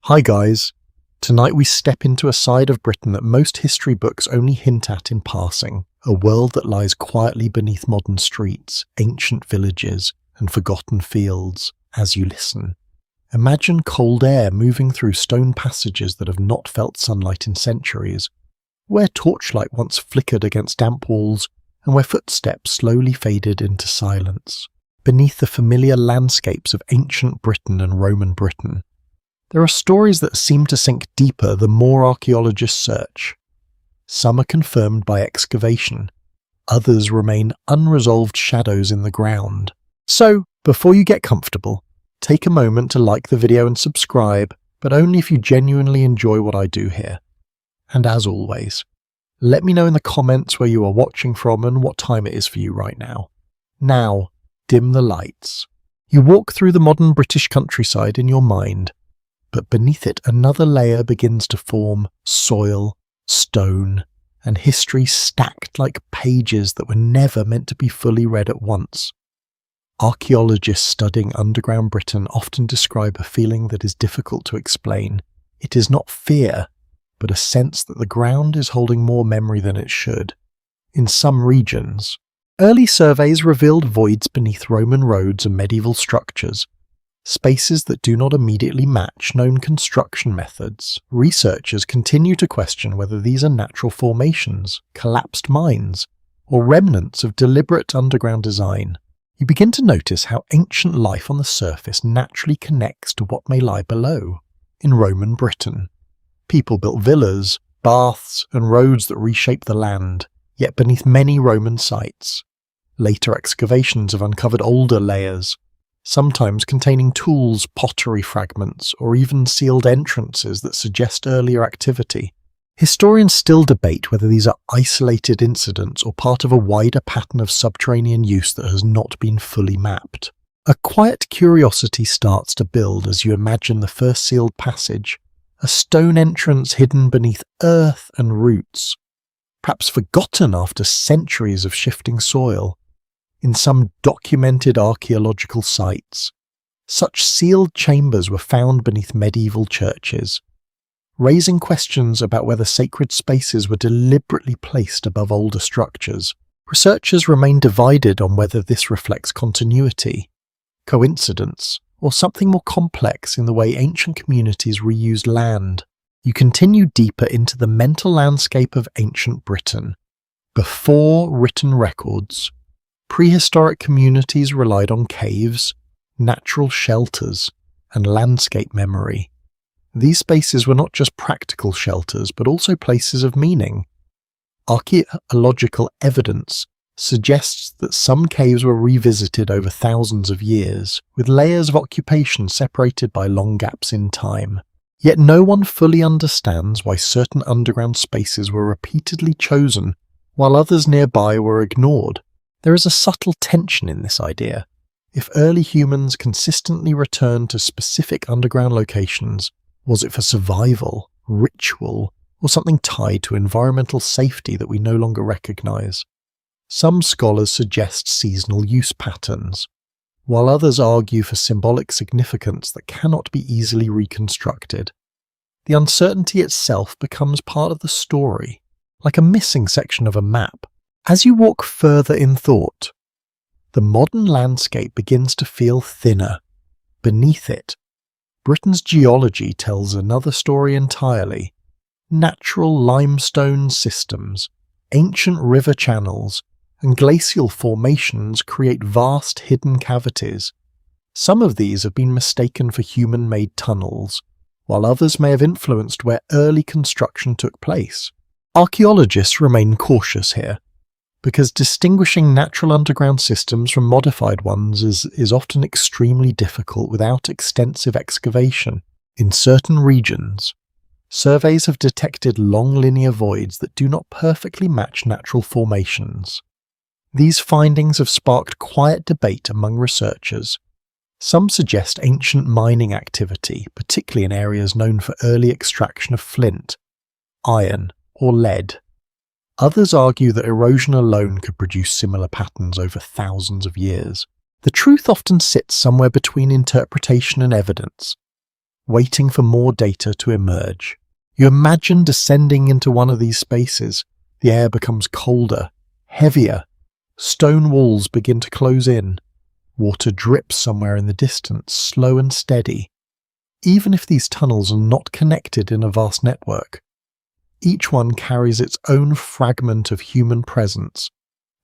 Hi guys, tonight we step into a side of Britain that most history books only hint at in passing, a world that lies quietly beneath modern streets, ancient villages, and forgotten fields. As you listen, imagine cold air moving through stone passages that have not felt sunlight in centuries, where torchlight once flickered against damp walls, and where footsteps slowly faded into silence. Beneath the familiar landscapes of ancient Britain and Roman Britain, there are stories that seem to sink deeper the more archaeologists search. Some are confirmed by excavation, others remain unresolved shadows in the ground. So, before you get comfortable, take a moment to like the video and subscribe, but only if you genuinely enjoy what I do here. And as always, let me know in the comments where you are watching from and what time it is for you right now. Now, dim the lights. You walk through the modern British countryside in your mind, but beneath it another layer begins to form: soil, stone, and history stacked like pages that were never meant to be fully read at once. Archaeologists studying underground Britain often describe a feeling that is difficult to explain. It is not fear, but a sense that the ground is holding more memory than it should. In some regions, early surveys revealed voids beneath Roman roads and medieval structures, spaces that do not immediately match known construction methods. Researchers continue to question whether these are natural formations, collapsed mines, or remnants of deliberate underground design. You begin to notice how ancient life on the surface naturally connects to what may lie below. In Roman Britain, people built villas, baths, and roads that reshaped the land, yet beneath many Roman sites, later excavations have uncovered older layers, sometimes containing tools, pottery fragments, or even sealed entrances that suggest earlier activity. Historians still debate whether these are isolated incidents or part of a wider pattern of subterranean use that has not been fully mapped. A quiet curiosity starts to build as you imagine the first sealed passage, a stone entrance hidden beneath earth and roots, perhaps forgotten after centuries of shifting soil. In some documented archaeological sites, such sealed chambers were found beneath medieval churches, raising questions about whether sacred spaces were deliberately placed above older structures. Researchers remain divided on whether this reflects continuity, coincidence, or something more complex in the way ancient communities reused land. You continue deeper into the mental landscape of ancient Britain. Before written records, prehistoric communities relied on caves, natural shelters, and landscape memory. These spaces were not just practical shelters, but also places of meaning. Archaeological evidence suggests that some caves were revisited over thousands of years, with layers of occupation separated by long gaps in time. Yet no one fully understands why certain underground spaces were repeatedly chosen, while others nearby were ignored. There is a subtle tension in this idea. If early humans consistently returned to specific underground locations, was it for survival, ritual, or something tied to environmental safety that we no longer recognize? Some scholars suggest seasonal use patterns, while others argue for symbolic significance that cannot be easily reconstructed. The uncertainty itself becomes part of the story, like a missing section of a map. As you walk further in thought, the modern landscape begins to feel thinner. Beneath it, Britain's geology tells another story entirely. Natural limestone systems, ancient river channels, and glacial formations create vast hidden cavities. Some of these have been mistaken for human-made tunnels, while others may have influenced where early construction took place. Archaeologists remain cautious here, because distinguishing natural underground systems from modified ones is often extremely difficult without extensive excavation. In certain regions, surveys have detected long linear voids that do not perfectly match natural formations. These findings have sparked quiet debate among researchers. Some suggest ancient mining activity, particularly in areas known for early extraction of flint, iron, or lead. Others argue that erosion alone could produce similar patterns over thousands of years. The truth often sits somewhere between interpretation and evidence. waiting for more data to emerge. You imagine descending into one of these spaces. The air becomes colder, heavier. Stone walls begin to close in. Water drips somewhere in the distance, slow and steady. Even if these tunnels are not connected in a vast network, each one carries its own fragment of human presence,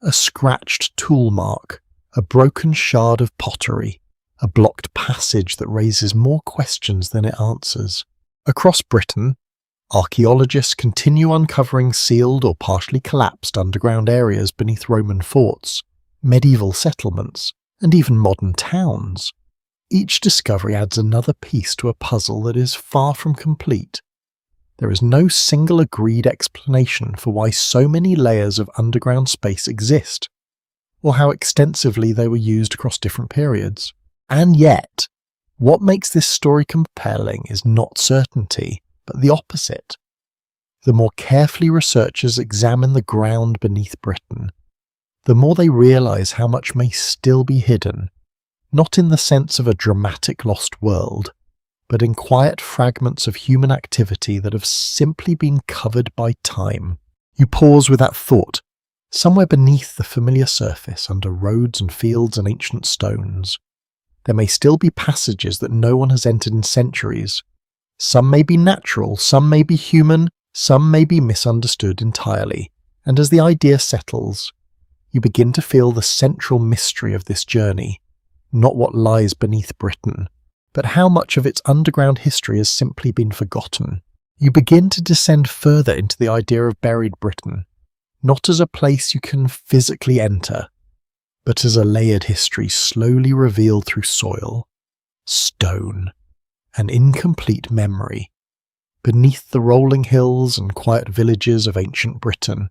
a scratched tool mark, a broken shard of pottery, a blocked passage that raises more questions than it answers. Across Britain, archaeologists continue uncovering sealed or partially collapsed underground areas beneath Roman forts, medieval settlements, and even modern towns. Each discovery adds another piece to a puzzle that is far from complete. There is no single agreed explanation for why so many layers of underground space exist, or how extensively they were used across different periods. And yet, what makes this story compelling is not certainty, but the opposite. The more carefully researchers examine the ground beneath Britain, the more they realise how much may still be hidden, not in the sense of a dramatic lost world, but in quiet fragments of human activity that have simply been covered by time. You pause with that thought, somewhere beneath the familiar surface, under roads and fields and ancient stones. There may still be passages that no one has entered in centuries. Some may be natural, some may be human, some may be misunderstood entirely. And as the idea settles, you begin to feel the central mystery of this journey, not what lies beneath Britain, but how much of its underground history has simply been forgotten. You begin to descend further into the idea of buried Britain, not as a place you can physically enter, but as a layered history slowly revealed through soil, stone, and incomplete memory, beneath the rolling hills and quiet villages of ancient Britain.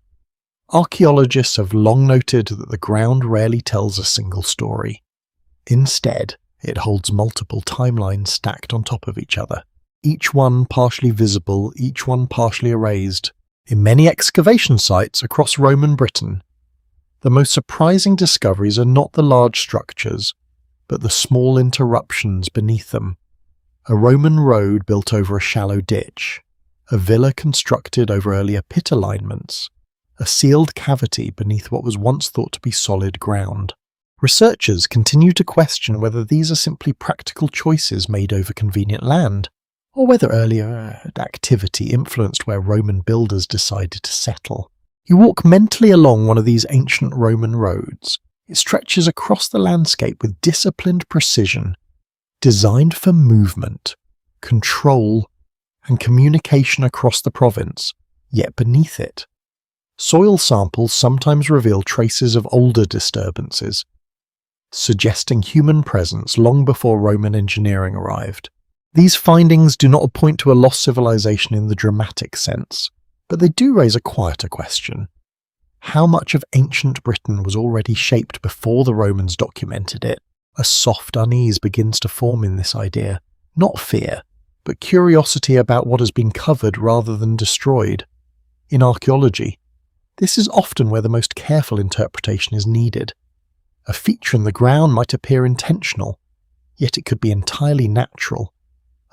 Archaeologists have long noted that the ground rarely tells a single story. Instead, it holds multiple timelines stacked on top of each other, each one partially visible, each one partially erased. In many excavation sites across Roman Britain, the most surprising discoveries are not the large structures, but the small interruptions beneath them. A Roman road built over a shallow ditch, a villa constructed over earlier pit alignments, a sealed cavity beneath what was once thought to be solid ground. Researchers continue to question whether these are simply practical choices made over convenient land, or whether earlier activity influenced where Roman builders decided to settle. You walk mentally along one of these ancient Roman roads. It stretches across the landscape with disciplined precision, designed for movement, control, and communication across the province, yet beneath it, soil samples sometimes reveal traces of older disturbances, suggesting human presence long before Roman engineering arrived. These findings do not point to a lost civilization in the dramatic sense, but they do raise a quieter question. How much of ancient Britain was already shaped before the Romans documented it? A soft unease begins to form in this idea, not fear, but curiosity about what has been covered rather than destroyed. In archaeology, this is often where the most careful interpretation is needed. A feature in the ground might appear intentional, yet it could be entirely natural.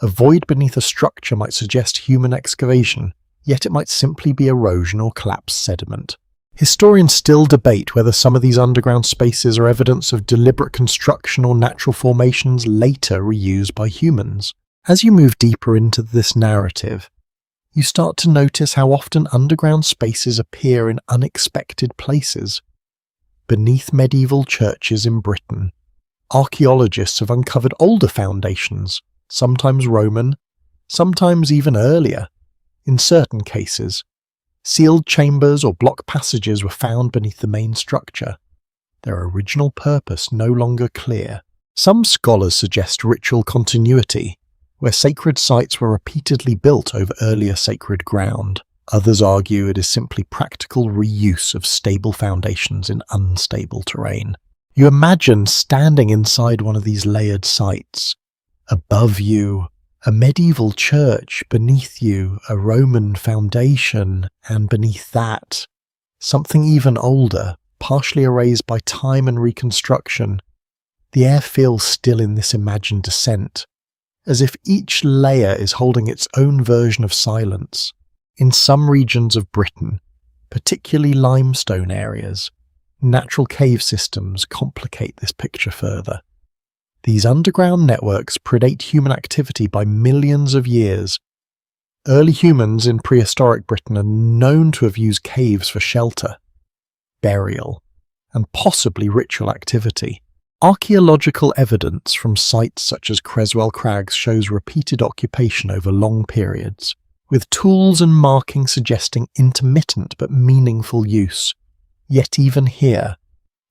A void beneath a structure might suggest human excavation, yet it might simply be erosion or collapsed sediment. Historians still debate whether some of these underground spaces are evidence of deliberate construction or natural formations later reused by humans. As you move deeper into this narrative, you start to notice how often underground spaces appear in unexpected places. Beneath medieval churches in Britain, archaeologists have uncovered older foundations, sometimes Roman, sometimes even earlier. In certain cases, sealed chambers or block passages were found beneath the main structure, their original purpose no longer clear. Some scholars suggest ritual continuity, where sacred sites were repeatedly built over earlier sacred ground. Others argue it is simply practical reuse of stable foundations in unstable terrain. You imagine standing inside one of these layered sites. Above you, a medieval church, beneath you, a Roman foundation, and beneath that, something even older, partially erased by time and reconstruction. The air feels still in this imagined descent, as if each layer is holding its own version of silence. In some regions of Britain, particularly limestone areas, natural cave systems complicate this picture further. These underground networks predate human activity by millions of years. Early humans in prehistoric Britain are known to have used caves for shelter, burial, and possibly ritual activity. Archaeological evidence from sites such as Creswell Crags shows repeated occupation over long periods, with tools and marking suggesting intermittent but meaningful use. Yet even here,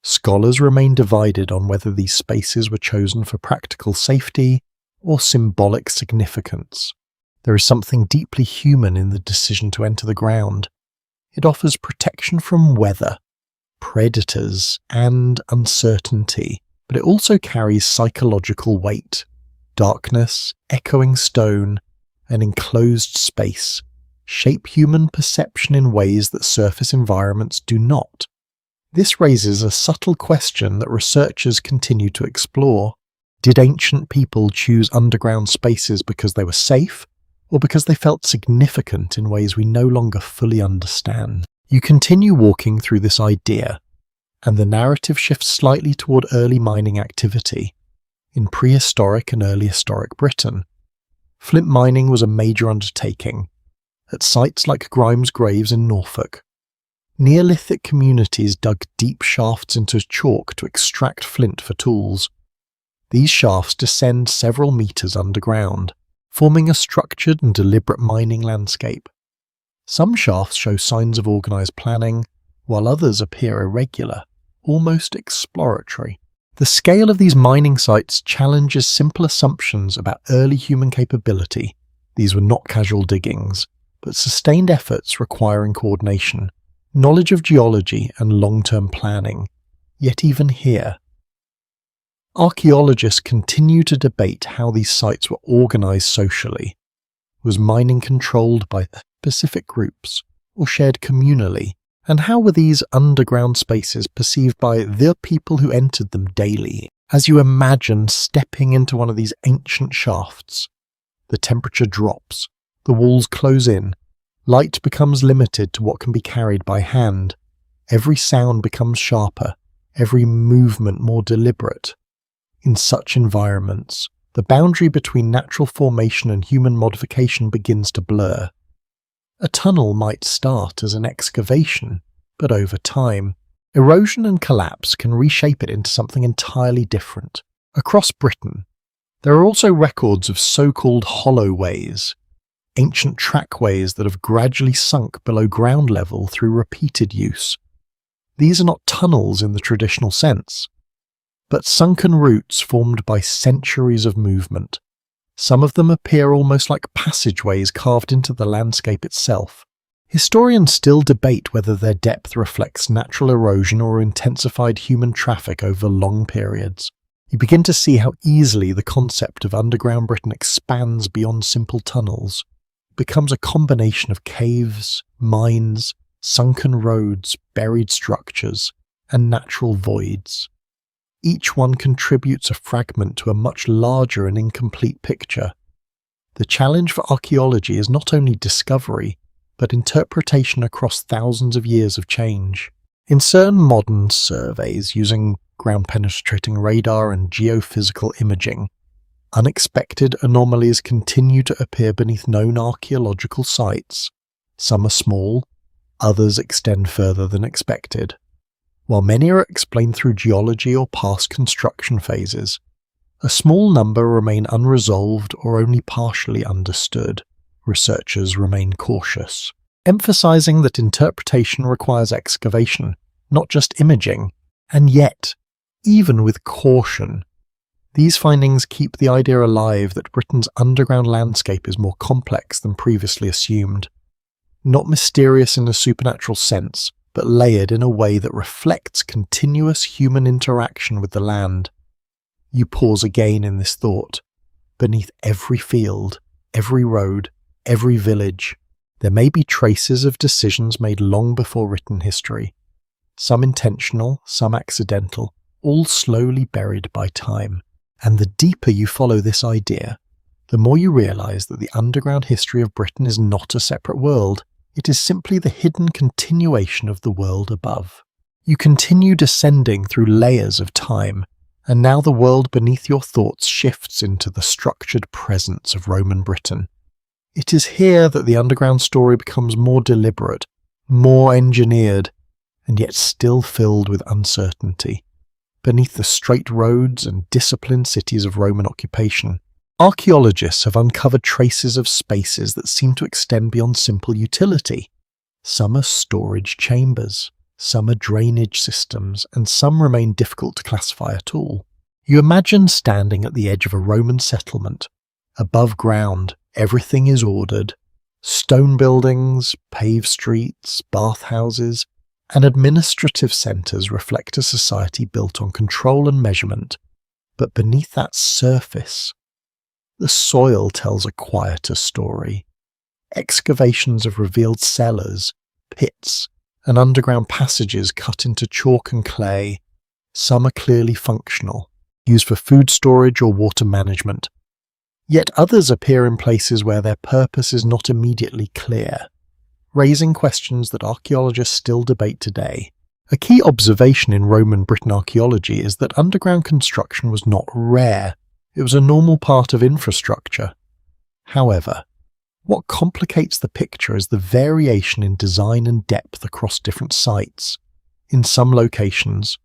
scholars remain divided on whether these spaces were chosen for practical safety or symbolic significance. There is something deeply human in the decision to enter the ground. It offers protection from weather, predators, and uncertainty, but it also carries psychological weight. Darkness, echoing stone, and enclosed space shape human perception in ways that surface environments do not. This raises a subtle question that researchers continue to explore. Did ancient people choose underground spaces because they were safe, or because they felt significant in ways we no longer fully understand? You continue walking through this idea, and the narrative shifts slightly toward early mining activity. In prehistoric and early historic Britain, flint mining was a major undertaking. At sites like Grimes Graves in Norfolk, Neolithic communities dug deep shafts into chalk to extract flint for tools. These shafts descend several meters underground, forming a structured and deliberate mining landscape. Some shafts show signs of organized planning, while others appear irregular, almost exploratory. The scale of these mining sites challenges simple assumptions about early human capability. These were not casual diggings, but sustained efforts requiring coordination, knowledge of geology, and long-term planning. Yet even here, archaeologists continue to debate how these sites were organized socially. Was mining controlled by specific groups or shared communally? And how were these underground spaces perceived by the people who entered them daily? As you imagine stepping into one of these ancient shafts, the temperature drops, the walls close in, light becomes limited to what can be carried by hand. Every sound becomes sharper, every movement more deliberate. In such environments, the boundary between natural formation and human modification begins to blur. A tunnel might start as an excavation, but over time, erosion and collapse can reshape it into something entirely different. Across Britain, there are also records of so-called hollowways, ancient trackways that have gradually sunk below ground level through repeated use. These are not tunnels in the traditional sense, but sunken routes formed by centuries of movement. Some of them appear almost like passageways carved into the landscape itself. Historians still debate whether their depth reflects natural erosion or intensified human traffic over long periods. You begin to see how easily the concept of underground Britain expands beyond simple tunnels. Becomes a combination of caves, mines, sunken roads, buried structures, and natural voids. Each one contributes a fragment to a much larger and incomplete picture. The challenge for archaeology is not only discovery, but interpretation across thousands of years of change. In certain modern surveys using ground-penetrating radar and geophysical imaging, unexpected anomalies continue to appear beneath known archaeological sites. Some are small, others extend further than expected. While many are explained through geology or past construction phases, a small number remain unresolved or only partially understood. Researchers remain cautious, emphasizing that interpretation requires excavation, not just imaging. And yet, even with caution, these findings keep the idea alive that Britain's underground landscape is more complex than previously assumed. Not mysterious in a supernatural sense, but layered in a way that reflects continuous human interaction with the land. You pause again in this thought. Beneath every field, every road, every village, there may be traces of decisions made long before written history. Some intentional, some accidental, all slowly buried by time. And the deeper you follow this idea, the more you realise that the underground history of Britain is not a separate world. It is simply the hidden continuation of the world above. You continue descending through layers of time, and now the world beneath your thoughts shifts into the structured presence of Roman Britain. It is here that the underground story becomes more deliberate, more engineered, and yet still filled with uncertainty. Beneath the straight roads and disciplined cities of Roman occupation, archaeologists have uncovered traces of spaces that seem to extend beyond simple utility. Some are storage chambers, some are drainage systems, and some remain difficult to classify at all. You imagine standing at the edge of a Roman settlement. Above ground, everything is ordered. Stone buildings, paved streets, bathhouses, and administrative centres reflect a society built on control and measurement. But beneath that surface, the soil tells a quieter story. Excavations have revealed cellars, pits, and underground passages cut into chalk and clay. Some are clearly functional, used for food storage or water management. Yet others appear in places where their purpose is not immediately clear, raising questions that archaeologists still debate today. A key observation in Roman Britain archaeology is that underground construction was not rare. It was a normal part of infrastructure. However, what complicates the picture is the variation in design and depth across different sites. In some locations,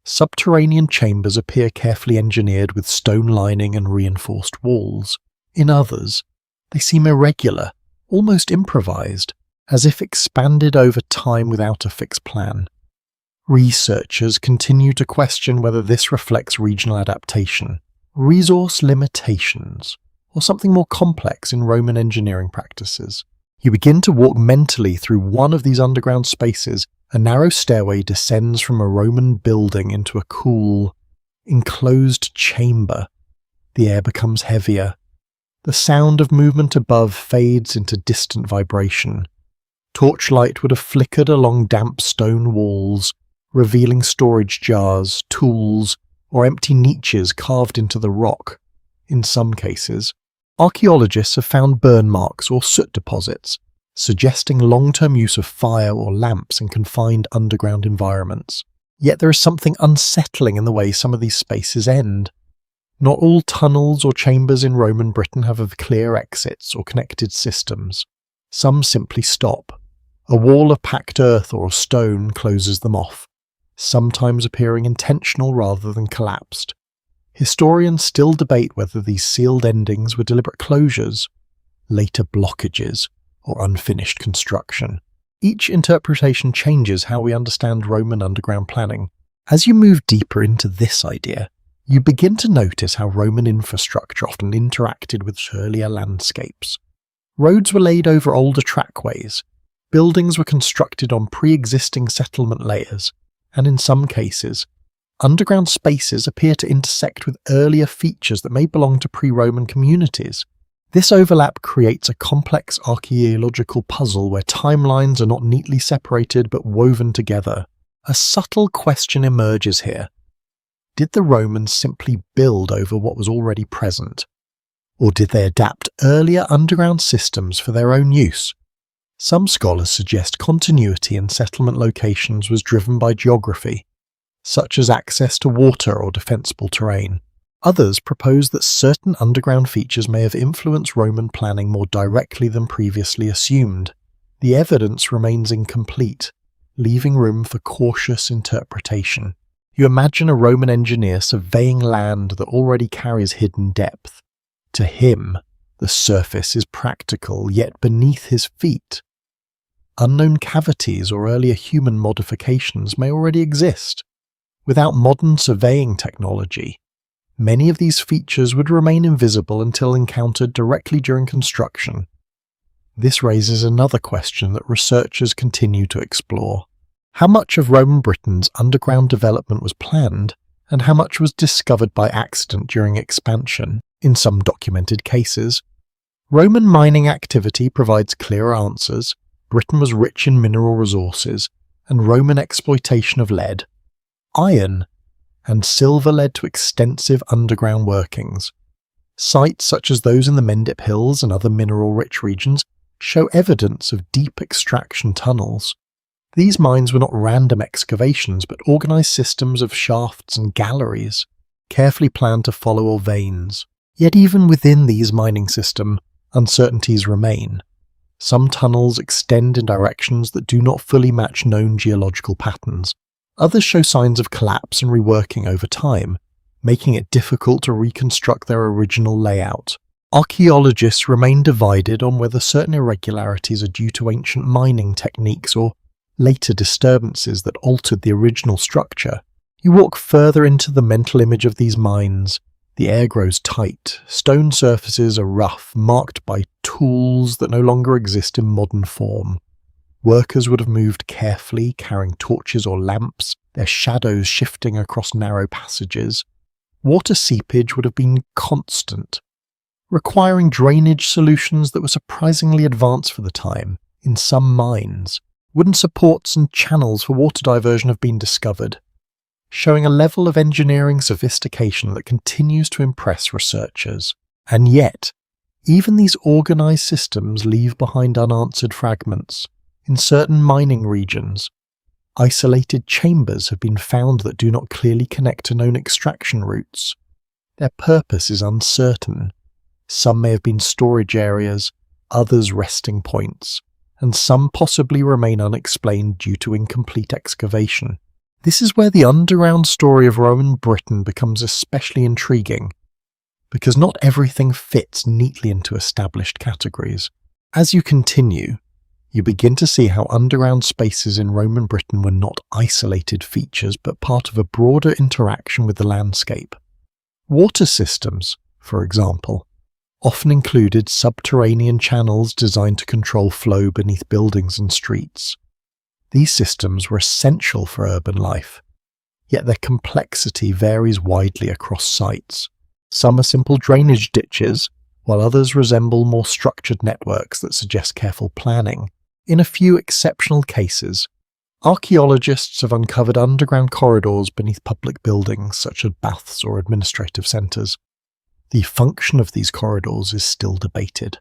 subterranean chambers appear carefully engineered with stone lining and reinforced walls. In others, they seem irregular, almost improvised, as if expanded over time without a fixed plan. Researchers continue to question whether this reflects regional adaptation, resource limitations, or something more complex in Roman engineering practices. You begin to walk mentally through one of these underground spaces. A narrow stairway descends from a Roman building into a cool, enclosed chamber. The air becomes heavier. The sound of movement above fades into distant vibration. Torchlight would have flickered along damp stone walls, revealing storage jars, tools, or empty niches carved into the rock. In some cases, archaeologists have found burn marks or soot deposits, suggesting long-term use of fire or lamps in confined underground environments. Yet there is something unsettling in the way some of these spaces end. Not all tunnels or chambers in Roman Britain have clear exits or connected systems. Some simply stop. A wall of packed earth or stone closes them off, sometimes appearing intentional rather than collapsed. Historians still debate whether these sealed endings were deliberate closures, later blockages, or unfinished construction. Each interpretation changes how we understand Roman underground planning. As you move deeper into this idea, you begin to notice how Roman infrastructure often interacted with earlier landscapes. Roads were laid over older trackways, buildings were constructed on pre-existing settlement layers, and in some cases, underground spaces appear to intersect with earlier features that may belong to pre-Roman communities. This overlap creates a complex archaeological puzzle where timelines are not neatly separated but woven together. A subtle question emerges here. Did the Romans simply build over what was already present? Or did they adapt earlier underground systems for their own use? Some scholars suggest continuity in settlement locations was driven by geography, such as access to water or defensible terrain. Others propose that certain underground features may have influenced Roman planning more directly than previously assumed. The evidence remains incomplete, leaving room for cautious interpretation. You imagine a Roman engineer surveying land that already carries hidden depth. To him, the surface is practical, yet beneath his feet, unknown cavities or earlier human modifications may already exist. Without modern surveying technology, many of these features would remain invisible until encountered directly during construction. This raises another question that researchers continue to explore. How much of Roman Britain's underground development was planned, and how much was discovered by accident during expansion? In some documented cases, Roman mining activity provides clear answers. Britain was rich in mineral resources, and Roman exploitation of lead, iron, and silver led to extensive underground workings. Sites such as those in the Mendip Hills and other mineral-rich regions show evidence of deep extraction tunnels. These mines were not random excavations, but organised systems of shafts and galleries, carefully planned to follow veins. Yet even within these mining systems, uncertainties remain. Some tunnels extend in directions that do not fully match known geological patterns. Others show signs of collapse and reworking over time, making it difficult to reconstruct their original layout. Archaeologists remain divided on whether certain irregularities are due to ancient mining techniques or later disturbances that altered the original structure. You walk further into the mental image of these mines. The air grows tight, stone surfaces are rough, marked by tools that no longer exist in modern form. Workers would have moved carefully, carrying torches or lamps, their shadows shifting across narrow passages. Water seepage would have been constant, requiring drainage solutions that were surprisingly advanced for the time. In some mines, wooden supports and channels for water diversion have been discovered, showing a level of engineering sophistication that continues to impress researchers. And yet, even these organised systems leave behind unanswered fragments. In certain mining regions, isolated chambers have been found that do not clearly connect to known extraction routes. Their purpose is uncertain. Some may have been storage areas, others resting points, and some possibly remain unexplained due to incomplete excavation. This is where the underground story of Roman Britain becomes especially intriguing, because not everything fits neatly into established categories. As you continue, you begin to see how underground spaces in Roman Britain were not isolated features but part of a broader interaction with the landscape. Water systems, for example, often included subterranean channels designed to control flow beneath buildings and streets. These systems were essential for urban life, yet their complexity varies widely across sites. Some are simple drainage ditches, while others resemble more structured networks that suggest careful planning. In a few exceptional cases, archaeologists have uncovered underground corridors beneath public buildings such as baths or administrative centres. The function of these corridors is still debated.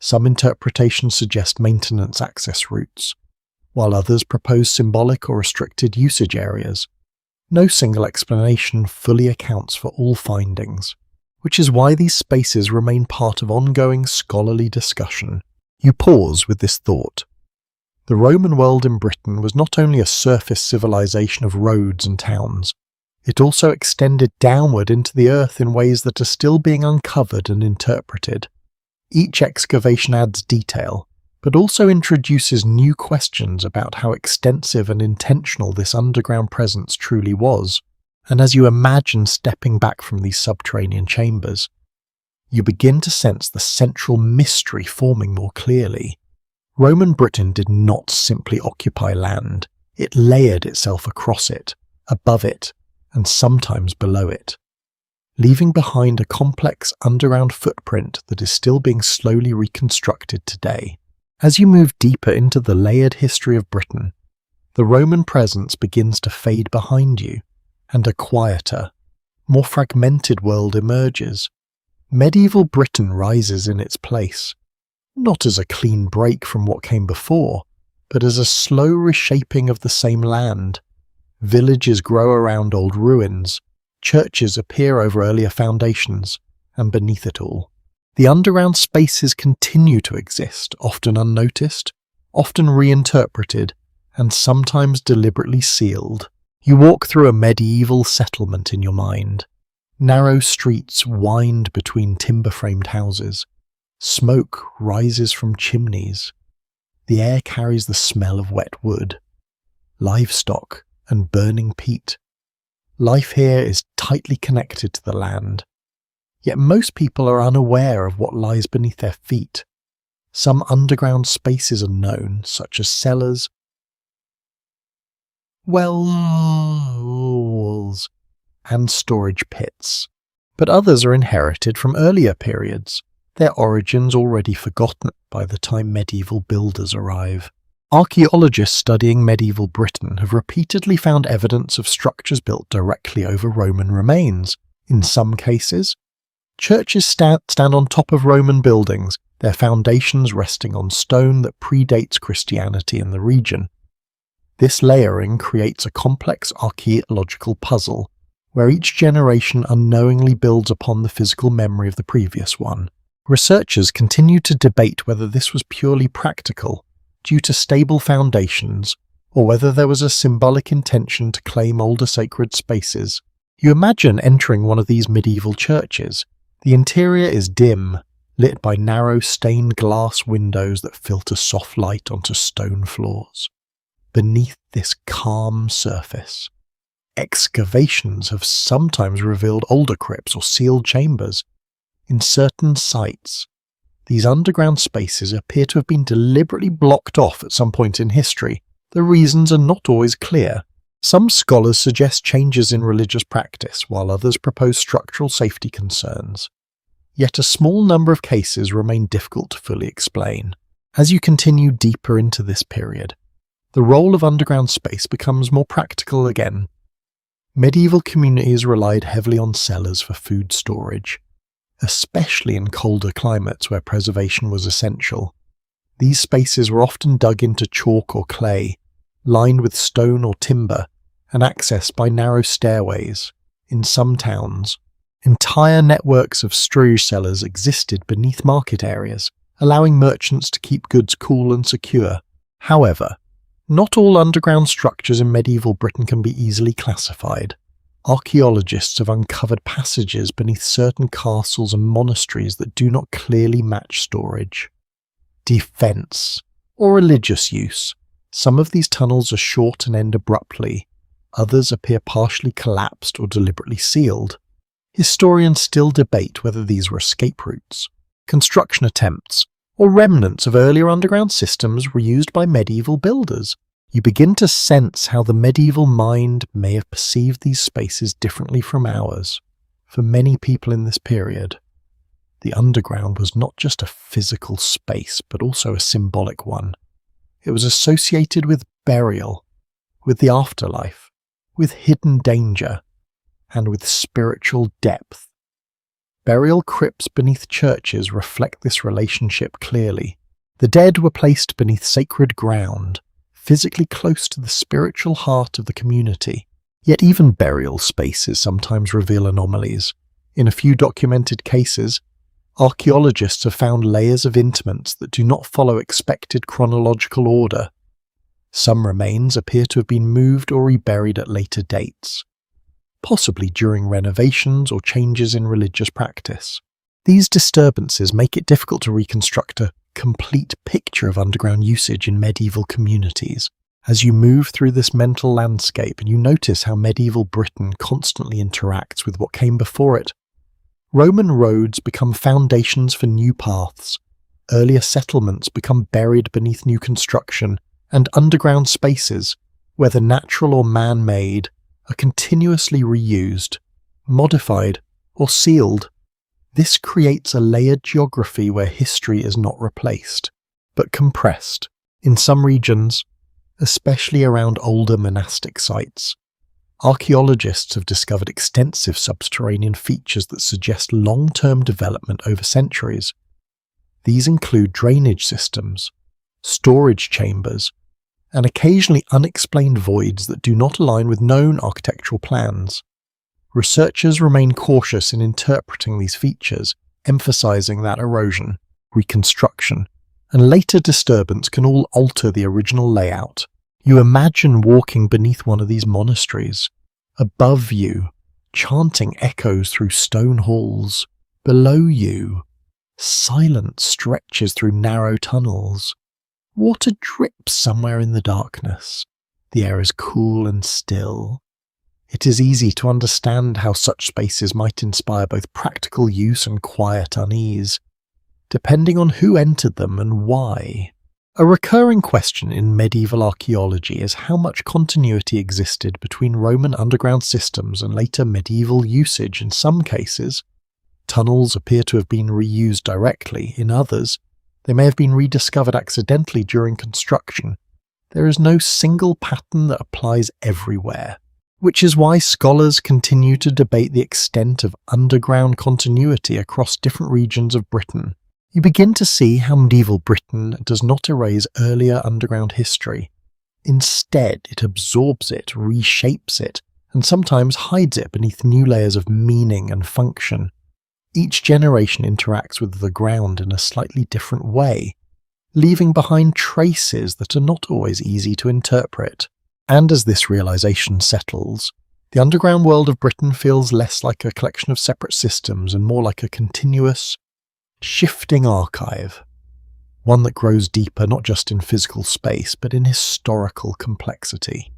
Some interpretations suggest maintenance access routes, while others propose symbolic or restricted usage areas. No single explanation fully accounts for all findings, which is why these spaces remain part of ongoing scholarly discussion. You pause with this thought. The Roman world in Britain was not only a surface civilization of roads and towns, it also extended downward into the earth in ways that are still being uncovered and interpreted. Each excavation adds detail, but also introduces new questions about how extensive and intentional this underground presence truly was. And as you imagine stepping back from these subterranean chambers, you begin to sense the central mystery forming more clearly. Roman Britain did not simply occupy land, it layered itself across it, above it, and sometimes below it, leaving behind a complex underground footprint that is still being slowly reconstructed today. As you move deeper into the layered history of Britain, the Roman presence begins to fade behind you, and a quieter, more fragmented world emerges. Medieval Britain rises in its place, not as a clean break from what came before, but as a slow reshaping of the same land. Villages grow around old ruins, churches appear over earlier foundations, and beneath it all, the underground spaces continue to exist, often unnoticed, often reinterpreted, and sometimes deliberately sealed. You walk through a medieval settlement in your mind. Narrow streets wind between timber-framed houses. Smoke rises from chimneys. The air carries the smell of wet wood, livestock, and burning peat. Life here is tightly connected to the land, yet most people are unaware of what lies beneath their feet. Some underground spaces are known, such as cellars, wells, and storage pits, but others are inherited from earlier periods, their origins already forgotten by the time medieval builders arrive. Archaeologists studying medieval Britain have repeatedly found evidence of structures built directly over Roman remains. In some cases, Churches stand on top of Roman buildings, their foundations resting on stone that predates Christianity in the region. This layering creates a complex archaeological puzzle, where each generation unknowingly builds upon the physical memory of the previous one. Researchers continue to debate whether this was purely practical, due to stable foundations, or whether there was a symbolic intention to claim older sacred spaces. You imagine entering one of these medieval churches. The interior is dim, lit by narrow stained glass windows that filter soft light onto stone floors. Beneath this calm surface, excavations have sometimes revealed older crypts or sealed chambers. In certain sites, these underground spaces appear to have been deliberately blocked off at some point in history. The reasons are not always clear. Some scholars suggest changes in religious practice, while others propose structural safety concerns. Yet a small number of cases remain difficult to fully explain. As you continue deeper into this period, the role of underground space becomes more practical again. Medieval communities relied heavily on cellars for food storage, especially in colder climates where preservation was essential. These spaces were often dug into chalk or clay, lined with stone or timber, and accessed by narrow stairways. In some towns, entire networks of storage cellars existed beneath market areas, allowing merchants to keep goods cool and secure. However, not all underground structures in medieval Britain can be easily classified. Archaeologists have uncovered passages beneath certain castles and monasteries that do not clearly match storage. Defense, or religious use. Some of these tunnels are short and end abruptly. Others appear partially collapsed or deliberately sealed. Historians still debate whether these were escape routes, construction attempts, or remnants of earlier underground systems reused by medieval builders. You begin to sense how the medieval mind may have perceived these spaces differently from ours. For many people in this period, the underground was not just a physical space, but also a symbolic one. It was associated with burial, with the afterlife, with hidden danger, and with spiritual depth. Burial crypts beneath churches reflect this relationship clearly. The dead were placed beneath sacred ground, physically close to the spiritual heart of the community. Yet even burial spaces sometimes reveal anomalies. In a few documented cases, archaeologists have found layers of intimates that do not follow expected chronological order. Some remains appear to have been moved or reburied at later dates, possibly during renovations or changes in religious practice. These disturbances make it difficult to reconstruct a complete picture of underground usage in medieval communities. As you move through this mental landscape, you notice how medieval Britain constantly interacts with what came before it. Roman roads become foundations for new paths, earlier settlements become buried beneath new construction, and underground spaces, whether natural or man-made, are continuously reused, modified, or sealed. This creates a layered geography where history is not replaced, but compressed. In some regions, especially around older monastic sites, archaeologists have discovered extensive subterranean features that suggest long-term development over centuries. These include drainage systems, storage chambers, and occasionally unexplained voids that do not align with known architectural plans. Researchers remain cautious in interpreting these features, emphasizing that erosion, reconstruction, and later disturbance can all alter the original layout. You imagine walking beneath one of these monasteries. Above you, chanting echoes through stone halls. Below you, silence stretches through narrow tunnels. Water drips somewhere in the darkness. The air is cool and still. It is easy to understand how such spaces might inspire both practical use and quiet unease, depending on who entered them and why. A recurring question in medieval archaeology is how much continuity existed between Roman underground systems and later medieval usage. In some cases, tunnels appear to have been reused directly. In others, they may have been rediscovered accidentally during construction. There is no single pattern that applies everywhere. which is why scholars continue to debate the extent of underground continuity across different regions of Britain. You begin to see how medieval Britain does not erase earlier underground history. Instead, it absorbs it, reshapes it, and sometimes hides it beneath new layers of meaning and function. Each generation interacts with the ground in a slightly different way, leaving behind traces that are not always easy to interpret. And as this realization settles, the underground world of Britain feels less like a collection of separate systems and more like a continuous, shifting archive, one that grows deeper not just in physical space but in historical complexity.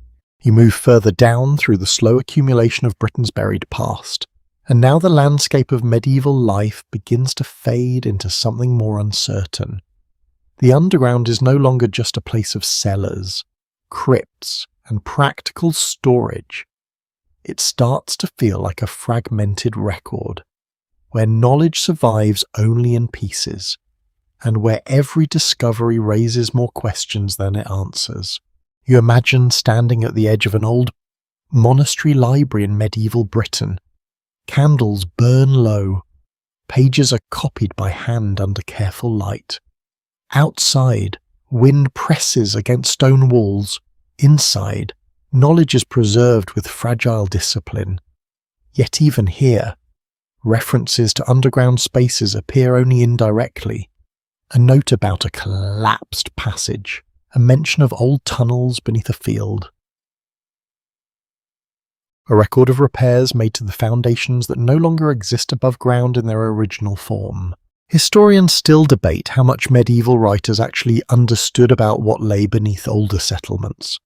You move further down through the slow accumulation of Britain's buried past, and now the landscape of medieval life begins to fade into something more uncertain. The underground is no longer just a place of cellars, crypts, and practical storage. It starts to feel like a fragmented record, where knowledge survives only in pieces, and where every discovery raises more questions than it answers. You imagine standing at the edge of an old monastery library in medieval Britain. Candles burn low, pages are copied by hand under careful light. Outside, wind presses against stone walls. Inside, knowledge is preserved with fragile discipline. Yet even here, references to underground spaces appear only indirectly. A note about a collapsed passage, a mention of old tunnels beneath a field. A record of repairs made to the foundations that no longer exist above ground in their original form. Historians still debate how much medieval writers actually understood about what lay beneath older settlements.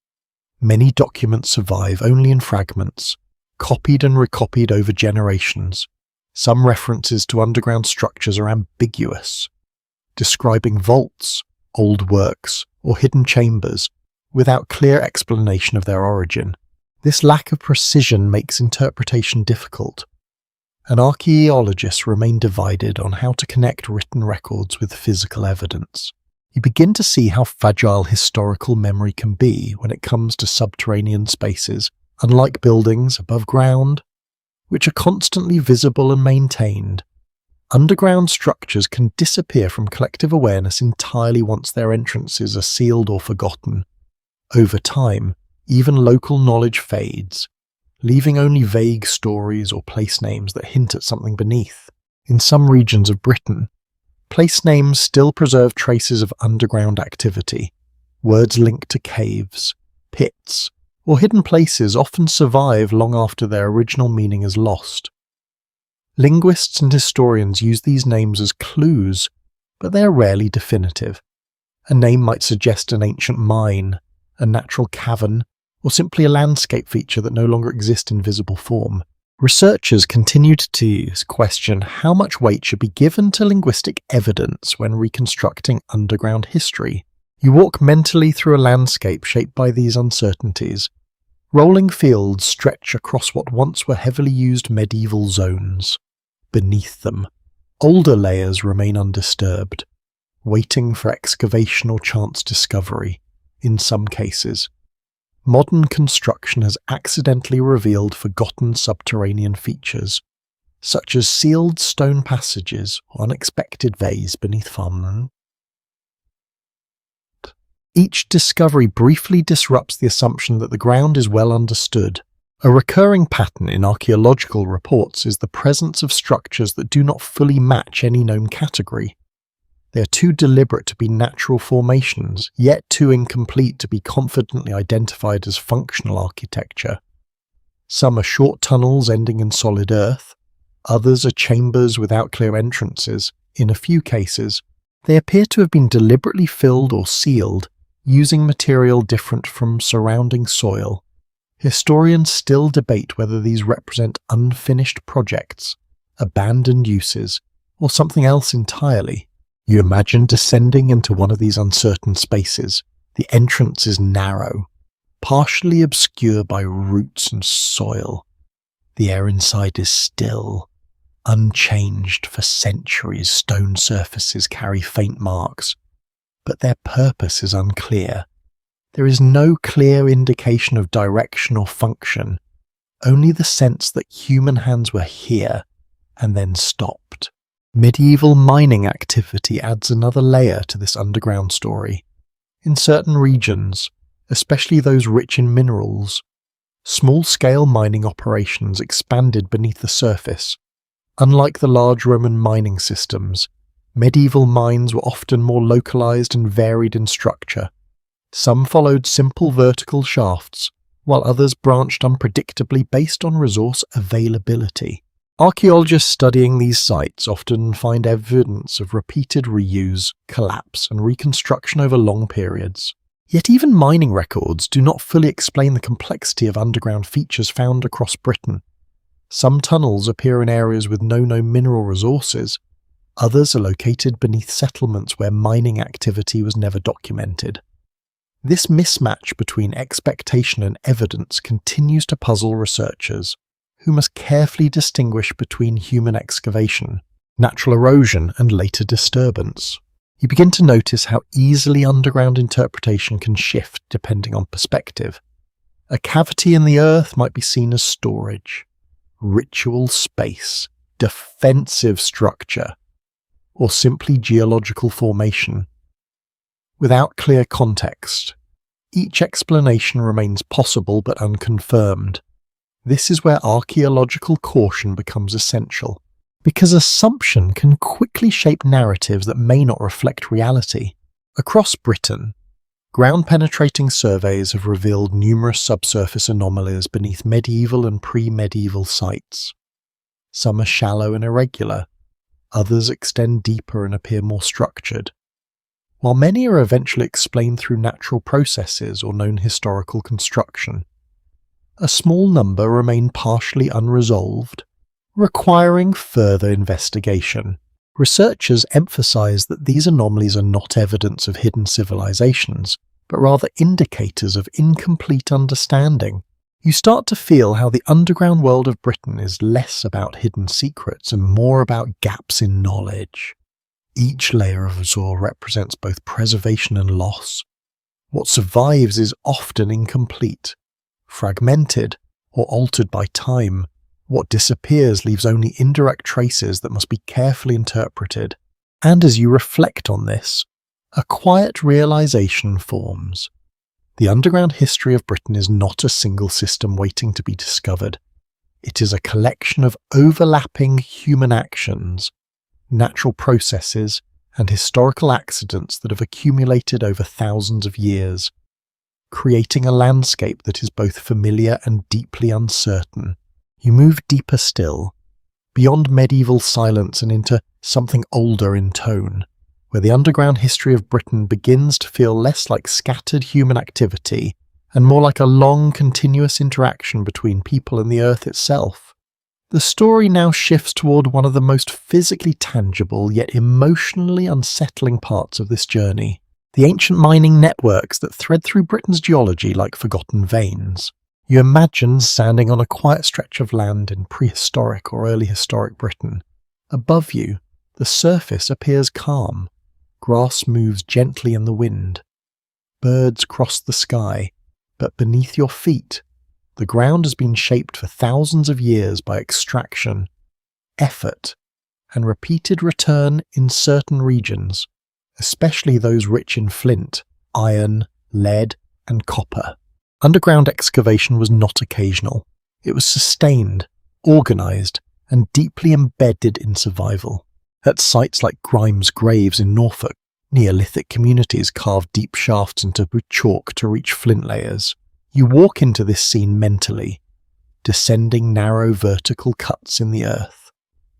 Many documents survive only in fragments, copied and recopied over generations. Some references to underground structures are ambiguous, describing vaults, old works, or hidden chambers, without clear explanation of their origin. This lack of precision makes interpretation difficult, and archaeologists remain divided on how to connect written records with physical evidence. You begin to see how fragile historical memory can be when it comes to subterranean spaces, unlike buildings above ground, which are constantly visible and maintained. Underground structures can disappear from collective awareness entirely once their entrances are sealed or forgotten. Over time, even local knowledge fades, leaving only vague stories or place names that hint at something beneath. In some regions of Britain, place names still preserve traces of underground activity. Words linked to caves, pits, or hidden places often survive long after their original meaning is lost. Linguists and historians use these names as clues, but they are rarely definitive. A name might suggest an ancient mine, a natural cavern, or simply a landscape feature that no longer exists in visible form. Researchers continue to question how much weight should be given to linguistic evidence when reconstructing underground history. You walk mentally through a landscape shaped by these uncertainties. Rolling fields stretch across what once were heavily used medieval zones. Beneath them, older layers remain undisturbed, waiting for excavation or chance discovery, in some cases. Modern construction has accidentally revealed forgotten subterranean features, such as sealed stone passages or unexpected bays beneath farmland. Each discovery briefly disrupts the assumption that the ground is well understood. A recurring pattern in archaeological reports is the presence of structures that do not fully match any known category. They are too deliberate to be natural formations, yet too incomplete to be confidently identified as functional architecture. Some are short tunnels ending in solid earth, others are chambers without clear entrances. In a few cases, they appear to have been deliberately filled or sealed, using material different from surrounding soil. Historians still debate whether these represent unfinished projects, abandoned uses, or something else entirely. You imagine descending into one of these uncertain spaces. The entrance is narrow, partially obscured by roots and soil. The air inside is still, unchanged for centuries. Stone surfaces carry faint marks, but their purpose is unclear. There is no clear indication of direction or function. only the sense that human hands were here and then stopped. Medieval mining activity adds another layer to this underground story. In certain regions, especially those rich in minerals, small-scale mining operations expanded beneath the surface. Unlike the large Roman mining systems, medieval mines were often more localized and varied in structure. Some followed simple vertical shafts, while others branched unpredictably based on resource availability. Archaeologists studying these sites often find evidence of repeated reuse, collapse, and reconstruction over long periods. Yet even mining records do not fully explain the complexity of underground features found across Britain. Some tunnels appear in areas with no known mineral resources. Others are located beneath settlements where mining activity was never documented. This mismatch between expectation and evidence continues to puzzle researchers, who must carefully distinguish between human excavation, natural erosion, and later disturbance. You begin to notice how easily underground interpretation can shift depending on perspective. A cavity in the earth might be seen as storage, ritual space, defensive structure, or simply geological formation. Without clear context, each explanation remains possible but unconfirmed. This is where archaeological caution becomes essential, because assumption can quickly shape narratives that may not reflect reality. Across Britain, ground-penetrating surveys have revealed numerous subsurface anomalies beneath medieval and pre-medieval sites. Some are shallow and irregular, others extend deeper and appear more structured. While many are eventually explained through natural processes or known historical construction, a small number remain partially unresolved, requiring further investigation. Researchers emphasize that these anomalies are not evidence of hidden civilizations, but rather indicators of incomplete understanding. You start to feel how the underground world of Britain is less about hidden secrets and more about gaps in knowledge. Each layer of resource represents both preservation and loss. What survives is often incomplete, fragmented, or altered by time. What disappears leaves only indirect traces that must be carefully interpreted. And as you reflect on this, a quiet realization forms. The underground history of Britain is not a single system waiting to be discovered. It is a collection of overlapping human actions, natural processes, and historical accidents that have accumulated over thousands of years, creating a landscape that is both familiar and deeply uncertain. You move deeper still, beyond medieval silence and into something older in tone, where the underground history of Britain begins to feel less like scattered human activity and more like a long, continuous interaction between people and the earth itself. The story now shifts toward one of the most physically tangible yet emotionally unsettling parts of this journey: the ancient mining networks that thread through Britain's geology like forgotten veins. You imagine standing on a quiet stretch of land in prehistoric or early historic Britain. Above you, the surface appears calm. Grass moves gently in the wind. Birds cross the sky, but beneath your feet, the ground has been shaped for thousands of years by extraction, effort, and repeated return in certain regions, especially those rich in flint, iron, lead, and copper. Underground excavation was not occasional. It was sustained, organized, and deeply embedded in survival. At sites like Grimes Graves in Norfolk, Neolithic communities carved deep shafts into chalk to reach flint layers. You walk into this scene mentally, descending narrow vertical cuts in the earth.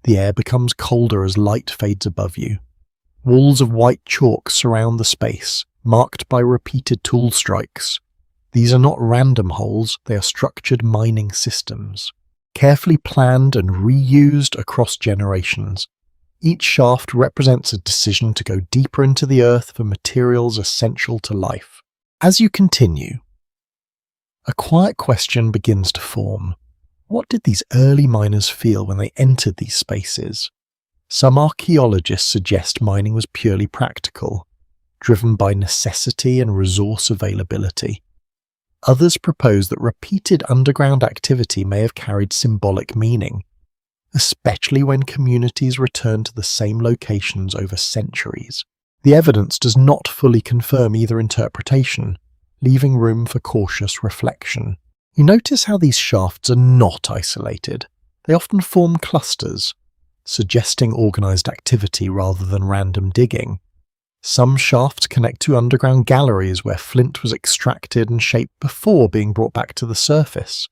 The air becomes colder as light fades above you. Walls of white chalk surround the space, marked by repeated tool strikes. These are not random holes, they are structured mining systems, carefully planned and reused across generations. Each shaft represents a decision to go deeper into the earth for materials essential to life. As you continue, a quiet question begins to form. What did these early miners feel when they entered these spaces? Some archaeologists suggest mining was purely practical, driven by necessity and resource availability. Others propose that repeated underground activity may have carried symbolic meaning, especially when communities return to the same locations over centuries. The evidence does not fully confirm either interpretation, leaving room for cautious reflection. You notice how these shafts are not isolated. They often form clusters, suggesting organised activity rather than random digging. Some shafts connect to underground galleries where flint was extracted and shaped before being brought back to the surface.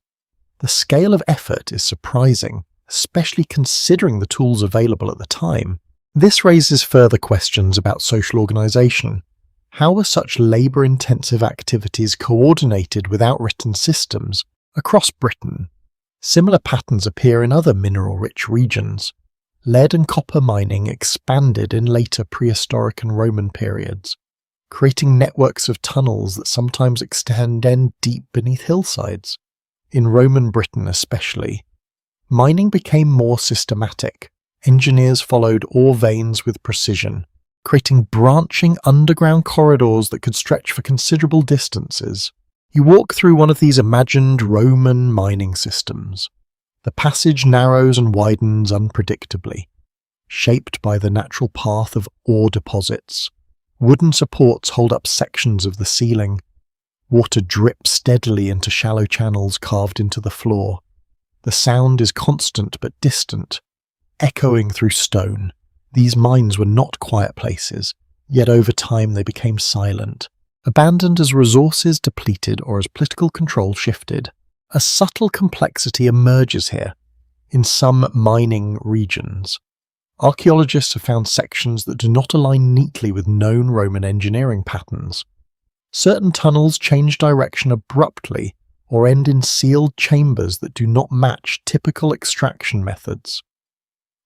The scale of effort is surprising, especially considering the tools available at the time. This raises further questions about social organisation. How were such labour-intensive activities coordinated without written systems across Britain? Similar patterns appear in other mineral-rich regions. Lead and copper mining expanded in later prehistoric and Roman periods, creating networks of tunnels that sometimes extend deep beneath hillsides. In Roman Britain especially, mining became more systematic. Engineers followed ore veins with precision, creating branching underground corridors that could stretch for considerable distances. You walk through one of these imagined Roman mining systems. The passage narrows and widens unpredictably, shaped by the natural path of ore deposits. Wooden supports hold up sections of the ceiling. Water drips steadily into shallow channels carved into the floor. The sound is constant but distant, echoing through stone. These mines were not quiet places, yet over time they became silent, abandoned as resources depleted or as political control shifted. A subtle complexity emerges here. In some mining regions, archaeologists have found sections that do not align neatly with known Roman engineering patterns. Certain tunnels change direction abruptly or end in sealed chambers that do not match typical extraction methods.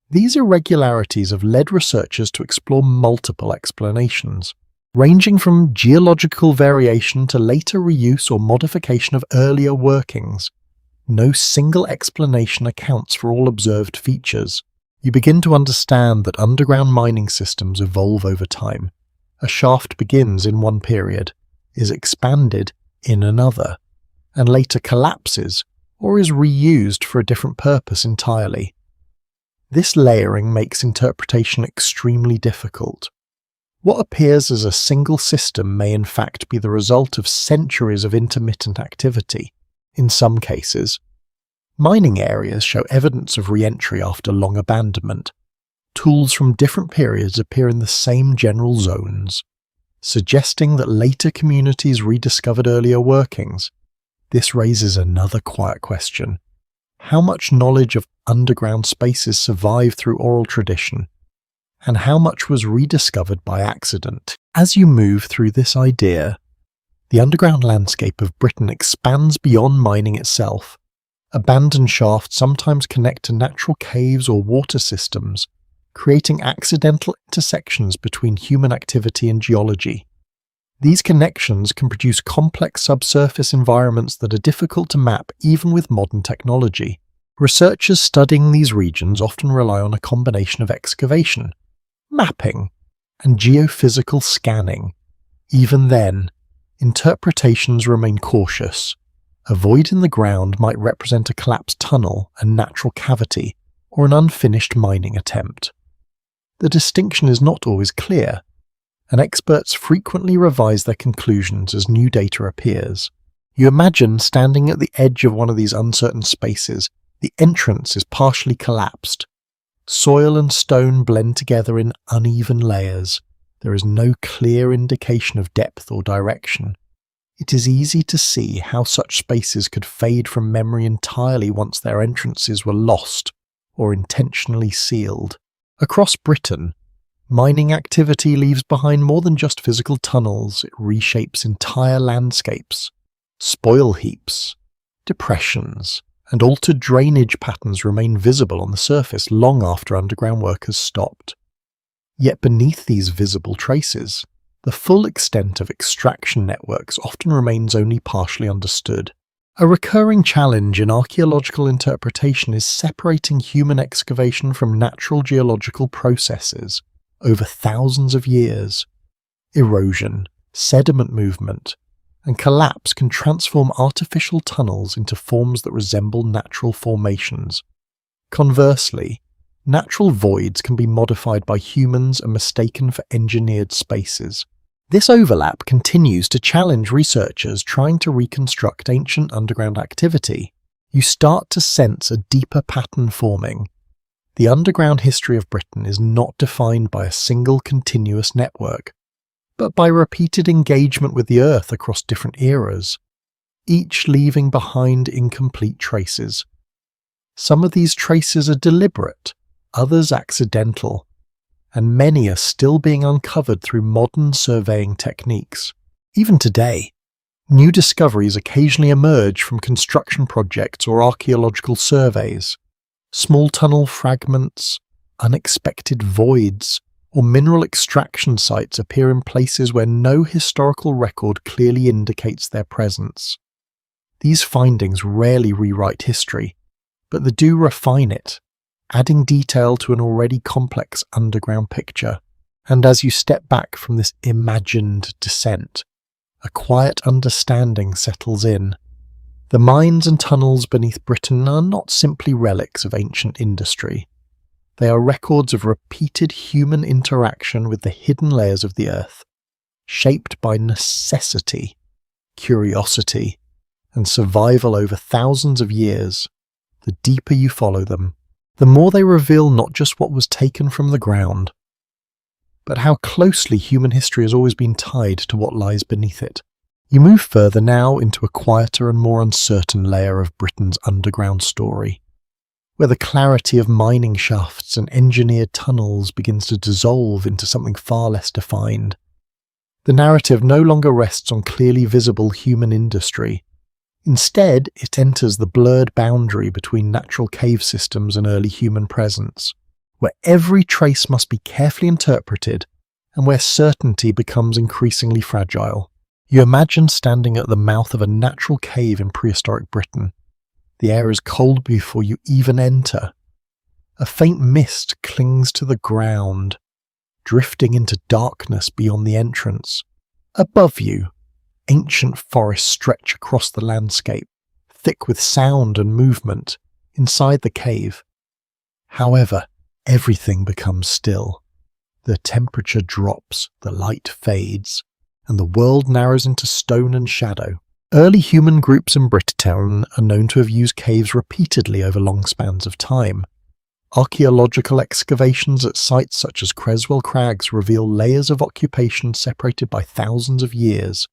These irregularities have led researchers to explore multiple explanations, ranging from geological variation to later reuse or modification of earlier workings. No single explanation accounts for all observed features. You begin to understand that underground mining systems evolve over time. A shaft begins in one period, is expanded in another, and later collapses or is reused for a different purpose entirely. This layering makes interpretation extremely difficult. What appears as a single system may in fact be the result of centuries of intermittent activity. In some cases, mining areas show evidence of re-entry after long abandonment. Tools from different periods appear in the same general zones, suggesting that later communities rediscovered earlier workings. This raises another quiet question. How much knowledge of underground spaces survived through oral tradition, and how much was rediscovered by accident? As you move through this idea, the underground landscape of Britain expands beyond mining itself. Abandoned shafts sometimes connect to natural caves or water systems, creating accidental intersections between human activity and geology. These connections can produce complex subsurface environments that are difficult to map even with modern technology. Researchers studying these regions often rely on a combination of excavation, mapping, and geophysical scanning. Even then, interpretations remain cautious. A void in the ground might represent a collapsed tunnel, a natural cavity, or an unfinished mining attempt. The distinction is not always clear, and experts frequently revise their conclusions as new data appears. You imagine standing at the edge of one of these uncertain spaces. The entrance is partially collapsed. Soil and stone blend together in uneven layers. There is no clear indication of depth or direction. It is easy to see how such spaces could fade from memory entirely once their entrances were lost or intentionally sealed. Across Britain, mining activity leaves behind more than just physical tunnels. It reshapes entire landscapes. Spoil heaps, depressions, and altered drainage patterns remain visible on the surface long after underground work has stopped. Yet beneath these visible traces, the full extent of extraction networks often remains only partially understood. A recurring challenge in archaeological interpretation is separating human excavation from natural geological processes over thousands of years. Erosion, sediment movement, and collapse can transform artificial tunnels into forms that resemble natural formations. Conversely, natural voids can be modified by humans and mistaken for engineered spaces. This overlap continues to challenge researchers trying to reconstruct ancient underground activity. You start to sense a deeper pattern forming. The underground history of Britain is not defined by a single continuous network, but by repeated engagement with the Earth across different eras, each leaving behind incomplete traces. Some of these traces are deliberate, others accidental, and many are still being uncovered through modern surveying techniques. Even today, new discoveries occasionally emerge from construction projects or archaeological surveys. Small tunnel fragments, unexpected voids, or mineral extraction sites appear in places where no historical record clearly indicates their presence. These findings rarely rewrite history, but they do refine it, adding detail to an already complex underground picture. And as you step back from this imagined descent, a quiet understanding settles in. The mines and tunnels beneath Britain are not simply relics of ancient industry. They are records of repeated human interaction with the hidden layers of the earth, shaped by necessity, curiosity, and survival over thousands of years. The deeper you follow them, the more they reveal not just what was taken from the ground, but how closely human history has always been tied to what lies beneath it. You move further now into a quieter and more uncertain layer of Britain's underground story, where the clarity of mining shafts and engineered tunnels begins to dissolve into something far less defined. The narrative no longer rests on clearly visible human industry. Instead, it enters the blurred boundary between natural cave systems and early human presence, where every trace must be carefully interpreted and where certainty becomes increasingly fragile. You imagine standing at the mouth of a natural cave in prehistoric Britain. The air is cold before you even enter. A faint mist clings to the ground, drifting into darkness beyond the entrance. Above you, ancient forests stretch across the landscape, thick with sound and movement, inside the cave. However, everything becomes still. The temperature drops, the light fades, and the world narrows into stone and shadow. Early human groups in Brittown are known to have used caves repeatedly over long spans of time. Archaeological excavations at sites such as Creswell Crags reveal layers of occupation separated by thousands of years.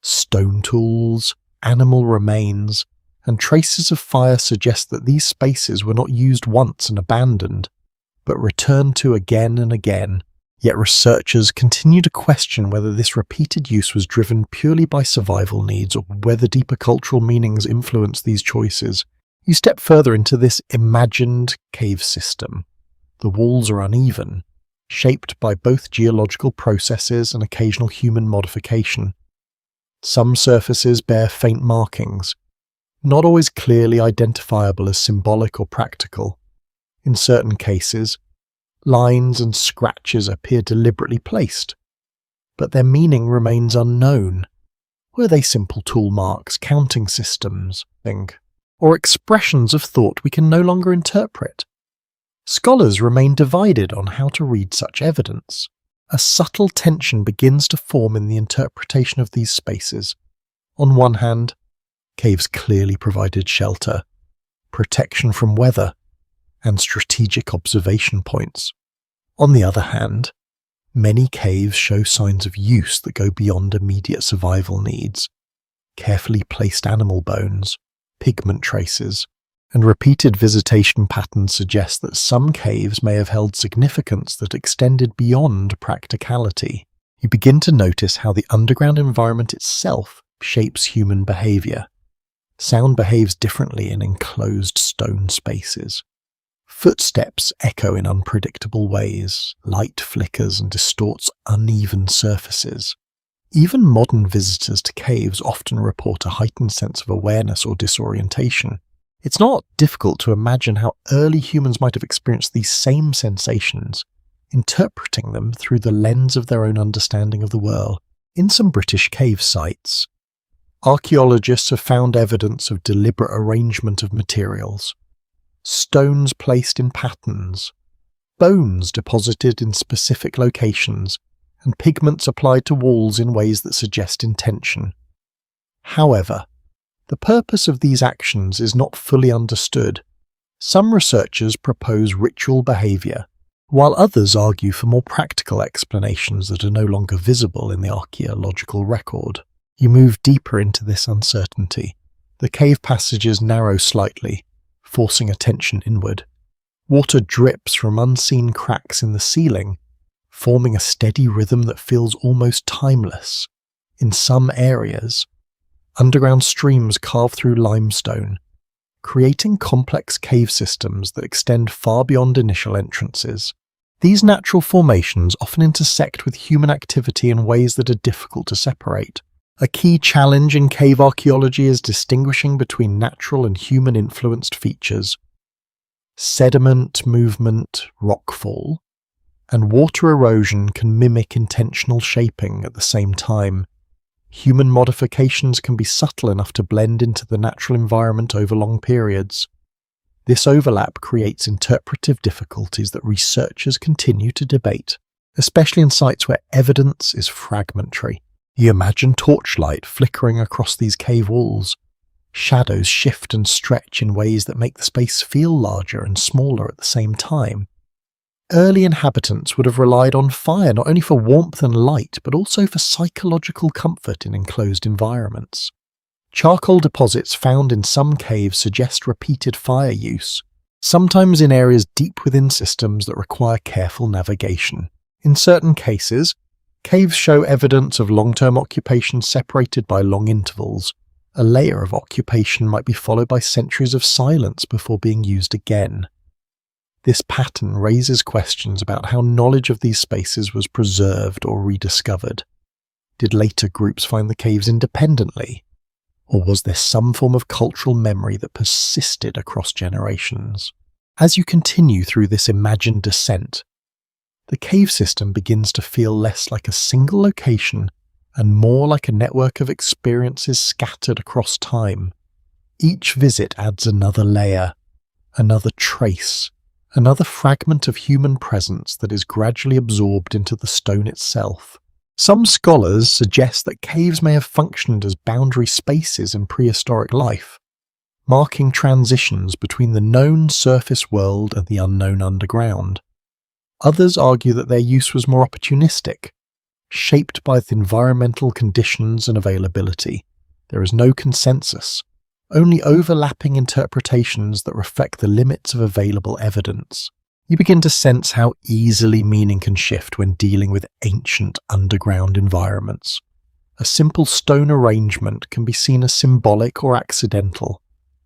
Stone tools, animal remains, and traces of fire suggest that these spaces were not used once and abandoned, but returned to again and again. Yet researchers continue to question whether this repeated use was driven purely by survival needs or whether deeper cultural meanings influence these choices. You step further into this imagined cave system. The walls are uneven, shaped by both geological processes and occasional human modification. Some surfaces bear faint markings, not always clearly identifiable as symbolic or practical. In certain cases, lines and scratches appear deliberately placed, but their meaning remains unknown. Were they simple tool marks, counting systems, or expressions of thought we can no longer interpret? Scholars remain divided on how to read such evidence. A subtle tension begins to form in the interpretation of these spaces. On one hand, caves clearly provided shelter, protection from weather, and strategic observation points. On the other hand, many caves show signs of use that go beyond immediate survival needs. Carefully placed animal bones, pigment traces, and repeated visitation patterns suggest that some caves may have held significance that extended beyond practicality. You begin to notice how the underground environment itself shapes human behavior. Sound behaves differently in enclosed stone spaces. Footsteps echo in unpredictable ways, light flickers and distorts uneven surfaces. Even modern visitors to caves often report a heightened sense of awareness or disorientation. It's not difficult to imagine how early humans might have experienced these same sensations, interpreting them through the lens of their own understanding of the world. In some British cave sites, Archaeologists have found evidence of deliberate arrangement of materials, stones placed in patterns, bones deposited in specific locations, and pigments applied to walls in ways that suggest intention. However, the purpose of these actions is not fully understood. Some researchers propose ritual behaviour, while others argue for more practical explanations that are no longer visible in the archaeological record. You move deeper into this uncertainty. The cave passages narrow slightly, forcing attention inward. Water drips from unseen cracks in the ceiling, forming a steady rhythm that feels almost timeless. In some areas, underground streams carve through limestone, creating complex cave systems that extend far beyond initial entrances. These natural formations often intersect with human activity in ways that are difficult to separate. A key challenge in cave archaeology is distinguishing between natural and human-influenced features. Sediment movement, rockfall, and water erosion can mimic intentional shaping at the same time. Human modifications can be subtle enough to blend into the natural environment over long periods. This overlap creates interpretive difficulties that researchers continue to debate, especially in sites where evidence is fragmentary. You imagine torchlight flickering across these cave walls. Shadows shift and stretch in ways that make the space feel larger and smaller at the same time. Early inhabitants would have relied on fire not only for warmth and light, but also for psychological comfort in enclosed environments. Charcoal deposits found in some caves suggest repeated fire use, sometimes in areas deep within systems that require careful navigation. In certain cases, caves show evidence of long-term occupation separated by long intervals. A layer of occupation might be followed by centuries of silence before being used again. This pattern raises questions about how knowledge of these spaces was preserved or rediscovered. Did later groups find the caves independently? Or was there some form of cultural memory that persisted across generations? As you continue through this imagined descent, the cave system begins to feel less like a single location and more like a network of experiences scattered across time. Each visit adds another layer, another trace, another fragment of human presence that is gradually absorbed into the stone itself. Some scholars suggest that caves may have functioned as boundary spaces in prehistoric life, marking transitions between the known surface world and the unknown underground. Others argue that their use was more opportunistic, shaped by the environmental conditions and availability. There is no consensus, only overlapping interpretations that reflect the limits of available evidence. You begin to sense how easily meaning can shift when dealing with ancient underground environments. A simple stone arrangement can be seen as symbolic or accidental.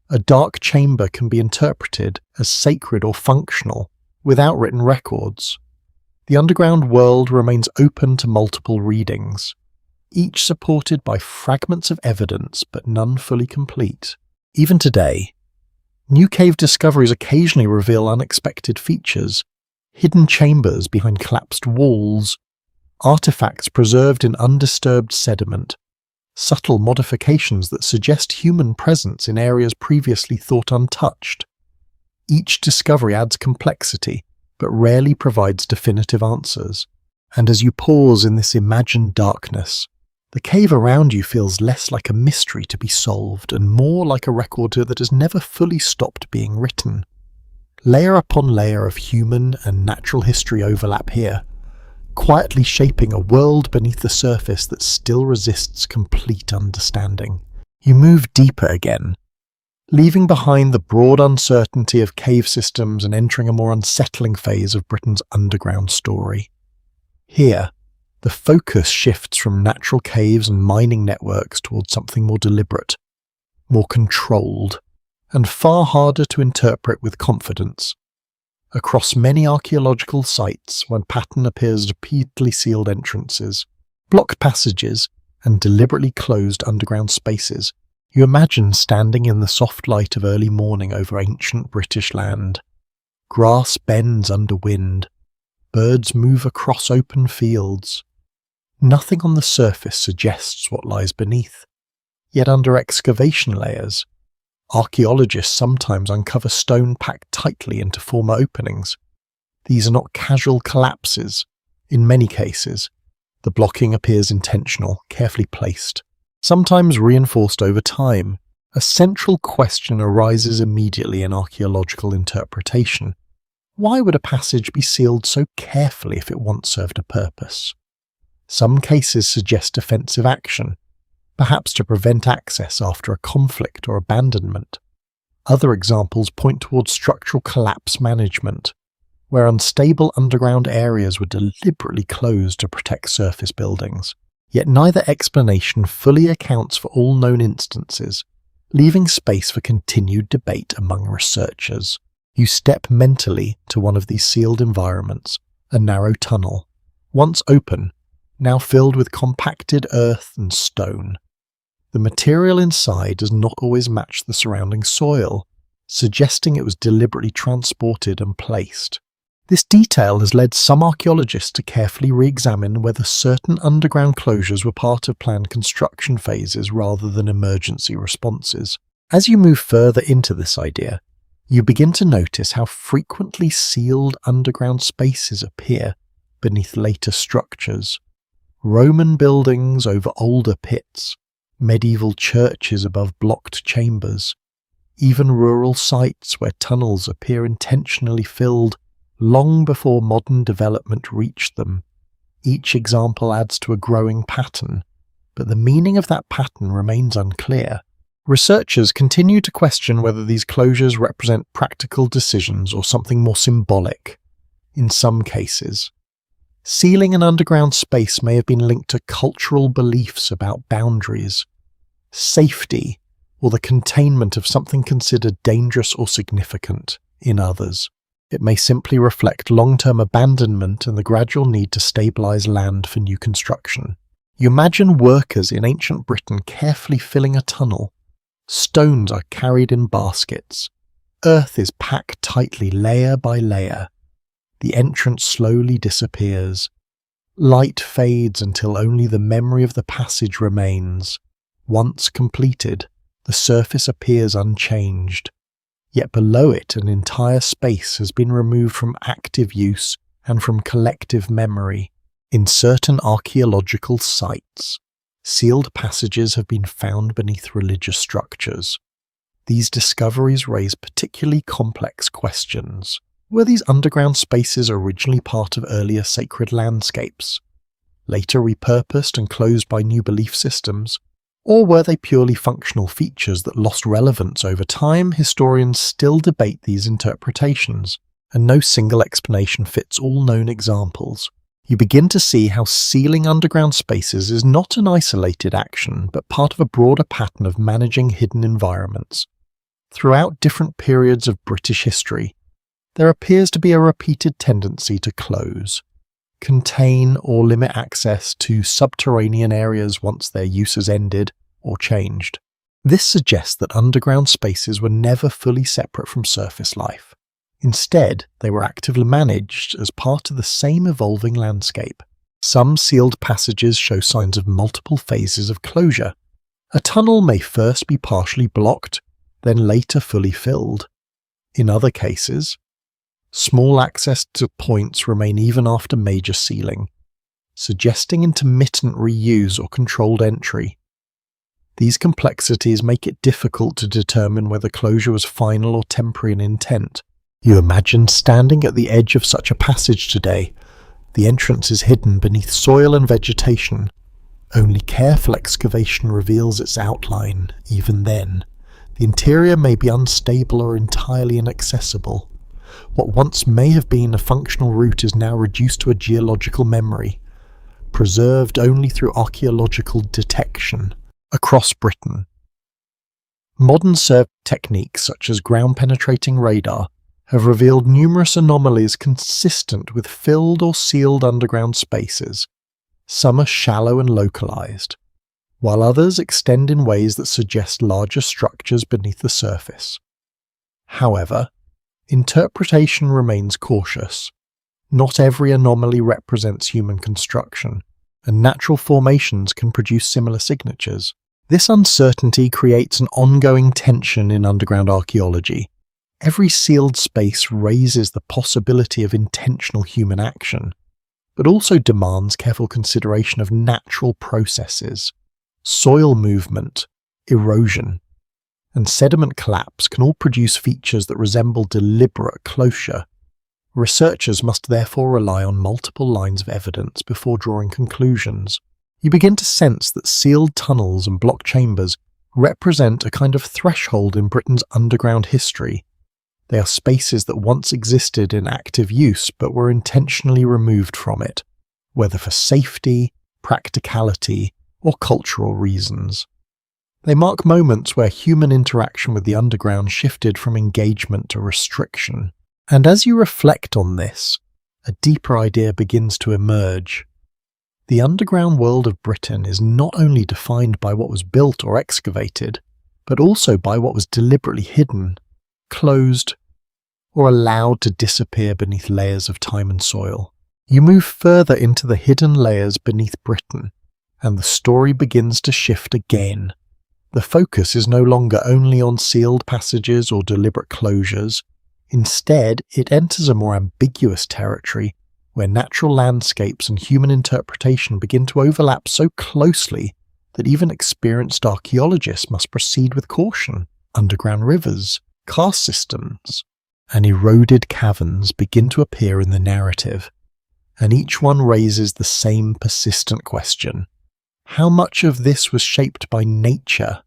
A dark chamber can be interpreted as sacred or functional, without written records. The underground world remains open to multiple readings, each supported by fragments of evidence but none fully complete. Even today, new cave discoveries occasionally reveal unexpected features, hidden chambers behind collapsed walls, artifacts preserved in undisturbed sediment, subtle modifications that suggest human presence in areas previously thought untouched. Each discovery adds complexity, but rarely provides definitive answers. And as you pause in this imagined darkness, the cave around you feels less like a mystery to be solved and more like a record that has never fully stopped being written. Layer upon layer of human and natural history overlap here, quietly shaping a world beneath the surface that still resists complete understanding. You move deeper again, leaving behind the broad uncertainty of cave systems and entering a more unsettling phase of Britain's underground story. Here, the focus shifts from natural caves and mining networks towards something more deliberate, more controlled, and far harder to interpret with confidence. Across many archaeological sites, one pattern appears as repeatedly sealed entrances, blocked passages, and deliberately closed underground spaces. You imagine standing in the soft light of early morning over ancient British land. Grass bends under wind. Birds move across open fields. Nothing on the surface suggests what lies beneath. Yet under excavation layers, archaeologists sometimes uncover stone packed tightly into former openings. These are not casual collapses. In many cases, the blocking appears intentional, carefully placed, sometimes reinforced over time. A central question arises immediately in archaeological interpretation. Why would a passage be sealed so carefully if it once served a purpose? Some cases suggest defensive action, perhaps to prevent access after a conflict or abandonment. Other examples point towards structural collapse management, where unstable underground areas were deliberately closed to protect surface buildings. Yet neither explanation fully accounts for all known instances, leaving space for continued debate among researchers. You step mentally to one of these sealed environments, a narrow tunnel, once open, now filled with compacted earth and stone. The material inside does not always match the surrounding soil, suggesting it was deliberately transported and placed. This detail has led some archaeologists to carefully re-examine whether certain underground closures were part of planned construction phases rather than emergency responses. As you move further into this idea, you begin to notice how frequently sealed underground spaces appear beneath later structures. Roman buildings over older pits, medieval churches above blocked chambers, even rural sites where tunnels appear intentionally filled long before modern development reached them. Each example adds to a growing pattern, but the meaning of that pattern remains unclear. Researchers continue to question whether these closures represent practical decisions or something more symbolic. In some cases, sealing an underground space may have been linked to cultural beliefs about boundaries, safety, or the containment of something considered dangerous or significant. In others, it may simply reflect long-term abandonment and the gradual need to stabilize land for new construction. You imagine workers in ancient Britain carefully filling a tunnel. Stones are carried in baskets. Earth is packed tightly layer by layer. The entrance slowly disappears. Light fades until only the memory of the passage remains. Once completed, the surface appears unchanged. Yet below it, an entire space has been removed from active use and from collective memory. In certain archaeological sites, sealed passages have been found beneath religious structures. These discoveries raise particularly complex questions. Were these underground spaces originally part of earlier sacred landscapes, later repurposed and closed by new belief systems? Or were they purely functional features that lost relevance over time? Historians still debate these interpretations, and no single explanation fits all known examples. You begin to see how sealing underground spaces is not an isolated action, but part of a broader pattern of managing hidden environments. Throughout different periods of British history, there appears to be a repeated tendency to close, contain or limit access to subterranean areas once their use has ended or changed. This suggests that underground spaces were never fully separate from surface life. Instead, they were actively managed as part of the same evolving landscape. Some sealed passages show signs of multiple phases of closure. A tunnel may first be partially blocked, then later fully filled. In other cases, small access to points remain even after major sealing, suggesting intermittent reuse or controlled entry. These complexities make it difficult to determine whether closure was final or temporary in intent. You imagine standing at the edge of such a passage today. The entrance is hidden beneath soil and vegetation. Only careful excavation reveals its outline. Even then, the interior may be unstable or entirely inaccessible. What once may have been a functional route is now reduced to a geological memory, preserved only through archaeological detection. Across Britain, modern survey techniques such as ground-penetrating radar have revealed numerous anomalies consistent with filled or sealed underground spaces. Some are shallow and localized, while others extend in ways that suggest larger structures beneath the surface. However, interpretation remains cautious. Not every anomaly represents human construction, and natural formations can produce similar signatures. This uncertainty creates an ongoing tension in underground archaeology. Every sealed space raises the possibility of intentional human action, but also demands careful consideration of natural processes. Soil movement, erosion, and sediment collapse can all produce features that resemble deliberate closure. Researchers must therefore rely on multiple lines of evidence before drawing conclusions. You begin to sense that sealed tunnels and block chambers represent a kind of threshold in Britain's underground history. They are spaces that once existed in active use but were intentionally removed from it, whether for safety, practicality, or cultural reasons. They mark moments where human interaction with the underground shifted from engagement to restriction. And as you reflect on this, a deeper idea begins to emerge. The underground world of Britain is not only defined by what was built or excavated, but also by what was deliberately hidden, closed, or allowed to disappear beneath layers of time and soil. You move further into the hidden layers beneath Britain, and the story begins to shift again. The focus is no longer only on sealed passages or deliberate closures. Instead, it enters a more ambiguous territory where natural landscapes and human interpretation begin to overlap so closely that even experienced archaeologists must proceed with caution. Underground rivers, karst systems, and eroded caverns begin to appear in the narrative, and each one raises the same persistent question. How much of this was shaped by nature,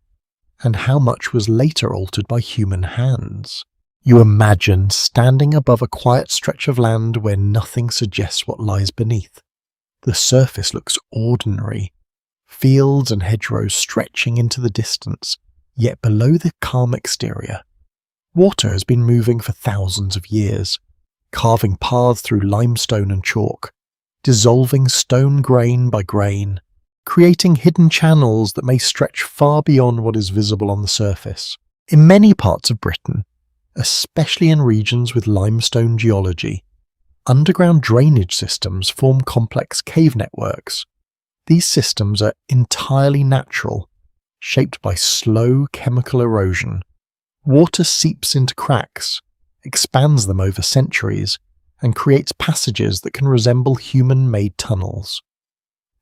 and how much was later altered by human hands? You imagine standing above a quiet stretch of land where nothing suggests what lies beneath. The surface looks ordinary, fields and hedgerows stretching into the distance, yet below the calm exterior, water has been moving for thousands of years, carving paths through limestone and chalk, dissolving stone grain by grain, creating hidden channels that may stretch far beyond what is visible on the surface. In many parts of Britain, especially in regions with limestone geology, underground drainage systems form complex cave networks. These systems are entirely natural, shaped by slow chemical erosion. Water seeps into cracks, expands them over centuries, and creates passages that can resemble human-made tunnels.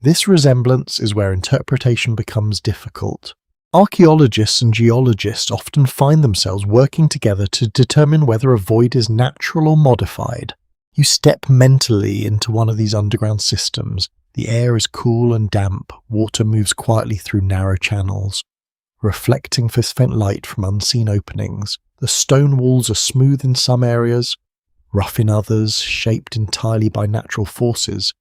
This resemblance is where interpretation becomes difficult. Archaeologists and geologists often find themselves working together to determine whether a void is natural or modified. You step mentally into one of these underground systems. The air is cool and damp, water moves quietly through narrow channels, reflecting faint light from unseen openings. The stone walls are smooth in some areas, rough in others, shaped entirely by natural forces.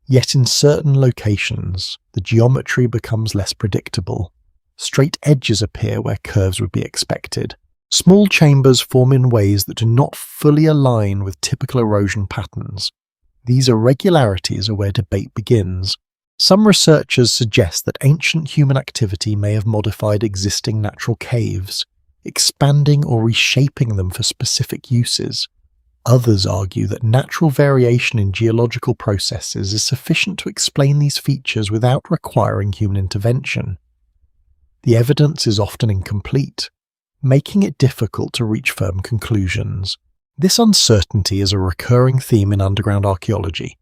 Yet in certain locations, the geometry becomes less predictable. Straight edges appear where curves would be expected. Small chambers form in ways that do not fully align with typical erosion patterns. These irregularities are where debate begins. Some researchers suggest that ancient human activity may have modified existing natural caves, expanding or reshaping them for specific uses. Others argue that natural variation in geological processes is sufficient to explain these features without requiring human intervention. The evidence is often incomplete, making it difficult to reach firm conclusions. This uncertainty is a recurring theme in underground archaeology,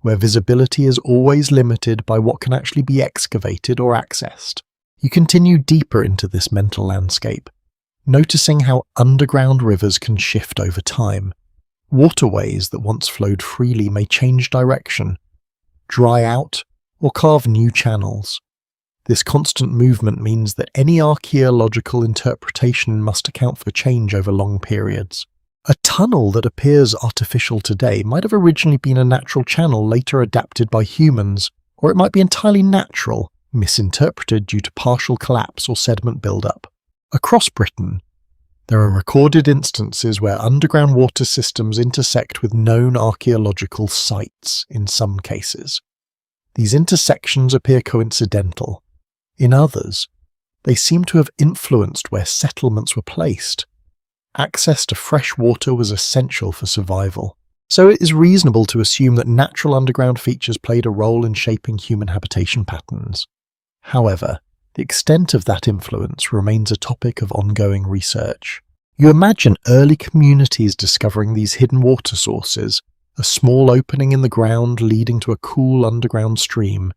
where visibility is always limited by what can actually be excavated or accessed. You continue deeper into this mental landscape, noticing how underground rivers can shift over time. Waterways that once flowed freely may change direction, dry out, or carve new channels. This constant movement means that any archaeological interpretation must account for change over long periods. A tunnel that appears artificial today might have originally been a natural channel later adapted by humans, or it might be entirely natural, misinterpreted due to partial collapse or sediment buildup. Across Britain, there are recorded instances where underground water systems intersect with known archaeological sites in some cases. These intersections appear coincidental. In others, they seem to have influenced where settlements were placed. Access to fresh water was essential for survival, so it is reasonable to assume that natural underground features played a role in shaping human habitation patterns. However, The extent of that influence remains a topic of ongoing research. You imagine early communities discovering these hidden water sources, a small opening in the ground leading to a cool underground stream,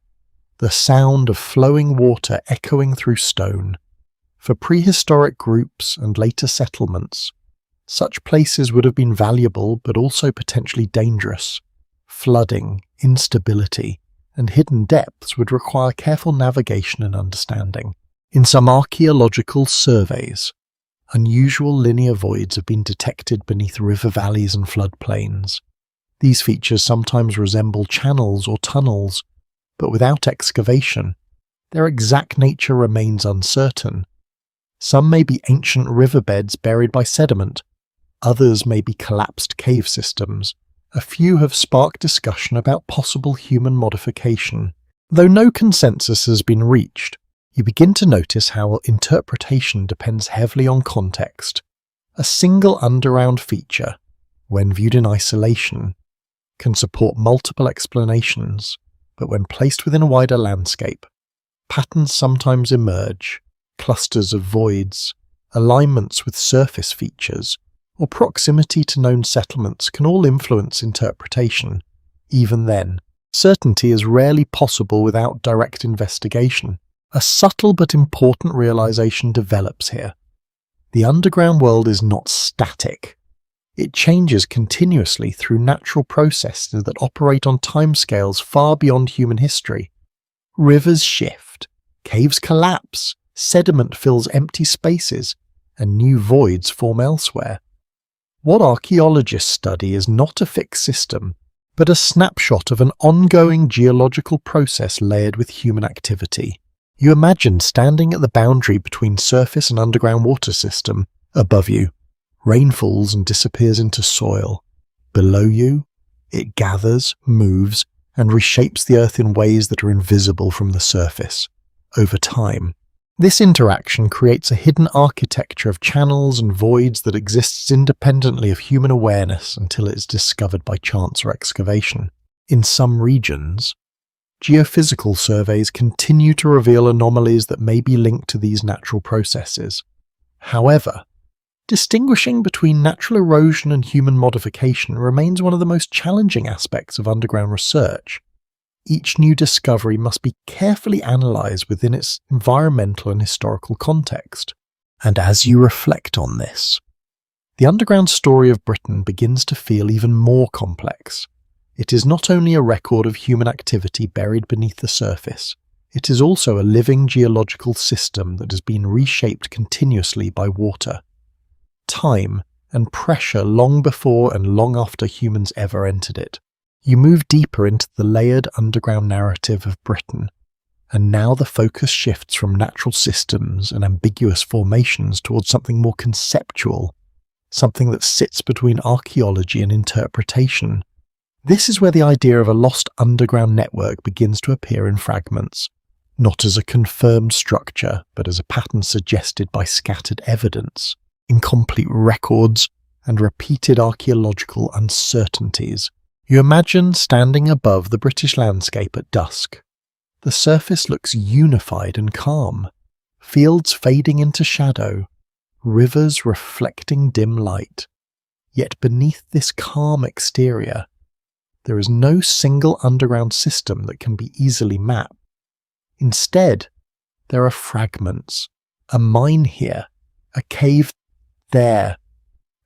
the sound of flowing water echoing through stone. For prehistoric groups and later settlements, such places would have been valuable but also potentially dangerous. Flooding, instability, and hidden depths would require careful navigation and understanding. In some archaeological surveys, unusual linear voids have been detected beneath river valleys and floodplains. These features sometimes resemble channels or tunnels, but without excavation, their exact nature remains uncertain. Some may be ancient riverbeds buried by sediment, others may be collapsed cave systems. A few have sparked discussion about possible human modification. Though no consensus has been reached, you begin to notice how interpretation depends heavily on context. A single underground feature, when viewed in isolation, can support multiple explanations, but when placed within a wider landscape, patterns sometimes emerge, clusters of voids, alignments with surface features, or proximity to known settlements can all influence interpretation. Even then, certainty is rarely possible without direct investigation. A subtle but important realization develops here. The underground world is not static. It changes continuously through natural processes that operate on timescales far beyond human history. Rivers shift, caves collapse, sediment fills empty spaces, and new voids form elsewhere. What archaeologists study is not a fixed system, but a snapshot of an ongoing geological process layered with human activity. You imagine standing at the boundary between surface and underground water system. Above you, rain falls and disappears into soil. Below you, it gathers, moves, and reshapes the earth in ways that are invisible from the surface. Over time, this interaction creates a hidden architecture of channels and voids that exists independently of human awareness until it is discovered by chance or excavation. In some regions, geophysical surveys continue to reveal anomalies that may be linked to these natural processes. However, distinguishing between natural erosion and human modification remains one of the most challenging aspects of underground research. Each new discovery must be carefully analysed within its environmental and historical context. And as you reflect on this, the underground story of Britain begins to feel even more complex. It is not only a record of human activity buried beneath the surface, it is also a living geological system that has been reshaped continuously by water, time, and pressure long before and long after humans ever entered it. You move deeper into the layered underground narrative of Britain, and now the focus shifts from natural systems and ambiguous formations towards something more conceptual, something that sits between archaeology and interpretation. This is where the idea of a lost underground network begins to appear in fragments, not as a confirmed structure, but as a pattern suggested by scattered evidence, incomplete records, and repeated archaeological uncertainties. You imagine standing above the British landscape at dusk. The surface looks unified and calm, fields fading into shadow, rivers reflecting dim light. Yet beneath this calm exterior, there is no single underground system that can be easily mapped. Instead, there are fragments, a mine here, a cave there,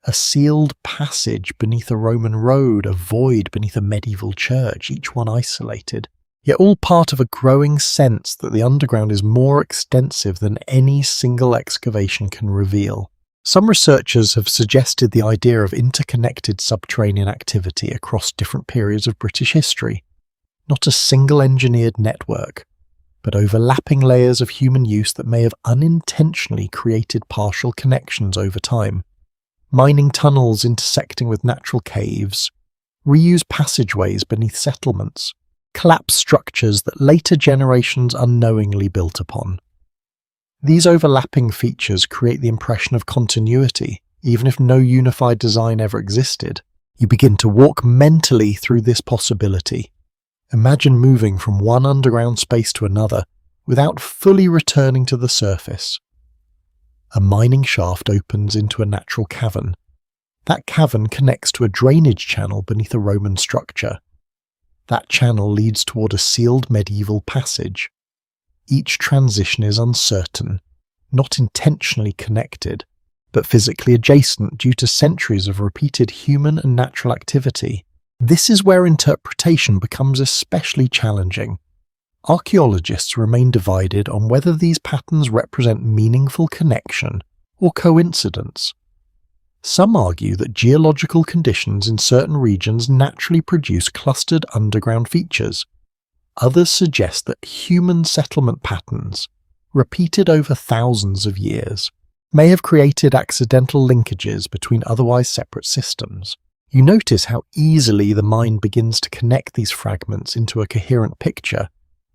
a sealed passage beneath a Roman road, a void beneath a medieval church, each one isolated, yet all part of a growing sense that the underground is more extensive than any single excavation can reveal. Some researchers have suggested the idea of interconnected subterranean activity across different periods of British history, not a single engineered network, but overlapping layers of human use that may have unintentionally created partial connections over time. Mining tunnels intersecting with natural caves, reused passageways beneath settlements, collapsed structures that later generations unknowingly built upon. These overlapping features create the impression of continuity, even if no unified design ever existed. You begin to walk mentally through this possibility. Imagine moving from one underground space to another, without fully returning to the surface. A mining shaft opens into a natural cavern. That cavern connects to a drainage channel beneath a Roman structure. That channel leads toward a sealed medieval passage. Each transition is uncertain, not intentionally connected, but physically adjacent due to centuries of repeated human and natural activity. This is where interpretation becomes especially challenging. Archaeologists remain divided on whether these patterns represent meaningful connection or coincidence. Some argue that geological conditions in certain regions naturally produce clustered underground features. Others suggest that human settlement patterns, repeated over thousands of years, may have created accidental linkages between otherwise separate systems. You notice how easily the mind begins to connect these fragments into a coherent picture.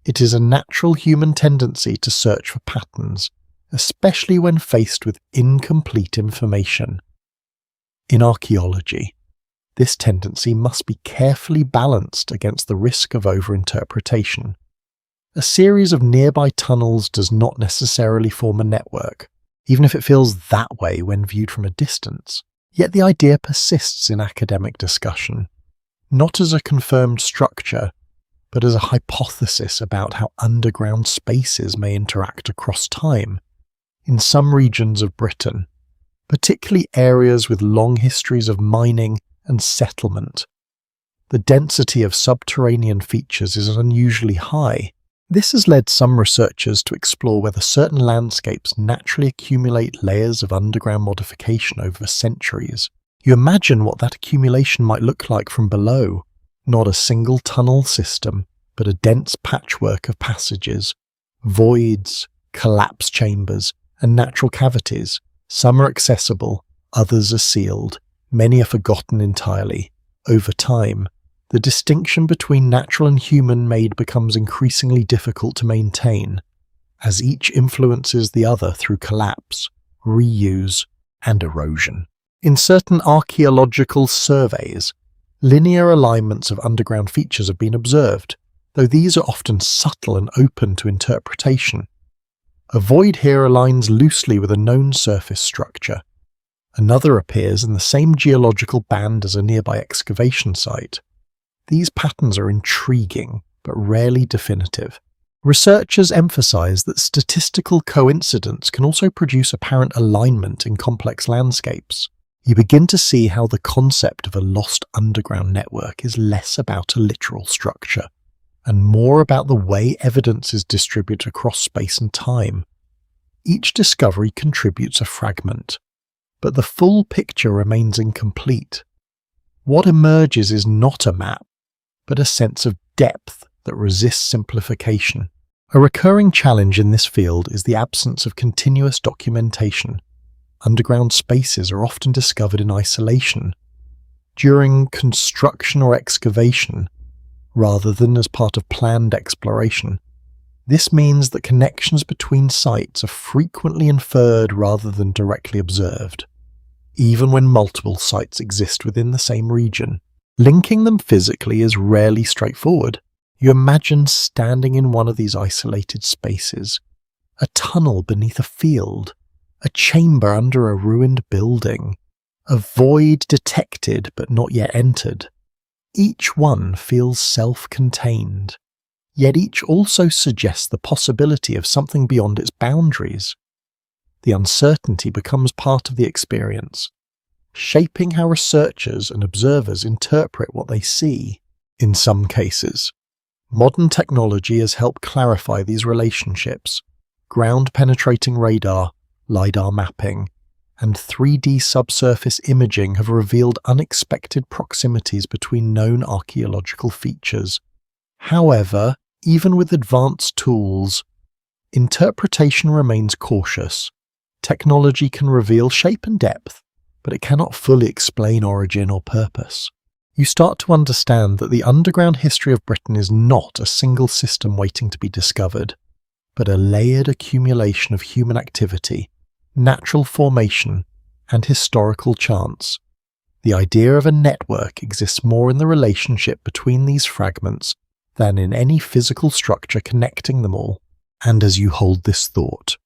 It is a natural human tendency to search for patterns, especially when faced with incomplete information. In archaeology, this tendency must be carefully balanced against the risk of overinterpretation. A series of nearby tunnels does not necessarily form a network, even if it feels that way when viewed from a distance. Yet the idea persists in academic discussion, not as a confirmed structure, but as a hypothesis about how underground spaces may interact across time. In some regions of Britain, particularly areas with long histories of mining and settlement, the density of subterranean features is unusually high. This has led some researchers to explore whether certain landscapes naturally accumulate layers of underground modification over centuries. You imagine what that accumulation might look like from below. Not a single tunnel system, but a dense patchwork of passages, voids, collapse chambers, and natural cavities. Some are accessible, others are sealed, many are forgotten entirely. Over time, the distinction between natural and human-made becomes increasingly difficult to maintain, as each influences the other through collapse, reuse, and erosion. In certain archaeological surveys, linear alignments of underground features have been observed, though these are often subtle and open to interpretation. A void here aligns loosely with a known surface structure. Another appears in the same geological band as a nearby excavation site. These patterns are intriguing, but rarely definitive. Researchers emphasize that statistical coincidence can also produce apparent alignment in complex landscapes. You begin to see how the concept of a lost underground network is less about a literal structure, and more about the way evidence is distributed across space and time. Each discovery contributes a fragment, but the full picture remains incomplete. What emerges is not a map, but a sense of depth that resists simplification. A recurring challenge in this field is the absence of continuous documentation. Underground spaces are often discovered in isolation, during construction or excavation, rather than as part of planned exploration. This means that connections between sites are frequently inferred rather than directly observed, even when multiple sites exist within the same region. Linking them physically is rarely straightforward. You imagine standing in one of these isolated spaces, a tunnel beneath a field, a chamber under a ruined building, a void detected but not yet entered. Each one feels self-contained, yet each also suggests the possibility of something beyond its boundaries. The uncertainty becomes part of the experience, shaping how researchers and observers interpret what they see. In some cases, modern technology has helped clarify these relationships. Ground-penetrating radar, LiDAR mapping, and 3D subsurface imaging have revealed unexpected proximities between known archaeological features. However, even with advanced tools, interpretation remains cautious. Technology can reveal shape and depth, but it cannot fully explain origin or purpose. You start to understand that the underground history of Britain is not a single system waiting to be discovered, but a layered accumulation of human activity, natural formation, and historical chance. The idea of a network exists more in the relationship between these fragments than in any physical structure connecting them all. And as you hold this thought,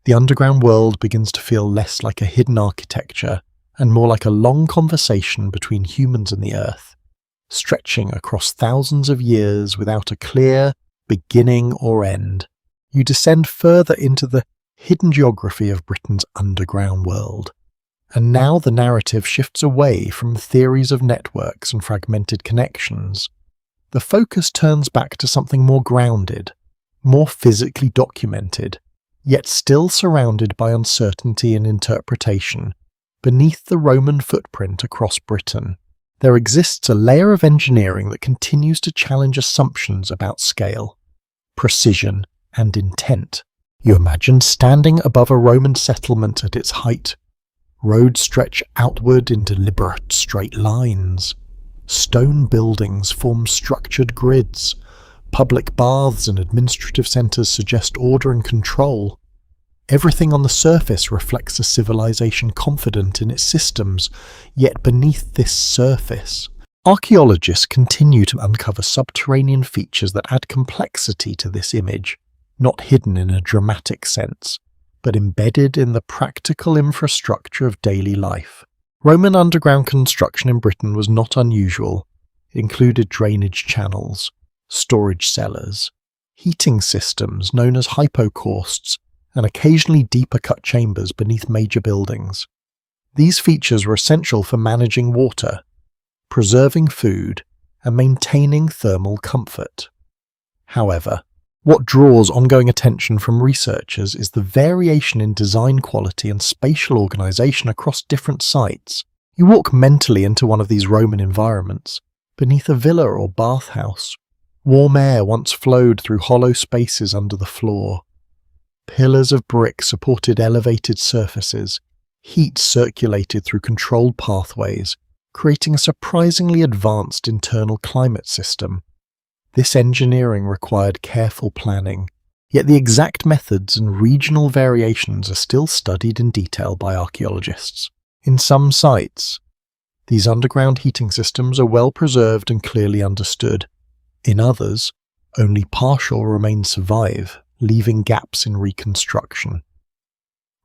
the underground world begins to feel less like a hidden architecture and more like a long conversation between humans and the earth, stretching across thousands of years without a clear beginning or end. You descend further into the hidden geography of Britain's underground world. And now the narrative shifts away from theories of networks and fragmented connections. The focus turns back to something more grounded, more physically documented, yet still surrounded by uncertainty and interpretation. Beneath the Roman footprint across Britain, there exists a layer of engineering that continues to challenge assumptions about scale, precision, and intent. You imagine standing above a Roman settlement at its height. Roads stretch outward in deliberate straight lines. Stone buildings form structured grids. Public baths and administrative centres suggest order and control. Everything on the surface reflects a civilization confident in its systems, yet beneath this surface, archaeologists continue to uncover subterranean features that add complexity to this image, not hidden in a dramatic sense, but embedded in the practical infrastructure of daily life. Roman underground construction in Britain was not unusual. It included drainage channels, storage cellars, heating systems known as hypocausts, and occasionally deeper cut chambers beneath major buildings. These features were essential for managing water, preserving food, and maintaining thermal comfort. However, what draws ongoing attention from researchers is the variation in design quality and spatial organization across different sites. You walk mentally into one of these Roman environments, beneath a villa or bathhouse. Warm air once flowed through hollow spaces under the floor. Pillars of brick supported elevated surfaces. Heat circulated through controlled pathways, creating a surprisingly advanced internal climate system. This engineering required careful planning, yet the exact methods and regional variations are still studied in detail by archaeologists. In some sites, these underground heating systems are well preserved and clearly understood. In others, only partial remains survive, leaving gaps in reconstruction.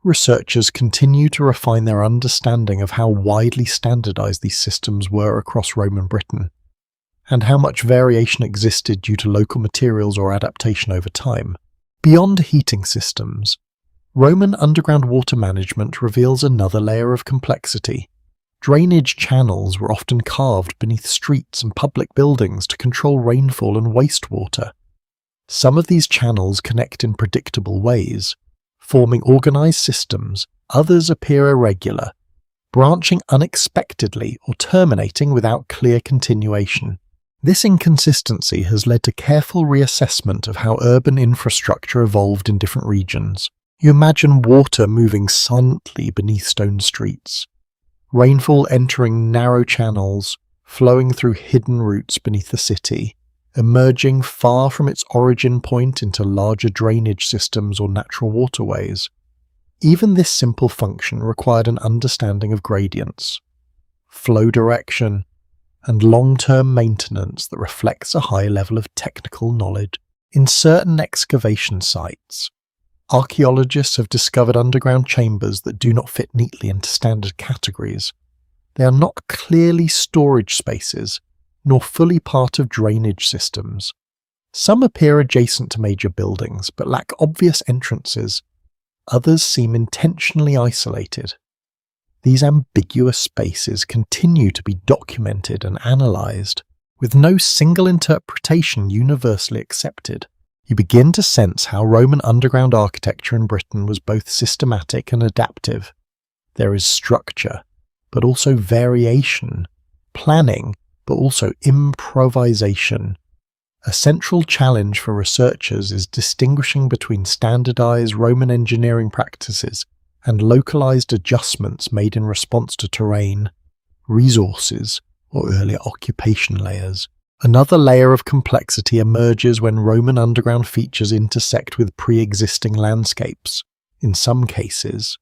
Researchers continue to refine their understanding of how widely standardized these systems were across Roman Britain, and how much variation existed due to local materials or adaptation over time. Beyond heating systems, Roman underground water management reveals another layer of complexity. Drainage channels were often carved beneath streets and public buildings to control rainfall and wastewater. Some of these channels connect in predictable ways, forming organized systems. Others appear irregular, branching unexpectedly or terminating without clear continuation. This inconsistency has led to careful reassessment of how urban infrastructure evolved in different regions. You imagine water moving silently beneath stone streets, rainfall entering narrow channels, flowing through hidden routes beneath the city, emerging far from its origin point into larger drainage systems or natural waterways. Even this simple function required an understanding of gradients, flow direction, and long-term maintenance that reflects a high level of technical knowledge. In certain excavation sites, archaeologists have discovered underground chambers that do not fit neatly into standard categories. They are not clearly storage spaces, nor fully part of drainage systems. Some appear adjacent to major buildings, but lack obvious entrances. Others seem intentionally isolated. These ambiguous spaces continue to be documented and analysed, with no single interpretation universally accepted. You begin to sense how Roman underground architecture in Britain was both systematic and adaptive. There is structure, but also variation, planning, but also improvisation. A central challenge for researchers is distinguishing between standardized Roman engineering practices and localized adjustments made in response to terrain, resources, or earlier occupation layers. Another layer of complexity emerges when Roman underground features intersect with pre-existing landscapes. In some cases,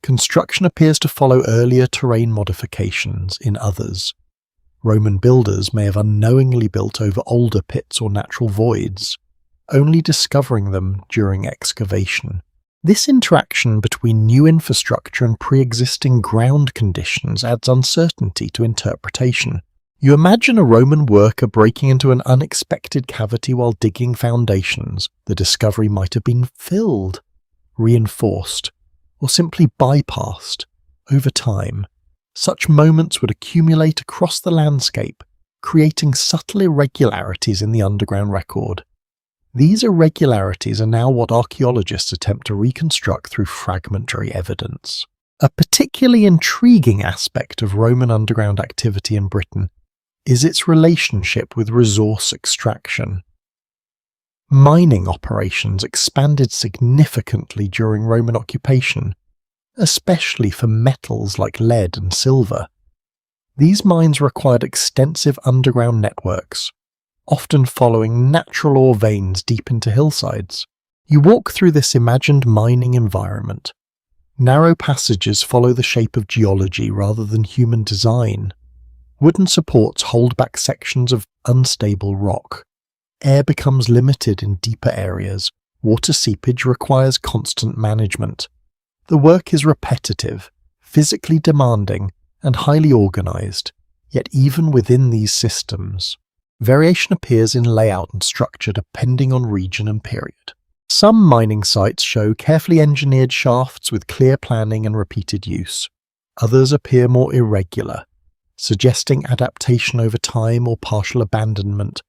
construction appears to follow earlier terrain modifications. In others, Roman builders may have unknowingly built over older pits or natural voids. only discovering them during excavation. This interaction between new infrastructure and pre-existing ground conditions adds uncertainty to interpretation. You imagine a Roman worker breaking into an unexpected cavity while digging foundations. The discovery might have been filled, reinforced, or simply bypassed over time. Such moments would accumulate across the landscape, creating subtle irregularities in the underground record. These irregularities are now what archaeologists attempt to reconstruct through fragmentary evidence. A particularly intriguing aspect of Roman underground activity in Britain is its relationship with resource extraction. Mining operations expanded significantly during Roman occupation, especially for metals like lead and silver. These mines required extensive underground networks, often following natural ore veins deep into hillsides. You walk through this imagined mining environment. Narrow passages follow the shape of geology rather than human design. Wooden supports hold back sections of unstable rock. Air becomes limited in deeper areas. Water seepage requires constant management. The work is repetitive, physically demanding, and highly organized. Yet even within these systems, variation appears in layout and structure depending on region and period. Some mining sites show carefully engineered shafts with clear planning and repeated use. Others appear more irregular, suggesting adaptation over time or partial abandonment.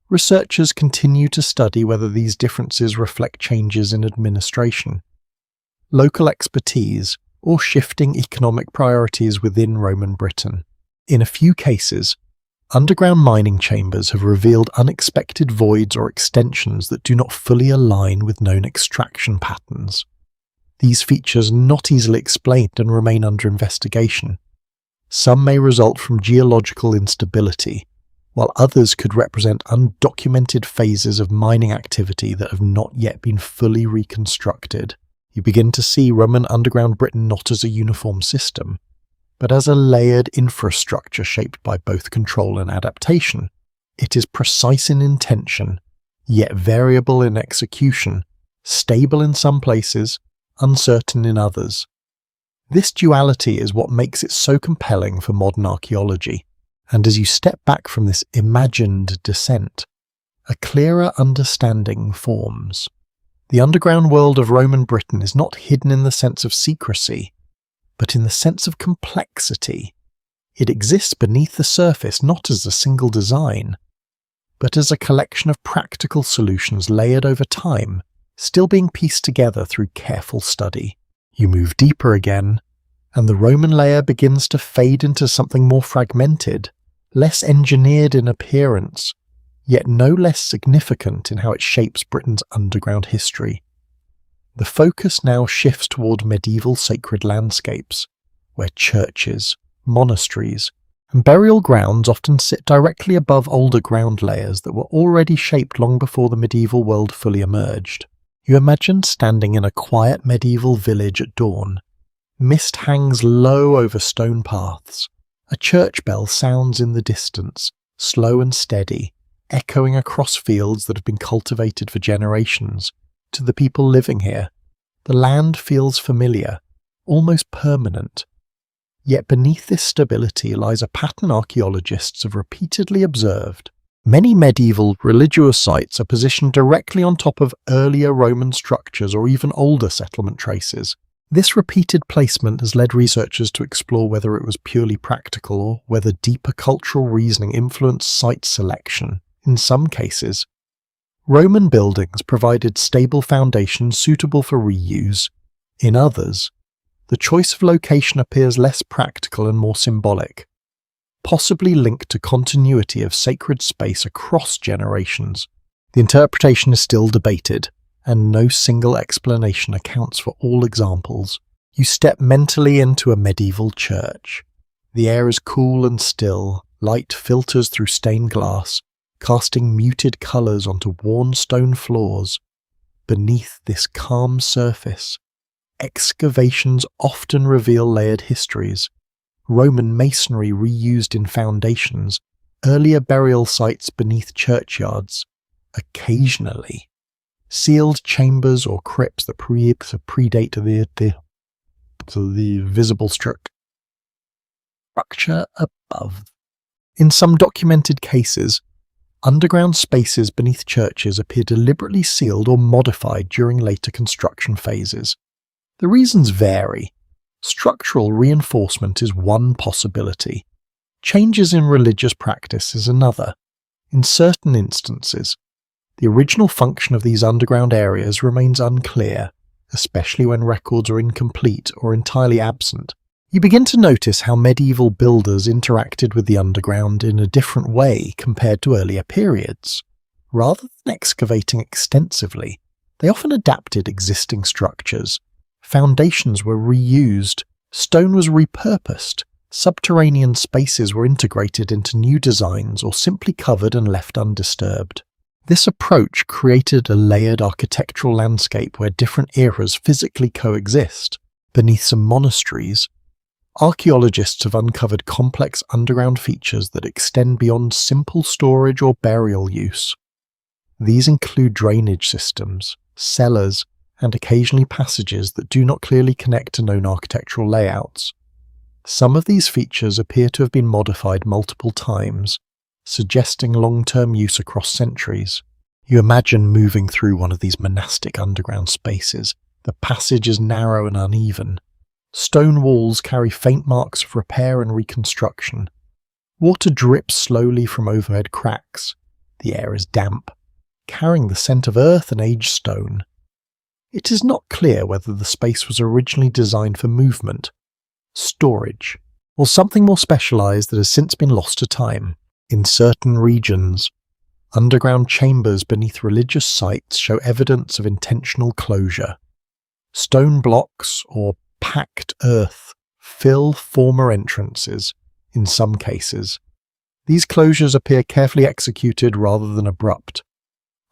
Researchers continue to study whether these differences reflect changes in administration, local expertise, or shifting economic priorities within Roman Britain. In a few cases, underground mining chambers have revealed unexpected voids or extensions that do not fully align with known extraction patterns. These features are not easily explained and remain under investigation. Some may result from geological instability, while others could represent undocumented phases of mining activity that have not yet been fully reconstructed. You begin to see Roman underground Britain not as a uniform system, but as a layered infrastructure shaped by both control and adaptation. It is precise in intention, yet variable in execution, stable in some places, uncertain in others. This duality is what makes it so compelling for modern archaeology, and as you step back from this imagined descent, a clearer understanding forms. The underground world of Roman Britain is not hidden in the sense of secrecy, but in the sense of complexity. It exists beneath the surface not as a single design, but as a collection of practical solutions layered over time, still being pieced together through careful study. You move deeper again, and the Roman layer begins to fade into something more fragmented, less engineered in appearance, yet no less significant in how it shapes Britain's underground history. The focus now shifts toward medieval sacred landscapes, where churches, monasteries, and burial grounds often sit directly above older ground layers that were already shaped long before the medieval world fully emerged. You imagine standing in a quiet medieval village at dawn. Mist hangs low over stone paths. A church bell sounds in the distance, slow and steady, echoing across fields that have been cultivated for generations. To the people living here, the land feels familiar, almost permanent. Yet beneath this stability lies a pattern archaeologists have repeatedly observed. Many medieval religious sites are positioned directly on top of earlier Roman structures or even older settlement traces. This repeated placement has led researchers to explore whether it was purely practical or whether deeper cultural reasoning influenced site selection. In some cases, Roman buildings provided stable foundations suitable for reuse. In others, the choice of location appears less practical and more symbolic, possibly linked to continuity of sacred space across generations. The interpretation is still debated, and no single explanation accounts for all examples. You step mentally into a medieval church. The air is cool and still, light filters through stained glass, casting muted colours onto worn stone floors. Beneath this calm surface, excavations often reveal layered histories. Roman masonry reused in foundations, earlier burial sites beneath churchyards. Occasionally, sealed chambers or crypts that predate the visible structure above. In some documented cases, underground spaces beneath churches appear deliberately sealed or modified during later construction phases. The reasons vary. Structural reinforcement is one possibility. Changes in religious practice is another. In certain instances, the original function of these underground areas remains unclear, especially when records are incomplete or entirely absent. You begin to notice how medieval builders interacted with the underground in a different way compared to earlier periods. Rather than excavating extensively, they often adapted existing structures. Foundations were reused, stone was repurposed, subterranean spaces were integrated into new designs or simply covered and left undisturbed. This approach created a layered architectural landscape where different eras physically coexist. Beneath some monasteries, archaeologists have uncovered complex underground features that extend beyond simple storage or burial use. These include drainage systems, cellars, and occasionally passages that do not clearly connect to known architectural layouts. Some of these features appear to have been modified multiple times, suggesting long-term use across centuries. You imagine moving through one of these monastic underground spaces. The passage is narrow and uneven. Stone walls carry faint marks of repair and reconstruction. Water drips slowly from overhead cracks. The air is damp, carrying the scent of earth and aged stone. It is not clear whether the space was originally designed for movement, storage, or something more specialized that has since been lost to time. In certain regions, underground chambers beneath religious sites show evidence of intentional closure. Stone blocks or packed earth fill former entrances, in some cases. These closures appear carefully executed rather than abrupt.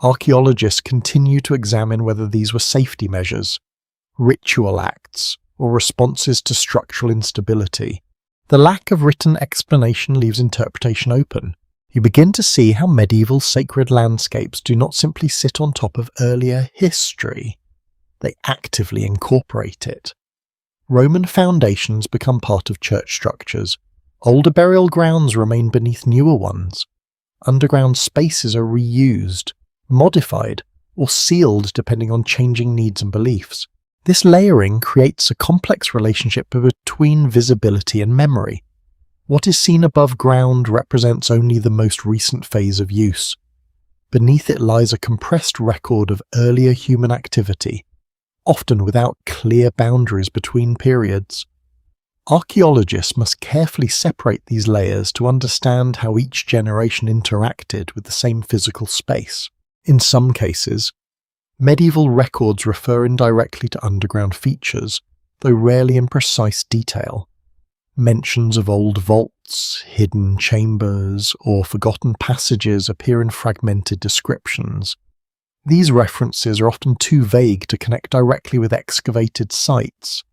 Archaeologists continue to examine whether these were safety measures, ritual acts, or responses to structural instability. The lack of written explanation leaves interpretation open. You begin to see how medieval sacred landscapes do not simply sit on top of earlier history. They actively incorporate it. Roman foundations become part of church structures. Older burial grounds remain beneath newer ones. Underground spaces are reused, modified, or sealed depending on changing needs and beliefs. This layering creates a complex relationship between visibility and memory. What is seen above ground represents only the most recent phase of use. Beneath it lies a compressed record of earlier human activity, often without clear boundaries between periods. Archaeologists must carefully separate these layers to understand how each generation interacted with the same physical space. In some cases, medieval records refer indirectly to underground features, though rarely in precise detail. Mentions of old vaults, hidden chambers, or forgotten passages appear in fragmented descriptions. These references are often too vague to connect directly with excavated sites,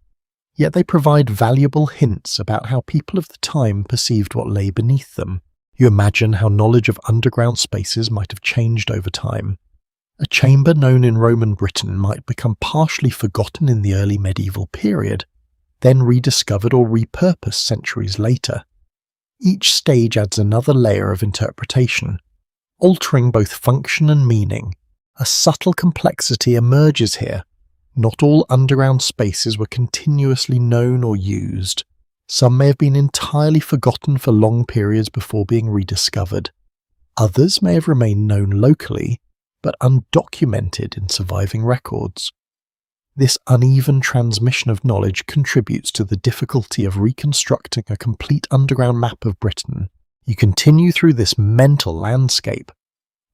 yet they provide valuable hints about how people of the time perceived what lay beneath them. You imagine how knowledge of underground spaces might have changed over time. A chamber known in Roman Britain might become partially forgotten in the early medieval period, then rediscovered or repurposed centuries later. Each stage adds another layer of interpretation, altering both function and meaning. A subtle complexity emerges here. Not all underground spaces were continuously known or used. Some may have been entirely forgotten for long periods before being rediscovered. Others may have remained known locally, but undocumented in surviving records. This uneven transmission of knowledge contributes to the difficulty of reconstructing a complete underground map of Britain. You continue through this mental landscape,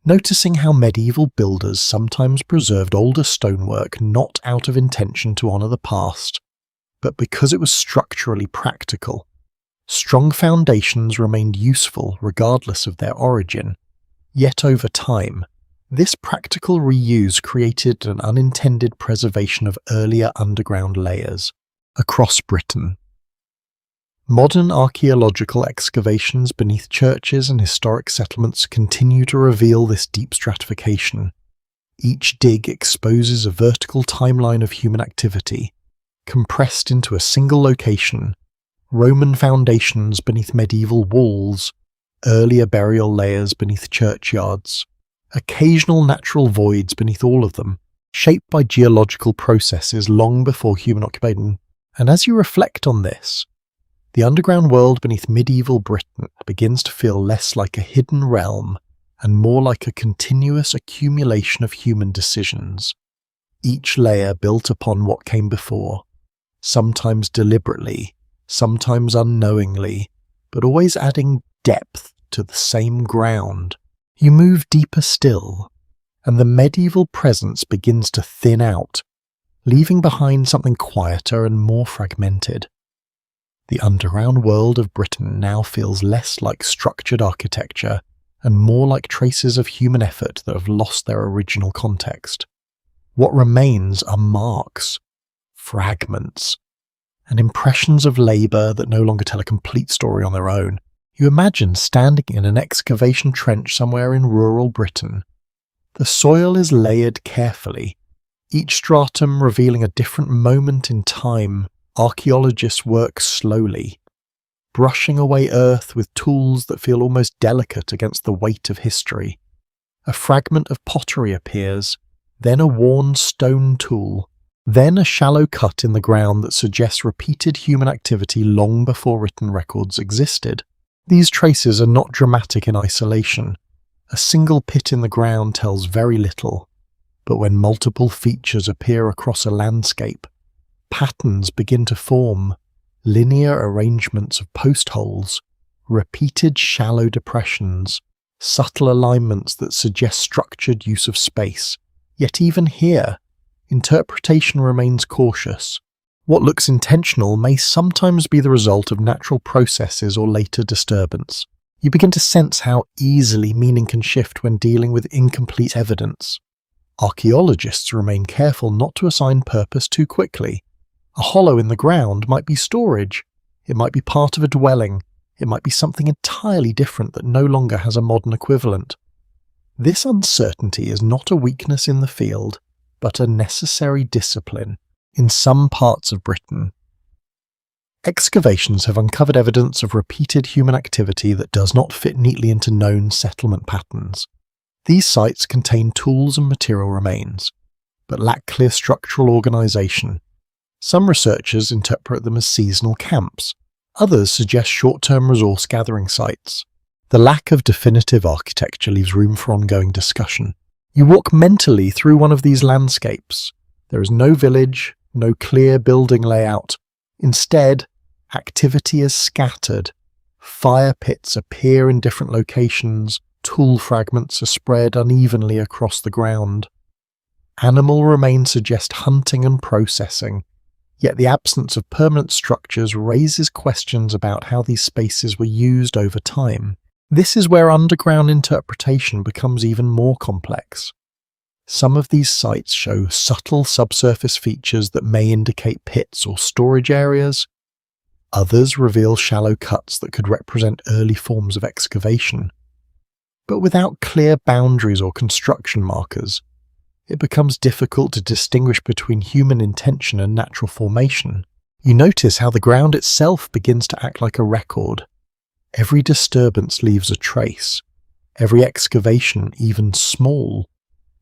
noticing how medieval builders sometimes preserved older stonework not out of intention to honour the past, but because it was structurally practical. Strong foundations remained useful regardless of their origin, yet over time, this practical reuse created an unintended preservation of earlier underground layers across Britain. Modern archaeological excavations beneath churches and historic settlements continue to reveal this deep stratification. Each dig exposes a vertical timeline of human activity, compressed into a single location: Roman foundations beneath medieval walls, earlier burial layers beneath churchyards, occasional natural voids beneath all of them, shaped by geological processes long before human occupation. And as you reflect on this, the underground world beneath medieval Britain begins to feel less like a hidden realm and more like a continuous accumulation of human decisions, each layer built upon what came before, sometimes deliberately, sometimes unknowingly, but always adding depth to the same ground. You move deeper still, and the medieval presence begins to thin out, leaving behind something quieter and more fragmented. The underground world of Britain now feels less like structured architecture and more like traces of human effort that have lost their original context. What remains are marks, fragments, and impressions of labour that no longer tell a complete story on their own. You imagine standing in an excavation trench somewhere in rural Britain. The soil is layered carefully, each stratum revealing a different moment in time. Archaeologists work slowly, brushing away earth with tools that feel almost delicate against the weight of history. A fragment of pottery appears, then a worn stone tool, then a shallow cut in the ground that suggests repeated human activity long before written records existed. These traces are not dramatic in isolation. A single pit in the ground tells very little, but when multiple features appear across a landscape, patterns begin to form: linear arrangements of post holes, repeated shallow depressions, subtle alignments that suggest structured use of space. Yet even here, interpretation remains cautious. What looks intentional may sometimes be the result of natural processes or later disturbance. You begin to sense how easily meaning can shift when dealing with incomplete evidence. Archaeologists remain careful not to assign purpose too quickly. A hollow in the ground might be storage, it might be part of a dwelling, it might be something entirely different that no longer has a modern equivalent. This uncertainty is not a weakness in the field, but a necessary discipline. In some parts of Britain, excavations have uncovered evidence of repeated human activity that does not fit neatly into known settlement patterns. These sites contain tools and material remains, but lack clear structural organisation. Some researchers interpret them as seasonal camps, others suggest short-term resource gathering sites. The lack of definitive architecture leaves room for ongoing discussion. You walk mentally through one of these landscapes. There is no village, no clear building layout. Instead, activity is scattered. Fire pits appear in different locations, tool fragments are spread unevenly across the ground. Animal remains suggest hunting and processing, yet the absence of permanent structures raises questions about how these spaces were used over time. This is where underground interpretation becomes even more complex. Some of these sites show subtle subsurface features that may indicate pits or storage areas. Others reveal shallow cuts that could represent early forms of excavation. But without clear boundaries or construction markers, it becomes difficult to distinguish between human intention and natural formation. You notice how the ground itself begins to act like a record. Every disturbance leaves a trace. Every excavation, even small,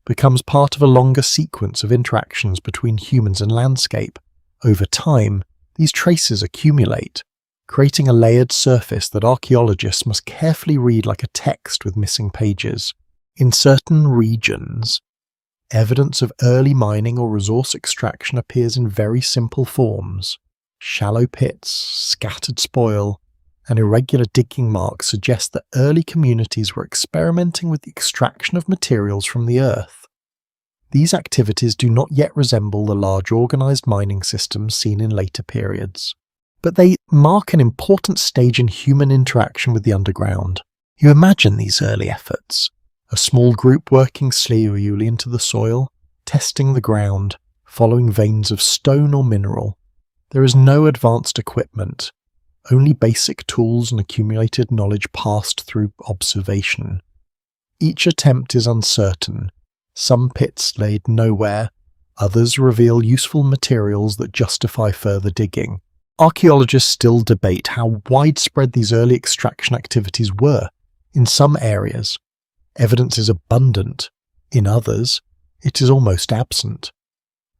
becomes part of a longer sequence of interactions between humans and landscape. Over time, these traces accumulate, creating a layered surface that archaeologists must carefully read like a text with missing pages. In certain regions, evidence of early mining or resource extraction appears in very simple forms. Shallow pits, scattered spoil, and irregular digging marks suggest that early communities were experimenting with the extraction of materials from the earth. These activities do not yet resemble the large organised mining systems seen in later periods, but they mark an important stage in human interaction with the underground. You imagine these early efforts, a small group working slowly into the soil, testing the ground, following veins of stone or mineral. There is no advanced equipment, only basic tools and accumulated knowledge passed through observation. Each attempt is uncertain, Some pits lead nowhere, others reveal useful materials that justify further digging. Archaeologists still debate how widespread these early extraction activities were. In some areas, evidence is abundant. In others, it is almost absent.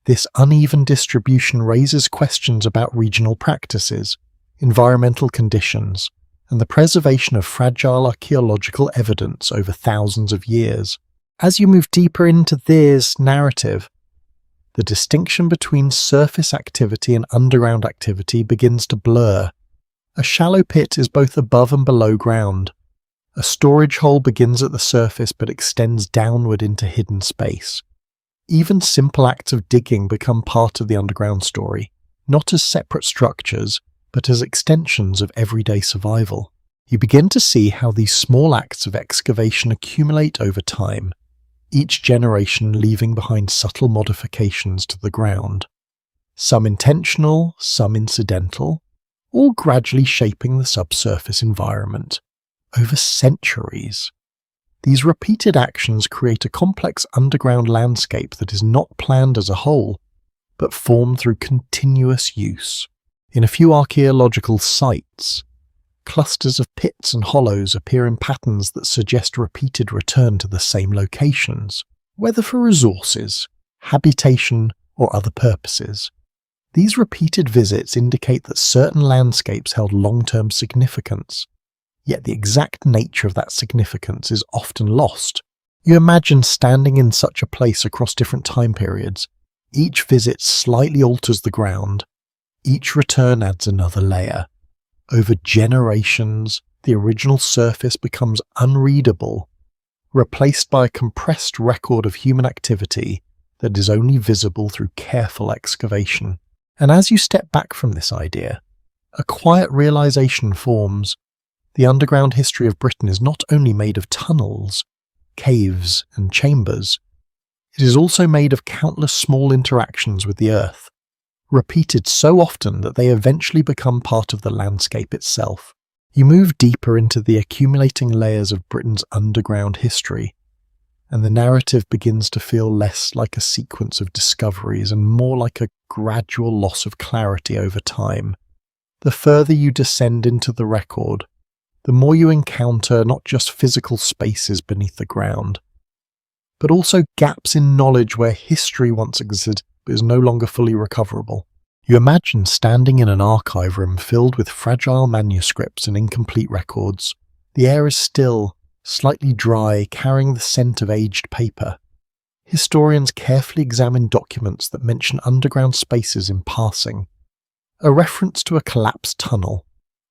This uneven distribution raises questions about regional practices, environmental conditions, and the preservation of fragile archaeological evidence over thousands of years. As you move deeper into this narrative, the distinction between surface activity and underground activity begins to blur. A shallow pit is both above and below ground. A storage hole begins at the surface but extends downward into hidden space. Even simple acts of digging become part of the underground story, not as separate structures, but as extensions of everyday survival. You begin to see how these small acts of excavation accumulate over time, each generation leaving behind subtle modifications to the ground. Some intentional, some incidental, all gradually shaping the subsurface environment. Over centuries, these repeated actions create a complex underground landscape that is not planned as a whole, but formed through continuous use. In a few archaeological sites, clusters of pits and hollows appear in patterns that suggest repeated return to the same locations, whether for resources, habitation, or other purposes. These repeated visits indicate that certain landscapes held long-term significance, yet the exact nature of that significance is often lost. You imagine standing in such a place across different time periods. Each visit slightly alters the ground. Each return adds another layer. Over generations, the original surface becomes unreadable, replaced by a compressed record of human activity that is only visible through careful excavation. And as you step back from this idea, a quiet realization forms. The underground history of Britain is not only made of tunnels, caves, and chambers, it is also made of countless small interactions with the earth, repeated so often that they eventually become part of the landscape itself. You move deeper into the accumulating layers of Britain's underground history, and the narrative begins to feel less like a sequence of discoveries and more like a gradual loss of clarity over time. The further you descend into the record, the more you encounter not just physical spaces beneath the ground, but also gaps in knowledge where history once existed but is no longer fully recoverable. You imagine standing in an archive room filled with fragile manuscripts and incomplete records. The air is still, slightly dry, carrying the scent of aged paper. Historians carefully examine documents that mention underground spaces in passing. A reference to a collapsed tunnel,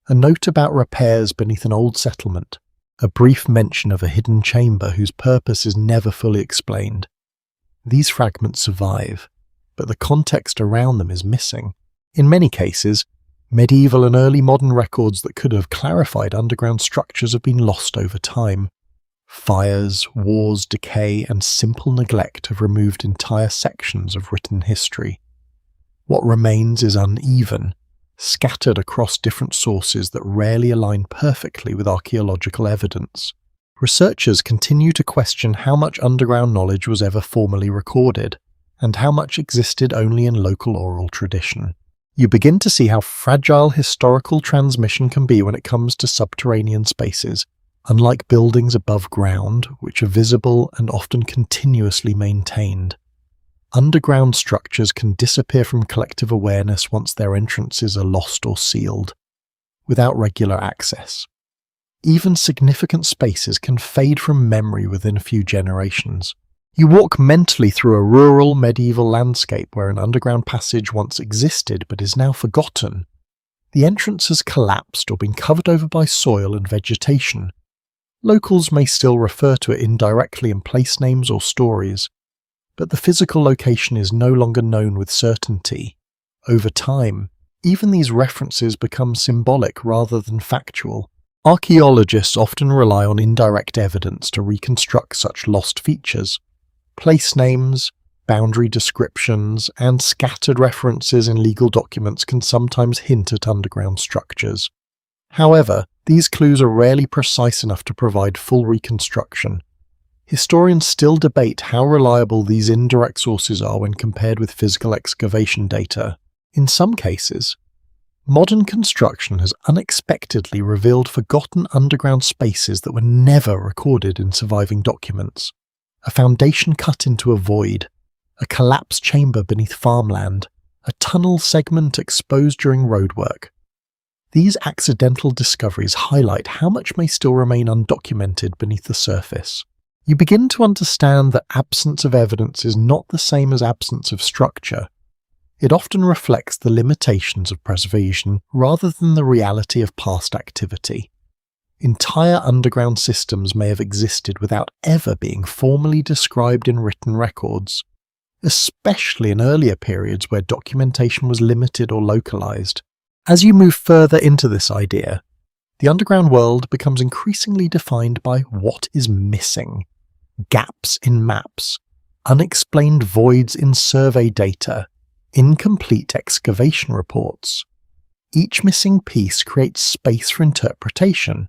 a note about repairs beneath an old settlement, a brief mention of a hidden chamber whose purpose is never fully explained. These fragments survive, but the context around them is missing. In many cases, medieval and early modern records that could have clarified underground structures have been lost over time. Fires, wars, decay, and simple neglect have removed entire sections of written history. What remains is uneven, scattered across different sources that rarely align perfectly with archaeological evidence. Researchers continue to question how much underground knowledge was ever formally recorded, and how much existed only in local oral tradition. You begin to see how fragile historical transmission can be when it comes to subterranean spaces, unlike buildings above ground, which are visible and often continuously maintained. Underground structures can disappear from collective awareness once their entrances are lost or sealed, without regular access. Even significant spaces can fade from memory within a few generations. You walk mentally through a rural medieval landscape where an underground passage once existed but is now forgotten. The entrance has collapsed or been covered over by soil and vegetation. Locals may still refer to it indirectly in place names or stories, but the physical location is no longer known with certainty. Over time, even these references become symbolic rather than factual. Archaeologists often rely on indirect evidence to reconstruct such lost features. Place names, boundary descriptions, and scattered references in legal documents can sometimes hint at underground structures. However, these clues are rarely precise enough to provide full reconstruction. Historians still debate how reliable these indirect sources are when compared with physical excavation data. In some cases, modern construction has unexpectedly revealed forgotten underground spaces that were never recorded in surviving documents. A foundation cut into a void, a collapsed chamber beneath farmland, a tunnel segment exposed during roadwork. These accidental discoveries highlight how much may still remain undocumented beneath the surface. You begin to understand that absence of evidence is not the same as absence of structure. It often reflects the limitations of preservation rather than the reality of past activity. Entire underground systems may have existed without ever being formally described in written records, especially in earlier periods where documentation was limited or localized. As you move further into this idea, the underground world becomes increasingly defined by what is missing. Gaps in maps, unexplained voids in survey data, incomplete excavation reports. Each missing piece creates space for interpretation,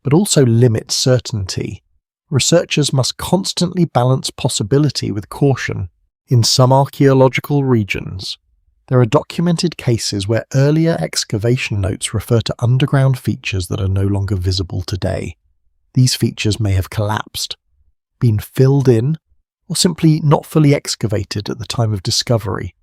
but also limits certainty. Researchers must constantly balance possibility with caution. In some archaeological regions, there are documented cases where earlier excavation notes refer to underground features that are no longer visible today. These features may have collapsed, been filled in, or simply not fully excavated at the time of discovery.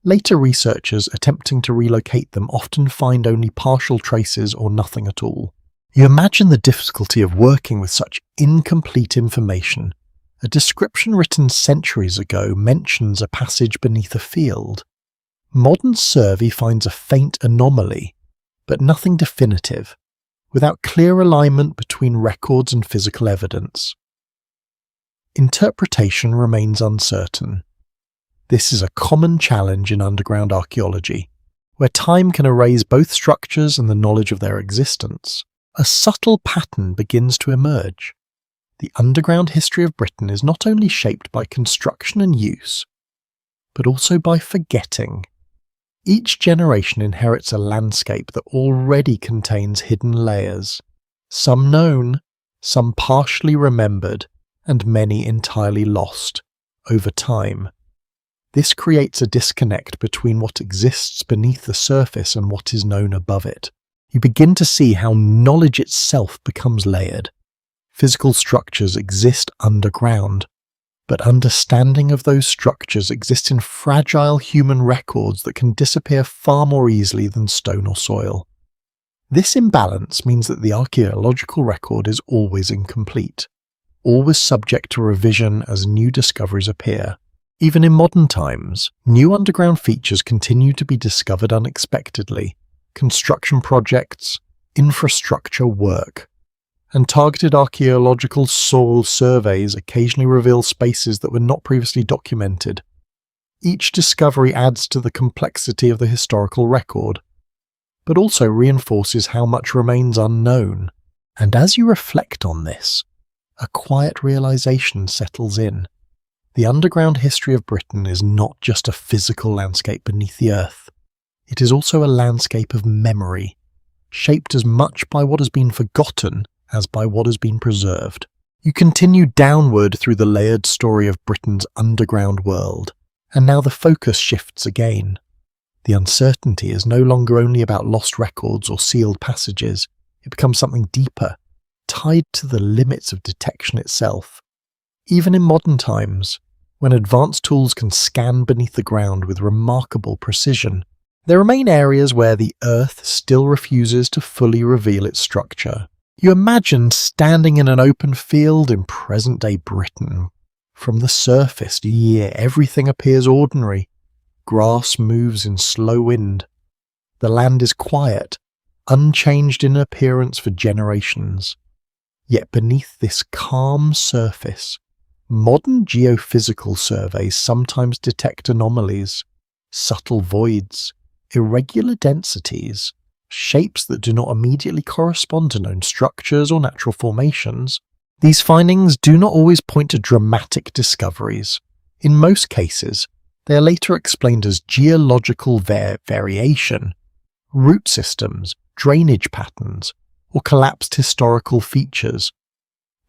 Later researchers attempting to relocate them often find only partial traces or nothing at all. You imagine the difficulty of working with such incomplete information. A description written centuries ago mentions a passage beneath a field. Modern survey finds a faint anomaly, but nothing definitive, without clear alignment between records and physical evidence. Interpretation remains uncertain. This is a common challenge in underground archaeology, where time can erase both structures and the knowledge of their existence. A subtle pattern begins to emerge. The underground history of Britain is not only shaped by construction and use, but also by forgetting. Each generation inherits a landscape that already contains hidden layers, some known, some partially remembered, and many entirely lost, over time. This creates a disconnect between what exists beneath the surface and what is known above it. You begin to see how knowledge itself becomes layered. Physical structures exist underground, but understanding of those structures exists in fragile human records that can disappear far more easily than stone or soil. This imbalance means that the archaeological record is always incomplete, always subject to revision as new discoveries appear. Even in modern times, new underground features continue to be discovered unexpectedly. Construction projects, infrastructure work, and targeted archaeological soil surveys occasionally reveal spaces that were not previously documented. Each discovery adds to the complexity of the historical record, but also reinforces how much remains unknown. And as you reflect on this, a quiet realization settles in. The underground history of Britain is not just a physical landscape beneath the earth. It is also a landscape of memory, shaped as much by what has been forgotten as by what has been preserved. You continue downward through the layered story of Britain's underground world, and now the focus shifts again. The uncertainty is no longer only about lost records or sealed passages. It becomes something deeper, tied to the limits of detection itself. Even in modern times, when advanced tools can scan beneath the ground with remarkable precision, there remain areas where the earth still refuses to fully reveal its structure. You imagine standing in an open field in present-day Britain. From the surface, everything appears ordinary. Grass moves in slow wind. The land is quiet, unchanged in appearance for generations. Yet beneath this calm surface, modern geophysical surveys sometimes detect anomalies, subtle voids, irregular densities, shapes that do not immediately correspond to known structures or natural formations. These findings do not always point to dramatic discoveries. In most cases, they are later explained as geological variation, root systems, drainage patterns, or collapsed historical features.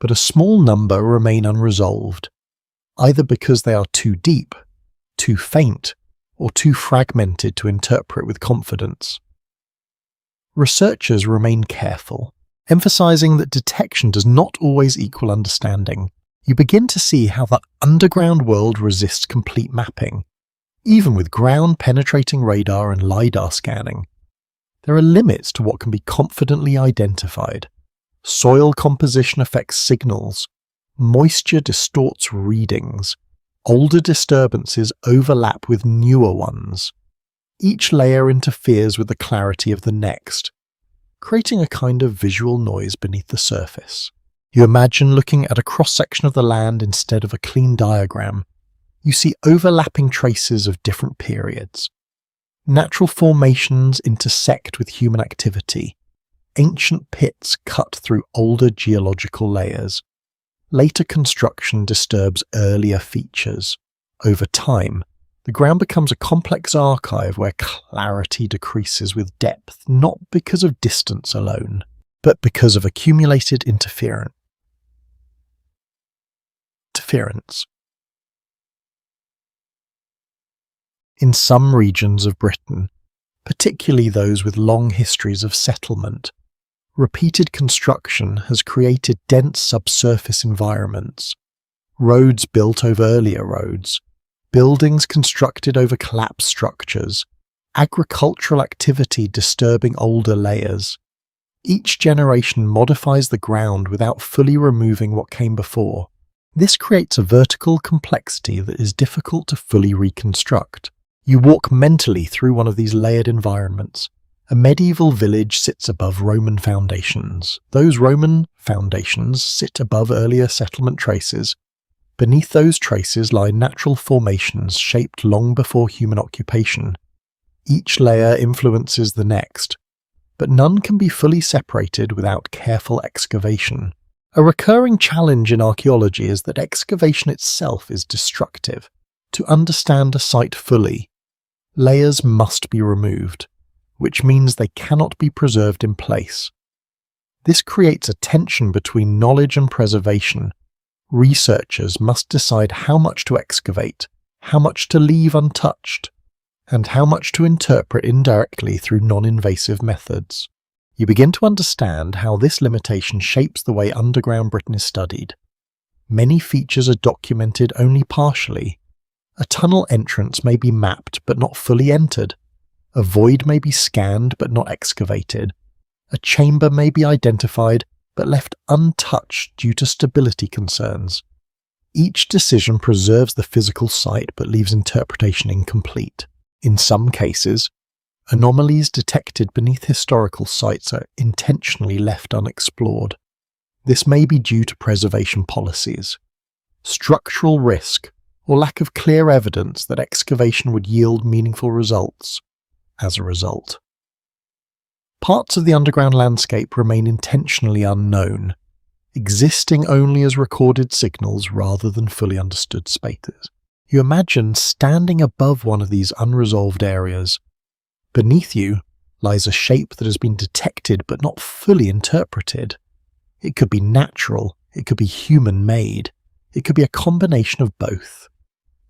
but a small number remain unresolved, either because they are too deep, too faint, or too fragmented to interpret with confidence. Researchers remain careful, emphasizing that detection does not always equal understanding. You begin to see how the underground world resists complete mapping, even with ground-penetrating radar and LiDAR scanning. There are limits to what can be confidently identified. Soil composition affects signals, moisture distorts readings, older disturbances overlap with newer ones. Each layer interferes with the clarity of the next, creating a kind of visual noise beneath the surface. You imagine looking at a cross-section of the land instead of a clean diagram. You see overlapping traces of different periods. Natural formations intersect with human activity. Ancient pits cut through older geological layers. Later construction disturbs earlier features. Over time, the ground becomes a complex archive where clarity decreases with depth, not because of distance alone, but because of accumulated interference. In some regions of Britain, particularly those with long histories of settlement, repeated construction has created dense subsurface environments, roads built over earlier roads, buildings constructed over collapsed structures, agricultural activity disturbing older layers. Each generation modifies the ground without fully removing what came before. This creates a vertical complexity that is difficult to fully reconstruct. You walk mentally through one of these layered environments. A medieval village sits above Roman foundations. Those Roman foundations sit above earlier settlement traces. Beneath those traces lie natural formations shaped long before human occupation. Each layer influences the next, but none can be fully separated without careful excavation. A recurring challenge in archaeology is that excavation itself is destructive. To understand a site fully, layers must be removed, which means they cannot be preserved in place. This creates a tension between knowledge and preservation. Researchers must decide how much to excavate, how much to leave untouched, and how much to interpret indirectly through non-invasive methods. You begin to understand how this limitation shapes the way underground Britain is studied. Many features are documented only partially. A tunnel entrance may be mapped but not fully entered. A void may be scanned but not excavated. A chamber may be identified but left untouched due to stability concerns. Each decision preserves the physical site but leaves interpretation incomplete. In some cases, anomalies detected beneath historical sites are intentionally left unexplored. This may be due to preservation policies, structural risk, or lack of clear evidence that excavation would yield meaningful results. As a result, parts of the underground landscape remain intentionally unknown, existing only as recorded signals rather than fully understood spaces. You imagine standing above one of these unresolved areas. Beneath you lies a shape that has been detected but not fully interpreted. It could be natural, it could be human-made, it could be a combination of both.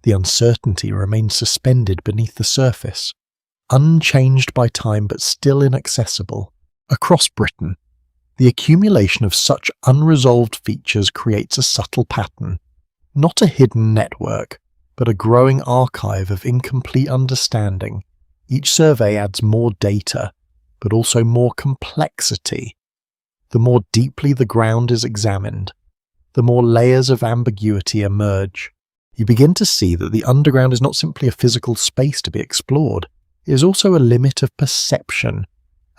The uncertainty remains suspended beneath the surface, unchanged by time but still inaccessible. Across Britain, the accumulation of such unresolved features creates a subtle pattern, not a hidden network, but a growing archive of incomplete understanding. Each survey adds more data, but also more complexity. The more deeply the ground is examined, the more layers of ambiguity emerge. You begin to see that the underground is not simply a physical space to be explored. It is also a limit of perception,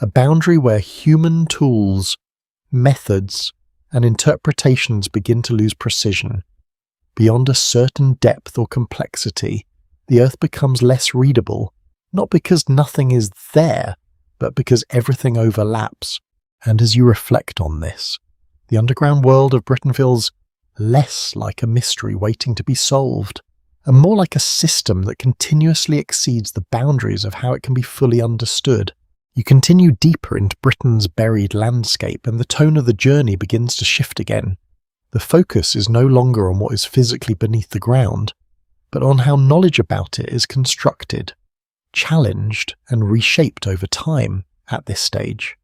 a boundary where human tools, methods, and interpretations begin to lose precision. Beyond a certain depth or complexity, the Earth becomes less readable, not because nothing is there, but because everything overlaps. And as you reflect on this, the underground world of Britain feels less like a mystery waiting to be solved, and more like a system that continuously exceeds the boundaries of how it can be fully understood. You continue deeper into Britain's buried landscape, and the tone of the journey begins to shift again. The focus is no longer on what is physically beneath the ground, but on how knowledge about it is constructed, challenged, and reshaped over time at this stage.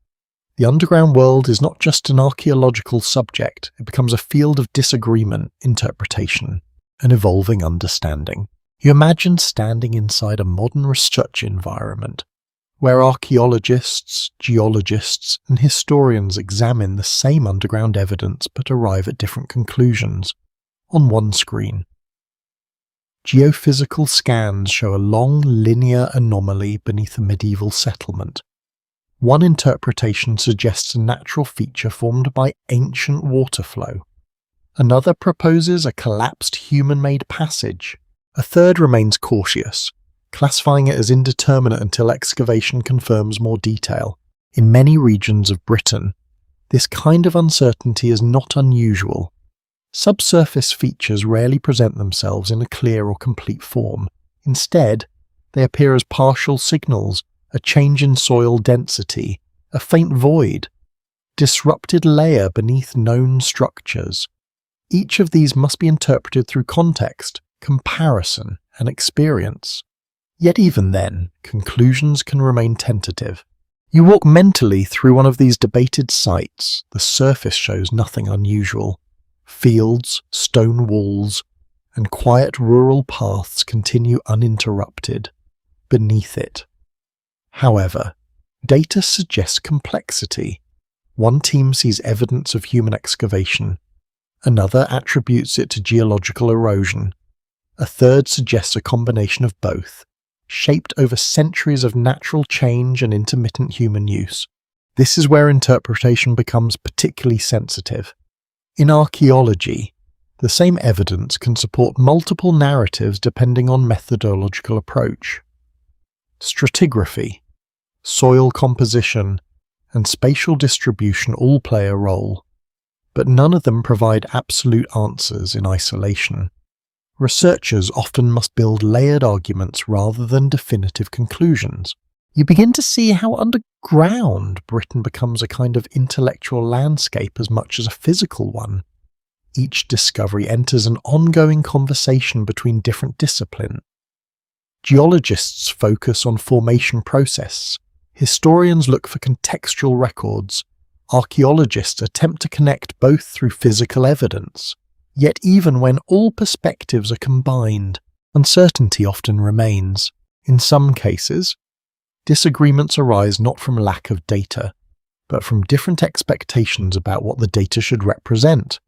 The underground world is not just an archaeological subject, it becomes a field of disagreement, interpretation, and evolving understanding. You imagine standing inside a modern research environment, where archaeologists, geologists, and historians examine the same underground evidence but arrive at different conclusions, on one screen. Geophysical scans show a long linear anomaly beneath a medieval settlement. One interpretation suggests a natural feature formed by ancient water flow. Another proposes a collapsed human-made passage. A third remains cautious, classifying it as indeterminate until excavation confirms more detail. In many regions of Britain, this kind of uncertainty is not unusual. Subsurface features rarely present themselves in a clear or complete form. Instead, they appear as partial signals, a change in soil density, a faint void, disrupted layer beneath known structures. Each of these must be interpreted through context, comparison, and experience. Yet even then, conclusions can remain tentative. You walk mentally through one of these debated sites, the surface shows nothing unusual. Fields, stone walls, and quiet rural paths continue uninterrupted. Beneath it, however, data suggests complexity. One team sees evidence of human excavation. Another attributes it to geological erosion. A third suggests a combination of both, shaped over centuries of natural change and intermittent human use. This is where interpretation becomes particularly sensitive. In archaeology, the same evidence can support multiple narratives depending on methodological approach. Stratigraphy, soil composition, and spatial distribution all play a role, but none of them provide absolute answers in isolation. Researchers often must build layered arguments rather than definitive conclusions. You begin to see how underground Britain becomes a kind of intellectual landscape as much as a physical one. Each discovery enters an ongoing conversation between different disciplines. Geologists focus on formation process. Historians look for contextual records. Archaeologists attempt to connect both through physical evidence. Yet even when all perspectives are combined, uncertainty often remains. In some cases, disagreements arise not from lack of data, but from different expectations about what the data should represent.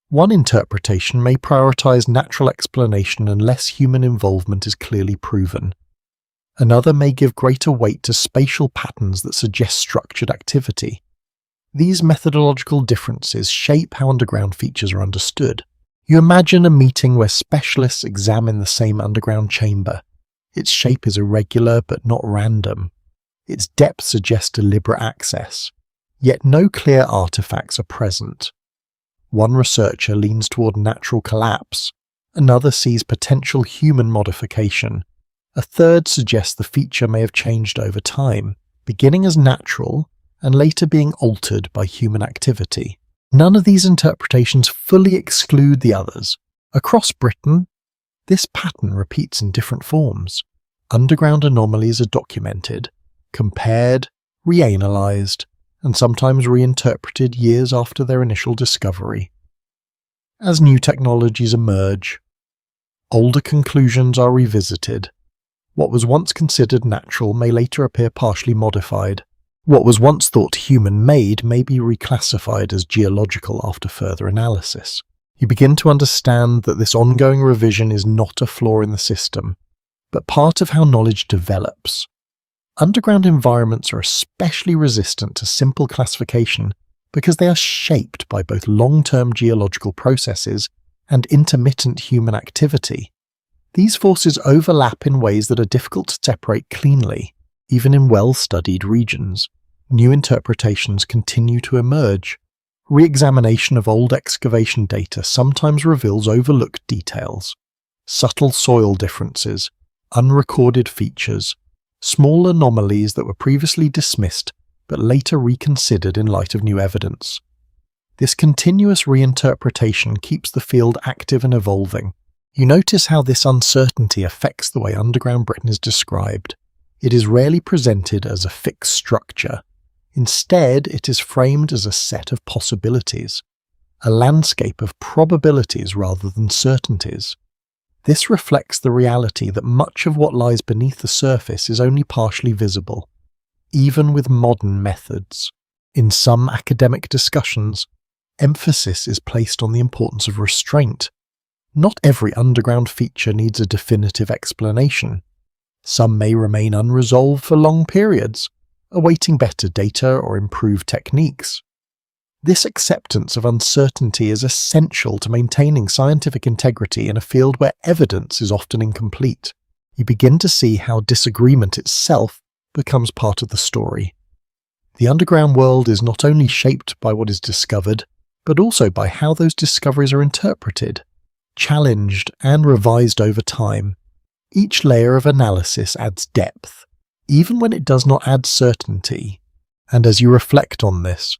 One interpretation may prioritize natural explanation unless human involvement is clearly proven. Another may give greater weight to spatial patterns that suggest structured activity. These methodological differences shape how underground features are understood. You imagine a meeting where specialists examine the same underground chamber. Its shape is irregular but not random. Its depth suggests deliberate access. Yet no clear artifacts are present. One researcher leans toward natural collapse. Another sees potential human modification. A third suggests the feature may have changed over time, beginning as natural and later being altered by human activity. None of these interpretations fully exclude the others. Across Britain, this pattern repeats in different forms. Underground anomalies are documented, compared, reanalyzed, and sometimes reinterpreted years after their initial discovery. As new technologies emerge, older conclusions are revisited. What was once considered natural may later appear partially modified. What was once thought human-made may be reclassified as geological after further analysis. You begin to understand that this ongoing revision is not a flaw in the system, but part of how knowledge develops. Underground environments are especially resistant to simple classification because they are shaped by both long-term geological processes and intermittent human activity. These forces overlap in ways that are difficult to separate cleanly, even in well-studied regions. New interpretations continue to emerge. Re-examination of old excavation data sometimes reveals overlooked details. Subtle soil differences, unrecorded features, small anomalies that were previously dismissed but later reconsidered in light of new evidence. This continuous reinterpretation keeps the field active and evolving. You notice how this uncertainty affects the way underground Britain is described. It is rarely presented as a fixed structure. Instead, it is framed as a set of possibilities, a landscape of probabilities rather than certainties. This reflects the reality that much of what lies beneath the surface is only partially visible, even with modern methods. In some academic discussions, emphasis is placed on the importance of restraint. Not every underground feature needs a definitive explanation. Some may remain unresolved for long periods, awaiting better data or improved techniques. This acceptance of uncertainty is essential to maintaining scientific integrity in a field where evidence is often incomplete. You begin to see how disagreement itself becomes part of the story. The underground world is not only shaped by what is discovered, but also by how those discoveries are interpreted, challenged, and revised over time. Each layer of analysis adds depth, even when it does not add certainty. And as you reflect on this,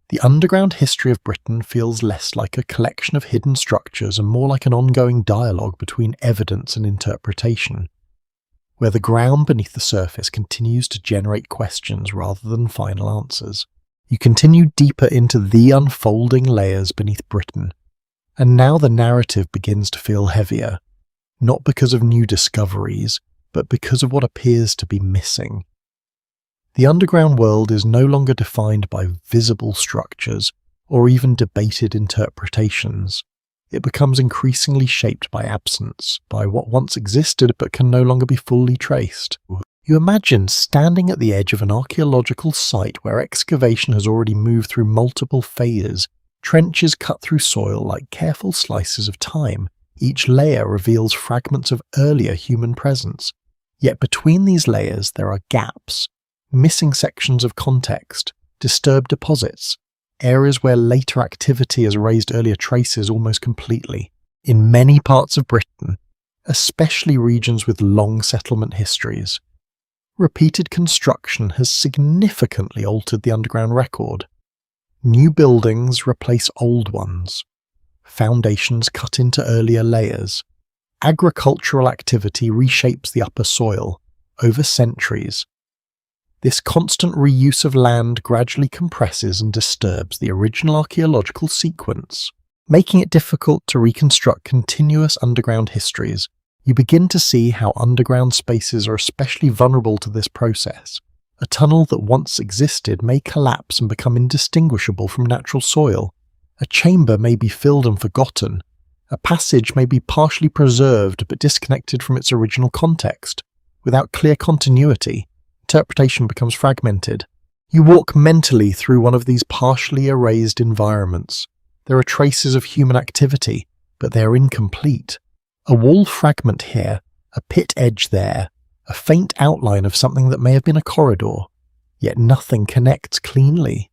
the underground history of Britain feels less like a collection of hidden structures and more like an ongoing dialogue between evidence and interpretation, where the ground beneath the surface continues to generate questions rather than final answers. You continue deeper into the unfolding layers beneath Britain, and now the narrative begins to feel heavier, not because of new discoveries, but because of what appears to be missing. The underground world is no longer defined by visible structures or even debated interpretations. It becomes increasingly shaped by absence, by what once existed but can no longer be fully traced. You imagine standing at the edge of an archaeological site where excavation has already moved through multiple phases, trenches cut through soil like careful slices of time. Each layer reveals fragments of earlier human presence. Yet between these layers there are gaps, missing sections of context, disturbed deposits, areas where later activity has erased earlier traces almost completely. In many parts of Britain, especially regions with long settlement histories, repeated construction has significantly altered the underground record. New buildings replace old ones. Foundations cut into earlier layers. Agricultural activity reshapes the upper soil over centuries. This constant reuse of land gradually compresses and disturbs the original archaeological sequence, making it difficult to reconstruct continuous underground histories. You begin to see how underground spaces are especially vulnerable to this process. A tunnel that once existed may collapse and become indistinguishable from natural soil. A chamber may be filled and forgotten. A passage may be partially preserved but disconnected from its original context. Without clear continuity, interpretation becomes fragmented. You walk mentally through one of these partially erased environments. There are traces of human activity, but they are incomplete. A wall fragment here, a pit edge there, a faint outline of something that may have been a corridor, yet nothing connects cleanly.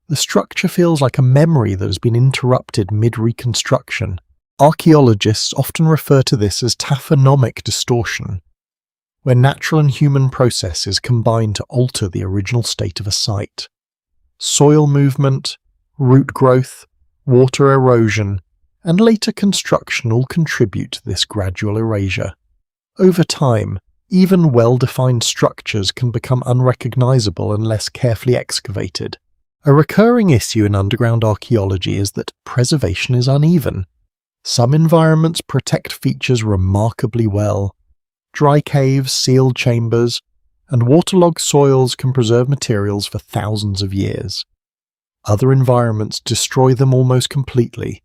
The structure feels like a memory that has been interrupted mid-reconstruction. Archaeologists often refer to this as taphonomic distortion, where natural and human processes combine to alter the original state of a site. Soil movement, root growth, water erosion, and later construction all contribute to this gradual erasure. Over time, even well-defined structures can become unrecognizable unless carefully excavated. A recurring issue in underground archaeology is that preservation is uneven. Some environments protect features remarkably well. Dry caves, sealed chambers, and waterlogged soils can preserve materials for thousands of years. Other environments destroy them almost completely.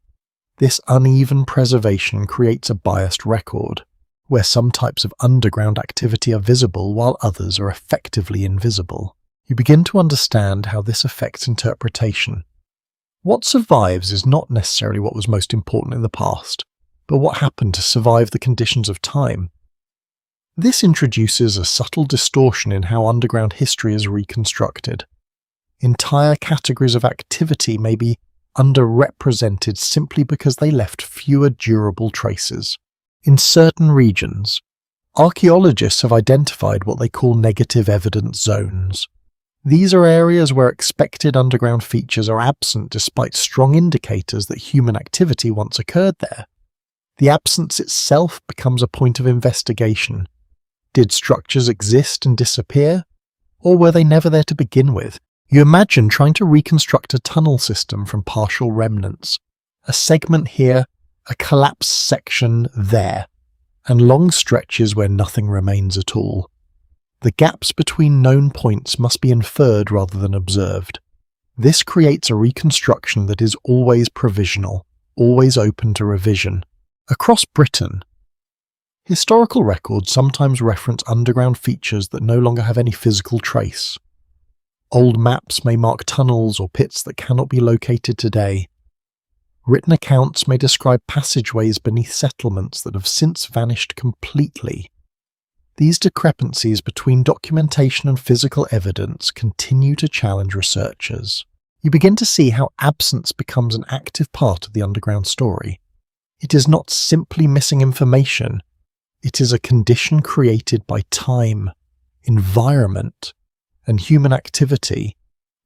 This uneven preservation creates a biased record, where some types of underground activity are visible while others are effectively invisible. You begin to understand how this affects interpretation. What survives is not necessarily what was most important in the past, but what happened to survive the conditions of time. This introduces a subtle distortion in how underground history is reconstructed. Entire categories of activity may be underrepresented simply because they left fewer durable traces. In certain regions, archaeologists have identified what they call negative evidence zones. These are areas where expected underground features are absent despite strong indicators that human activity once occurred there. The absence itself becomes a point of investigation. Did structures exist and disappear? Or were they never there to begin with? You imagine trying to reconstruct a tunnel system from partial remnants. A segment here, a collapsed section there, and long stretches where nothing remains at all. The gaps between known points must be inferred rather than observed. This creates a reconstruction that is always provisional, always open to revision. Across Britain, historical records sometimes reference underground features that no longer have any physical trace. Old maps may mark tunnels or pits that cannot be located today. Written accounts may describe passageways beneath settlements that have since vanished completely. These discrepancies between documentation and physical evidence continue to challenge researchers. You begin to see how absence becomes an active part of the underground story. It is not simply missing information. It is a condition created by time, environment, and human activity.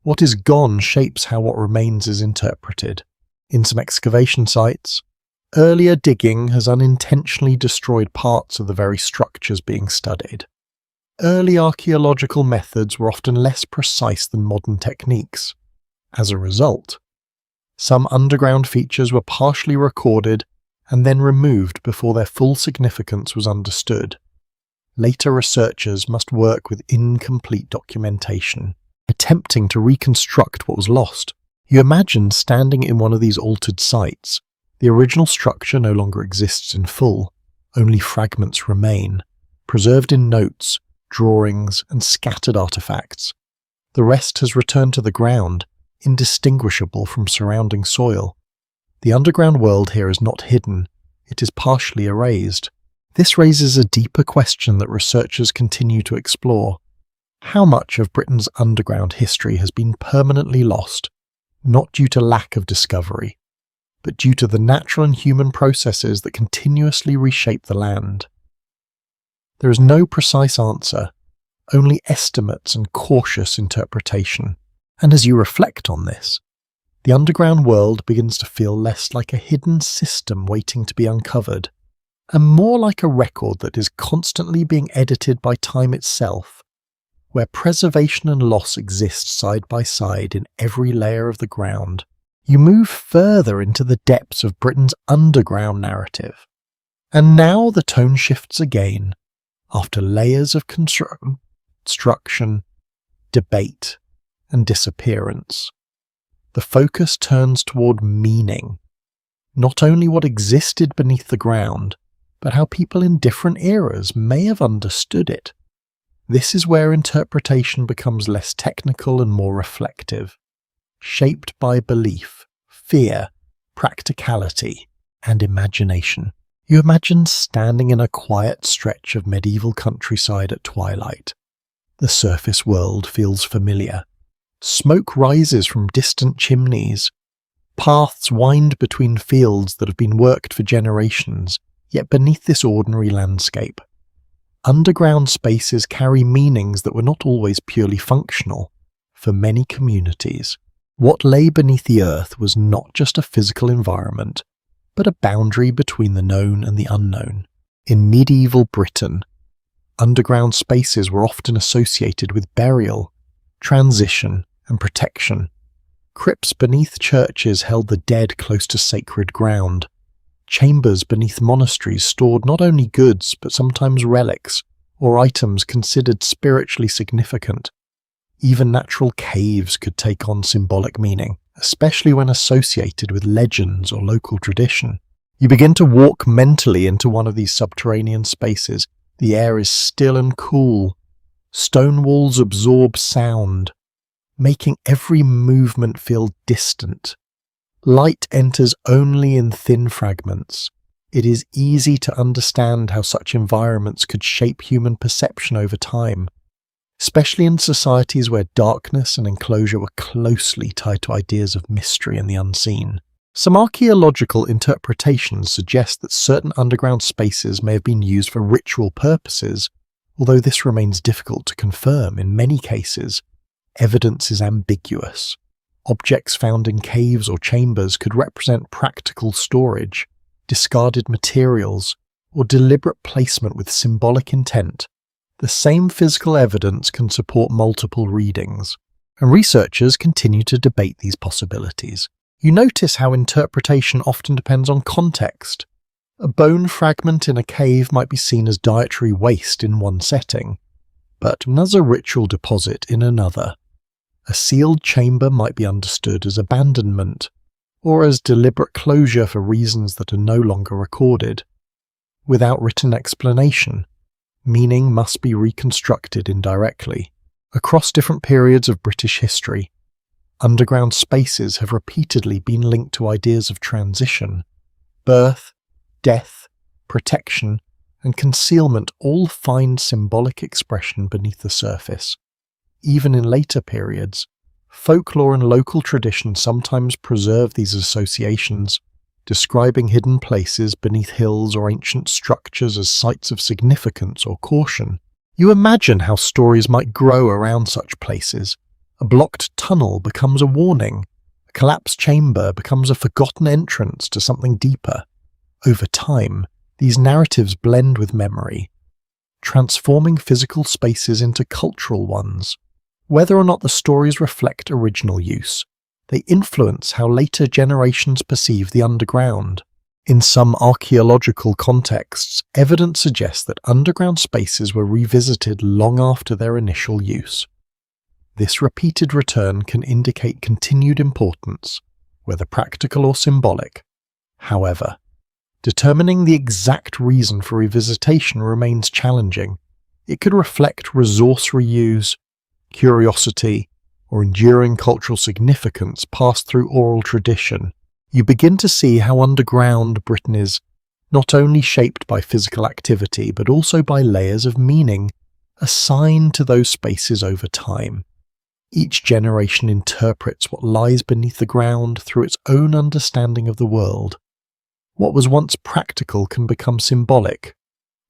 What is gone shapes how what remains is interpreted. In some excavation sites, earlier digging has unintentionally destroyed parts of the very structures being studied. Early archaeological methods were often less precise than modern techniques. As a result, some underground features were partially recorded and then removed before their full significance was understood. Later researchers must work with incomplete documentation, attempting to reconstruct what was lost. You imagine standing in one of these altered sites. The original structure no longer exists in full. Only fragments remain, preserved in notes, drawings, and scattered artifacts. The rest has returned to the ground, indistinguishable from surrounding soil. The underground world here is not hidden, it is partially erased. This raises a deeper question that researchers continue to explore. How much of Britain's underground history has been permanently lost, not due to lack of discovery, but due to the natural and human processes that continuously reshape the land? There is no precise answer, only estimates and cautious interpretation. And as you reflect on this, the underground world begins to feel less like a hidden system waiting to be uncovered, and more like a record that is constantly being edited by time itself, where preservation and loss exist side by side in every layer of the ground. You move further into the depths of Britain's underground narrative. And now the tone shifts again, after layers of construction, debate, and disappearance. The focus turns toward meaning, not only what existed beneath the ground, but how people in different eras may have understood it. This is where interpretation becomes less technical and more reflective, shaped by belief, fear, practicality, and imagination. You imagine standing in a quiet stretch of medieval countryside at twilight. The surface world feels familiar. Smoke rises from distant chimneys. Paths wind between fields that have been worked for generations, yet beneath this ordinary landscape, underground spaces carry meanings that were not always purely functional. For many communities, what lay beneath the earth was not just a physical environment, but a boundary between the known and the unknown. In medieval Britain, underground spaces were often associated with burial, transition, and protection. Crypts beneath churches held the dead close to sacred ground. Chambers beneath monasteries stored not only goods, but sometimes relics, or items considered spiritually significant. Even natural caves could take on symbolic meaning, especially when associated with legends or local tradition. You begin to walk mentally into one of these subterranean spaces. The air is still and cool. Stone walls absorb sound, making every movement feel distant. Light enters only in thin fragments. It is easy to understand how such environments could shape human perception over time, especially in societies where darkness and enclosure were closely tied to ideas of mystery and the unseen. Some archaeological interpretations suggest that certain underground spaces may have been used for ritual purposes, although this remains difficult to confirm. In many cases, evidence is ambiguous. Objects found in caves or chambers could represent practical storage, discarded materials, or deliberate placement with symbolic intent. The same physical evidence can support multiple readings, and researchers continue to debate these possibilities. You notice how interpretation often depends on context. A bone fragment in a cave might be seen as dietary waste in one setting, but as a ritual deposit in another. A sealed chamber might be understood as abandonment, or as deliberate closure for reasons that are no longer recorded. Without written explanation, meaning must be reconstructed indirectly. Across different periods of British history, underground spaces have repeatedly been linked to ideas of transition. Birth, death, protection, and concealment all find symbolic expression beneath the surface. Even in later periods, folklore and local tradition sometimes preserve these associations, describing hidden places beneath hills or ancient structures as sites of significance or caution. You imagine how stories might grow around such places. A blocked tunnel becomes a warning. A collapsed chamber becomes a forgotten entrance to something deeper. Over time, these narratives blend with memory, transforming physical spaces into cultural ones. Whether or not the stories reflect original use, they influence how later generations perceive the underground. In some archaeological contexts, evidence suggests that underground spaces were revisited long after their initial use. This repeated return can indicate continued importance, whether practical or symbolic. However, determining the exact reason for revisitation remains challenging. It could reflect resource reuse, curiosity, or enduring cultural significance passed through oral tradition. You begin to see how underground Britain is not only shaped by physical activity but also by layers of meaning assigned to those spaces over time. Each generation interprets what lies beneath the ground through its own understanding of the world. What was once practical can become symbolic.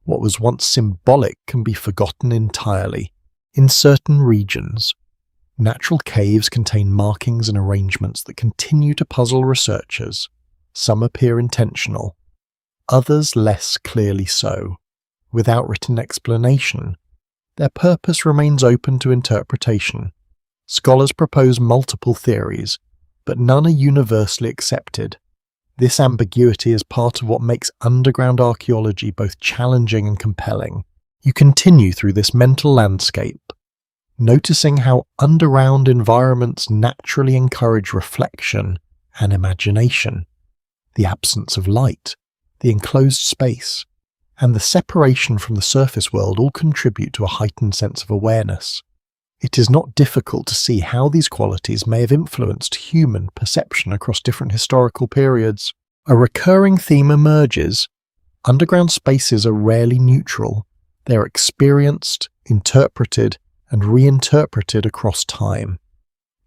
What was once symbolic can be forgotten entirely. In certain regions, natural caves contain markings and arrangements that continue to puzzle researchers. Some appear intentional, others less clearly so. Without written explanation, their purpose remains open to interpretation. Scholars propose multiple theories, but none are universally accepted. This ambiguity is part of what makes underground archaeology both challenging and compelling. You continue through this mental landscape, noticing how underground environments naturally encourage reflection and imagination. The absence of light, the enclosed space, and the separation from the surface world all contribute to a heightened sense of awareness. It is not difficult to see how these qualities may have influenced human perception across different historical periods. A recurring theme emerges. Underground spaces are rarely neutral. They are experienced, interpreted, and reinterpreted across time.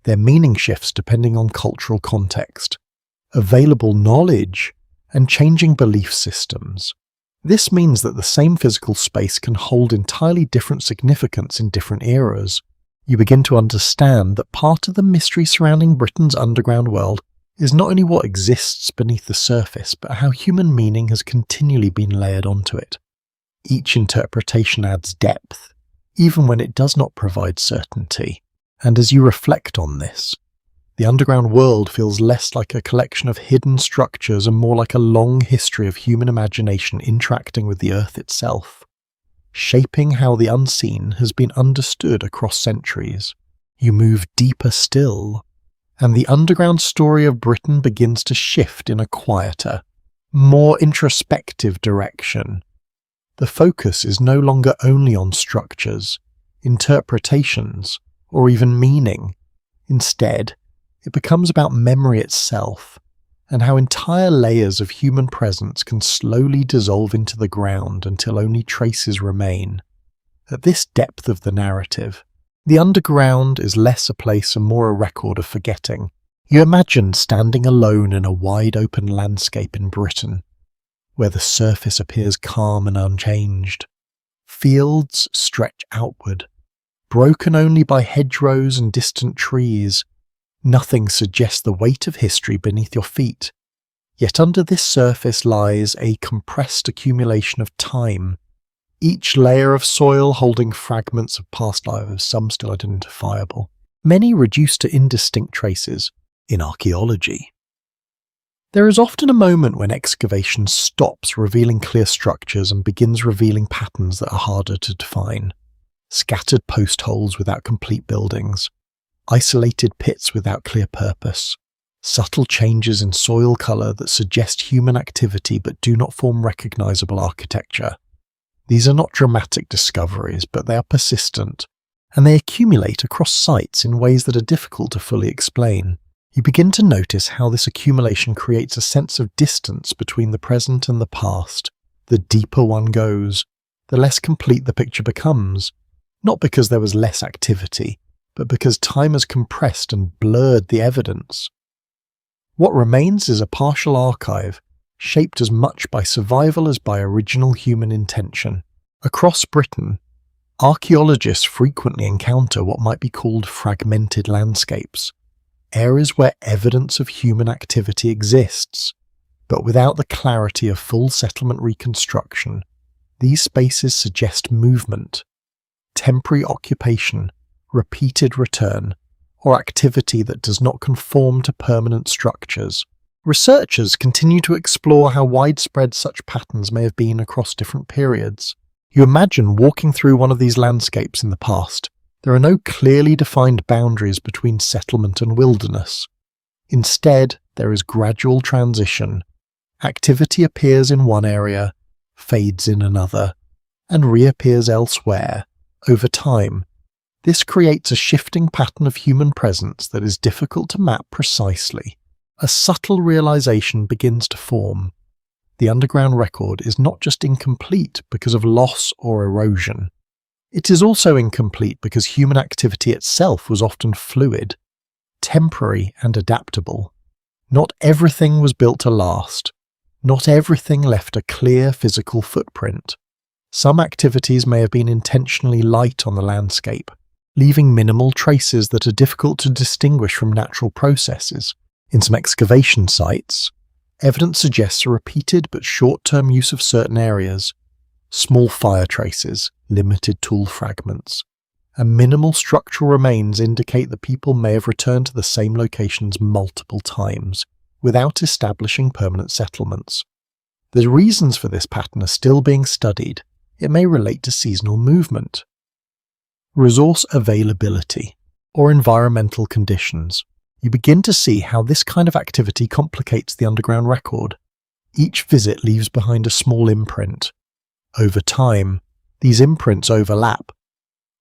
Their meaning shifts depending on cultural context, available knowledge, and changing belief systems. This means that the same physical space can hold entirely different significance in different eras. You begin to understand that part of the mystery surrounding Britain's underground world is not only what exists beneath the surface, but how human meaning has continually been layered onto it. Each interpretation adds depth, even when it does not provide certainty. And as you reflect on this, the underground world feels less like a collection of hidden structures and more like a long history of human imagination interacting with the earth itself, shaping how the unseen has been understood across centuries. You move deeper still, and the underground story of Britain begins to shift in a quieter, more introspective direction. The focus is no longer only on structures, interpretations, or even meaning. Instead, it becomes about memory itself, and how entire layers of human presence can slowly dissolve into the ground until only traces remain. At this depth of the narrative, the underground is less a place and more a record of forgetting. You imagine standing alone in a wide-open landscape in Britain, where the surface appears calm and unchanged. Fields stretch outward, broken only by hedgerows and distant trees. Nothing suggests the weight of history beneath your feet. Yet under this surface lies a compressed accumulation of time, each layer of soil holding fragments of past lives, some still identifiable, many reduced to indistinct traces in archaeology. There is often a moment when excavation stops revealing clear structures and begins revealing patterns that are harder to define. Scattered post holes without complete buildings, isolated pits without clear purpose, subtle changes in soil colour that suggest human activity but do not form recognisable architecture. These are not dramatic discoveries, but they are persistent, and they accumulate across sites in ways that are difficult to fully explain. You begin to notice how this accumulation creates a sense of distance between the present and the past. The deeper one goes, the less complete the picture becomes, not because there was less activity, but because time has compressed and blurred the evidence. What remains is a partial archive, shaped as much by survival as by original human intention. Across Britain, archaeologists frequently encounter what might be called fragmented landscapes, areas where evidence of human activity exists, but without the clarity of full settlement reconstruction. These spaces suggest movement, temporary occupation, repeated return, or activity that does not conform to permanent structures. Researchers continue to explore how widespread such patterns may have been across different periods. You imagine walking through one of these landscapes in the past. There are no clearly defined boundaries between settlement and wilderness. Instead, there is gradual transition. Activity appears in one area, fades in another, and reappears elsewhere. Over time, this creates a shifting pattern of human presence that is difficult to map precisely. A subtle realization begins to form. The underground record is not just incomplete because of loss or erosion. It is also incomplete because human activity itself was often fluid, temporary and adaptable. Not everything was built to last. Not everything left a clear physical footprint. Some activities may have been intentionally light on the landscape, leaving minimal traces that are difficult to distinguish from natural processes. In some excavation sites, evidence suggests a repeated but short-term use of certain areas, small fire traces, limited tool fragments, and minimal structural remains indicate that people may have returned to the same locations multiple times, without establishing permanent settlements. The reasons for this pattern are still being studied. It may relate to seasonal movement, resource availability, or environmental conditions. You begin to see how this kind of activity complicates the underground record. Each visit leaves behind a small imprint. Over time, these imprints overlap,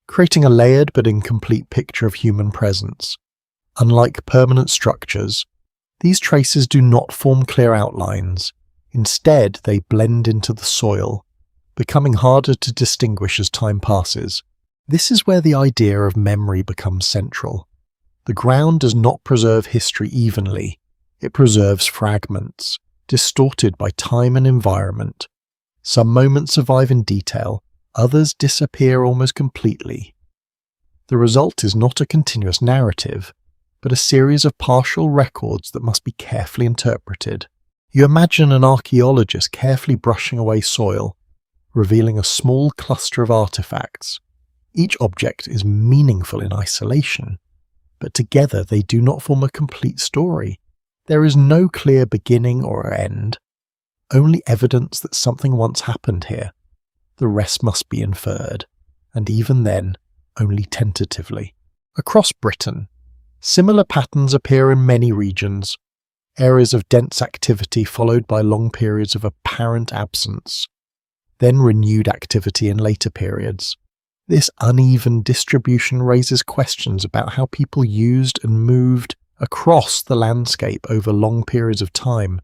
creating a layered but incomplete picture of human presence. Unlike permanent structures, these traces do not form clear outlines. Instead, they blend into the soil, becoming harder to distinguish as time passes. This is where the idea of memory becomes central. The ground does not preserve history evenly. It preserves fragments, distorted by time and environment. Some moments survive in detail, others disappear almost completely. The result is not a continuous narrative, but a series of partial records that must be carefully interpreted. You imagine an archaeologist carefully brushing away soil, revealing a small cluster of artifacts. Each object is meaningful in isolation, but together they do not form a complete story. There is no clear beginning or end, only evidence that something once happened here. The rest must be inferred, and even then, only tentatively. Across Britain, similar patterns appear in many regions, areas of dense activity followed by long periods of apparent absence, then renewed activity in later periods. This uneven distribution raises questions about how people used and moved across the landscape over long periods of time.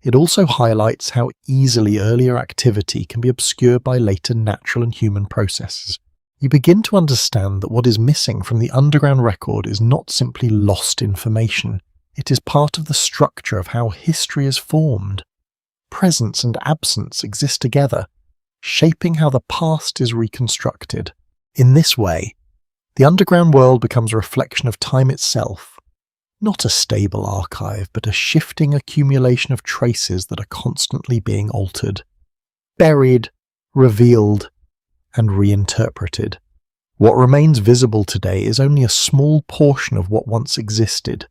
It also highlights how easily earlier activity can be obscured by later natural and human processes. You begin to understand that what is missing from the underground record is not simply lost information. It is part of the structure of how history is formed. Presence and absence exist together, shaping how the past is reconstructed. In this way, The underground world becomes a reflection of time itself, not a stable archive, but a shifting accumulation of traces that are constantly being altered, buried, revealed, and reinterpreted. What remains visible today is only a small portion of what once existed,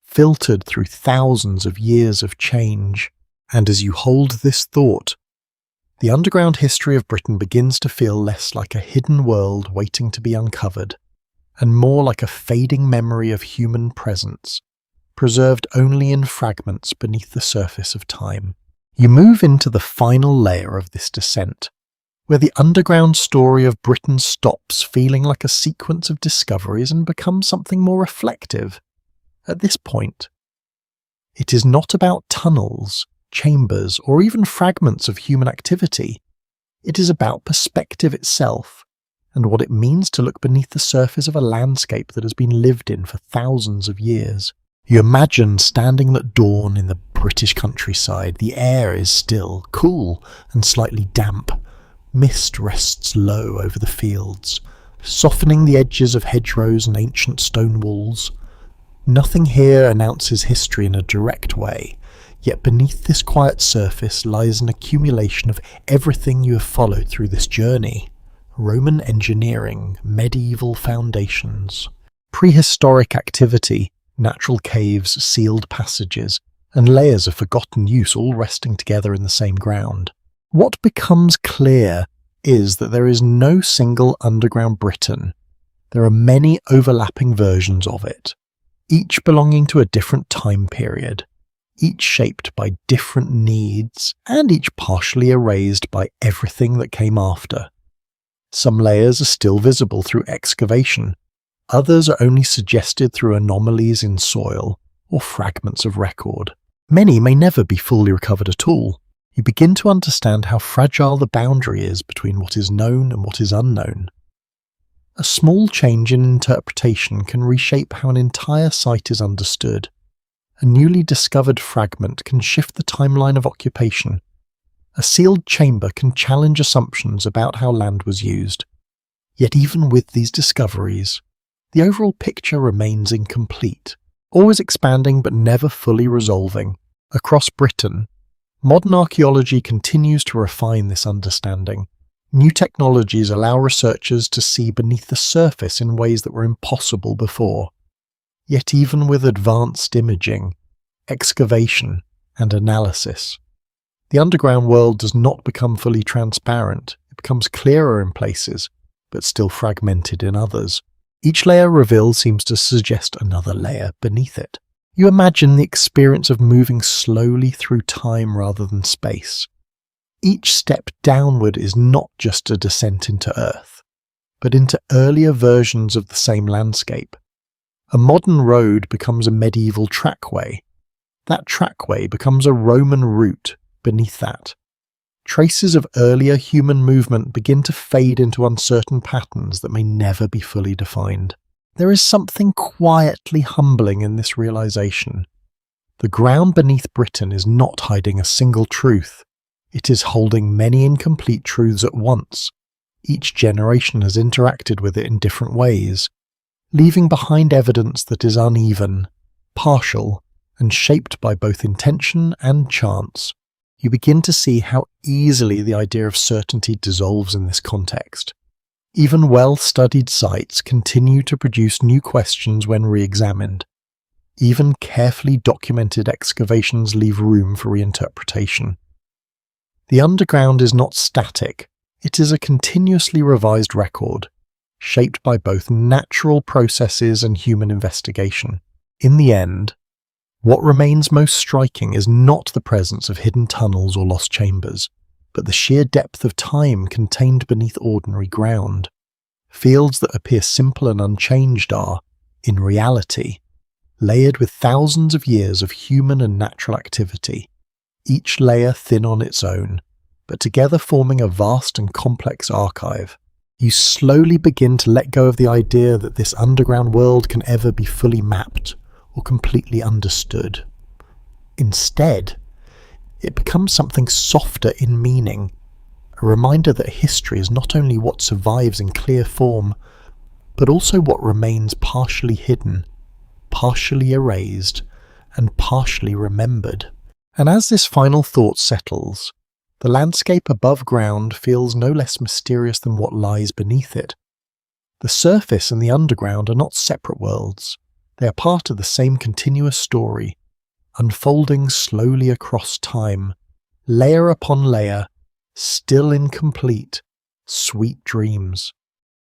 filtered through thousands of years of change. And as you hold this thought, the underground history of Britain begins to feel less like a hidden world waiting to be uncovered, and more like a fading memory of human presence, preserved only in fragments beneath the surface of time. You move into the final layer of this descent, where the underground story of Britain stops feeling like a sequence of discoveries and becomes something more reflective. At this point, it is not about tunnels, chambers, or even fragments of human activity. It is about perspective itself, and what it means to look beneath the surface of a landscape that has been lived in for thousands of years. You imagine standing at dawn in the British countryside. The air is still, cool, and slightly damp. Mist rests low over the fields, softening the edges of hedgerows and ancient stone walls. Nothing here announces history in a direct way, yet beneath this quiet surface lies an accumulation of everything you have followed through this journey. Roman engineering, medieval foundations, prehistoric activity, natural caves, sealed passages, and layers of forgotten use all resting together in the same ground. What becomes clear is that there is no single underground Britain. There are many overlapping versions of it, each belonging to a different time period, each shaped by different needs, and each partially erased by everything that came after. Some layers are still visible through excavation, others are only suggested through anomalies in soil or fragments of record. Many may never be fully recovered at all. You begin to understand how fragile the boundary is between what is known and what is unknown. A small change in interpretation can reshape how an entire site is understood. A newly discovered fragment can shift the timeline of occupation. A sealed chamber can challenge assumptions about how land was used. Yet even with these discoveries, the overall picture remains incomplete, always expanding but never fully resolving. Across Britain, modern archaeology continues to refine this understanding. New technologies allow researchers to see beneath the surface in ways that were impossible before. Yet even with advanced imaging, excavation, and analysis, the underground world does not become fully transparent. It becomes clearer in places, but still fragmented in others. Each layer revealed seems to suggest another layer beneath it. You imagine the experience of moving slowly through time rather than space. Each step downward is not just a descent into Earth, but into earlier versions of the same landscape. A modern road becomes a medieval trackway. That trackway becomes a Roman route beneath that. Traces of earlier human movement begin to fade into uncertain patterns that may never be fully defined. There is something quietly humbling in this realization. The ground beneath Britain is not hiding a single truth. It is holding many incomplete truths at once. Each generation has interacted with it in different ways, leaving behind evidence that is uneven, partial, and shaped by both intention and chance. You begin to see how easily the idea of certainty dissolves in this context. Even well-studied sites continue to produce new questions when re-examined. Even carefully documented excavations leave room for reinterpretation. The underground is not static, it is a continuously revised record, shaped by both natural processes and human investigation. In the end, what remains most striking is not the presence of hidden tunnels or lost chambers, but the sheer depth of time contained beneath ordinary ground. Fields that appear simple and unchanged are, in reality, layered with thousands of years of human and natural activity, each layer thin on its own, but together forming a vast and complex archive. You slowly begin to let go of the idea that this underground world can ever be fully mapped or completely understood. Instead, it becomes something softer in meaning, a reminder that history is not only what survives in clear form, but also what remains partially hidden, partially erased, and partially remembered. And as this final thought settles, the landscape above ground feels no less mysterious than what lies beneath it. The surface and the underground are not separate worlds. They are part of the same continuous story, unfolding slowly across time, layer upon layer, still incomplete, sweet dreams.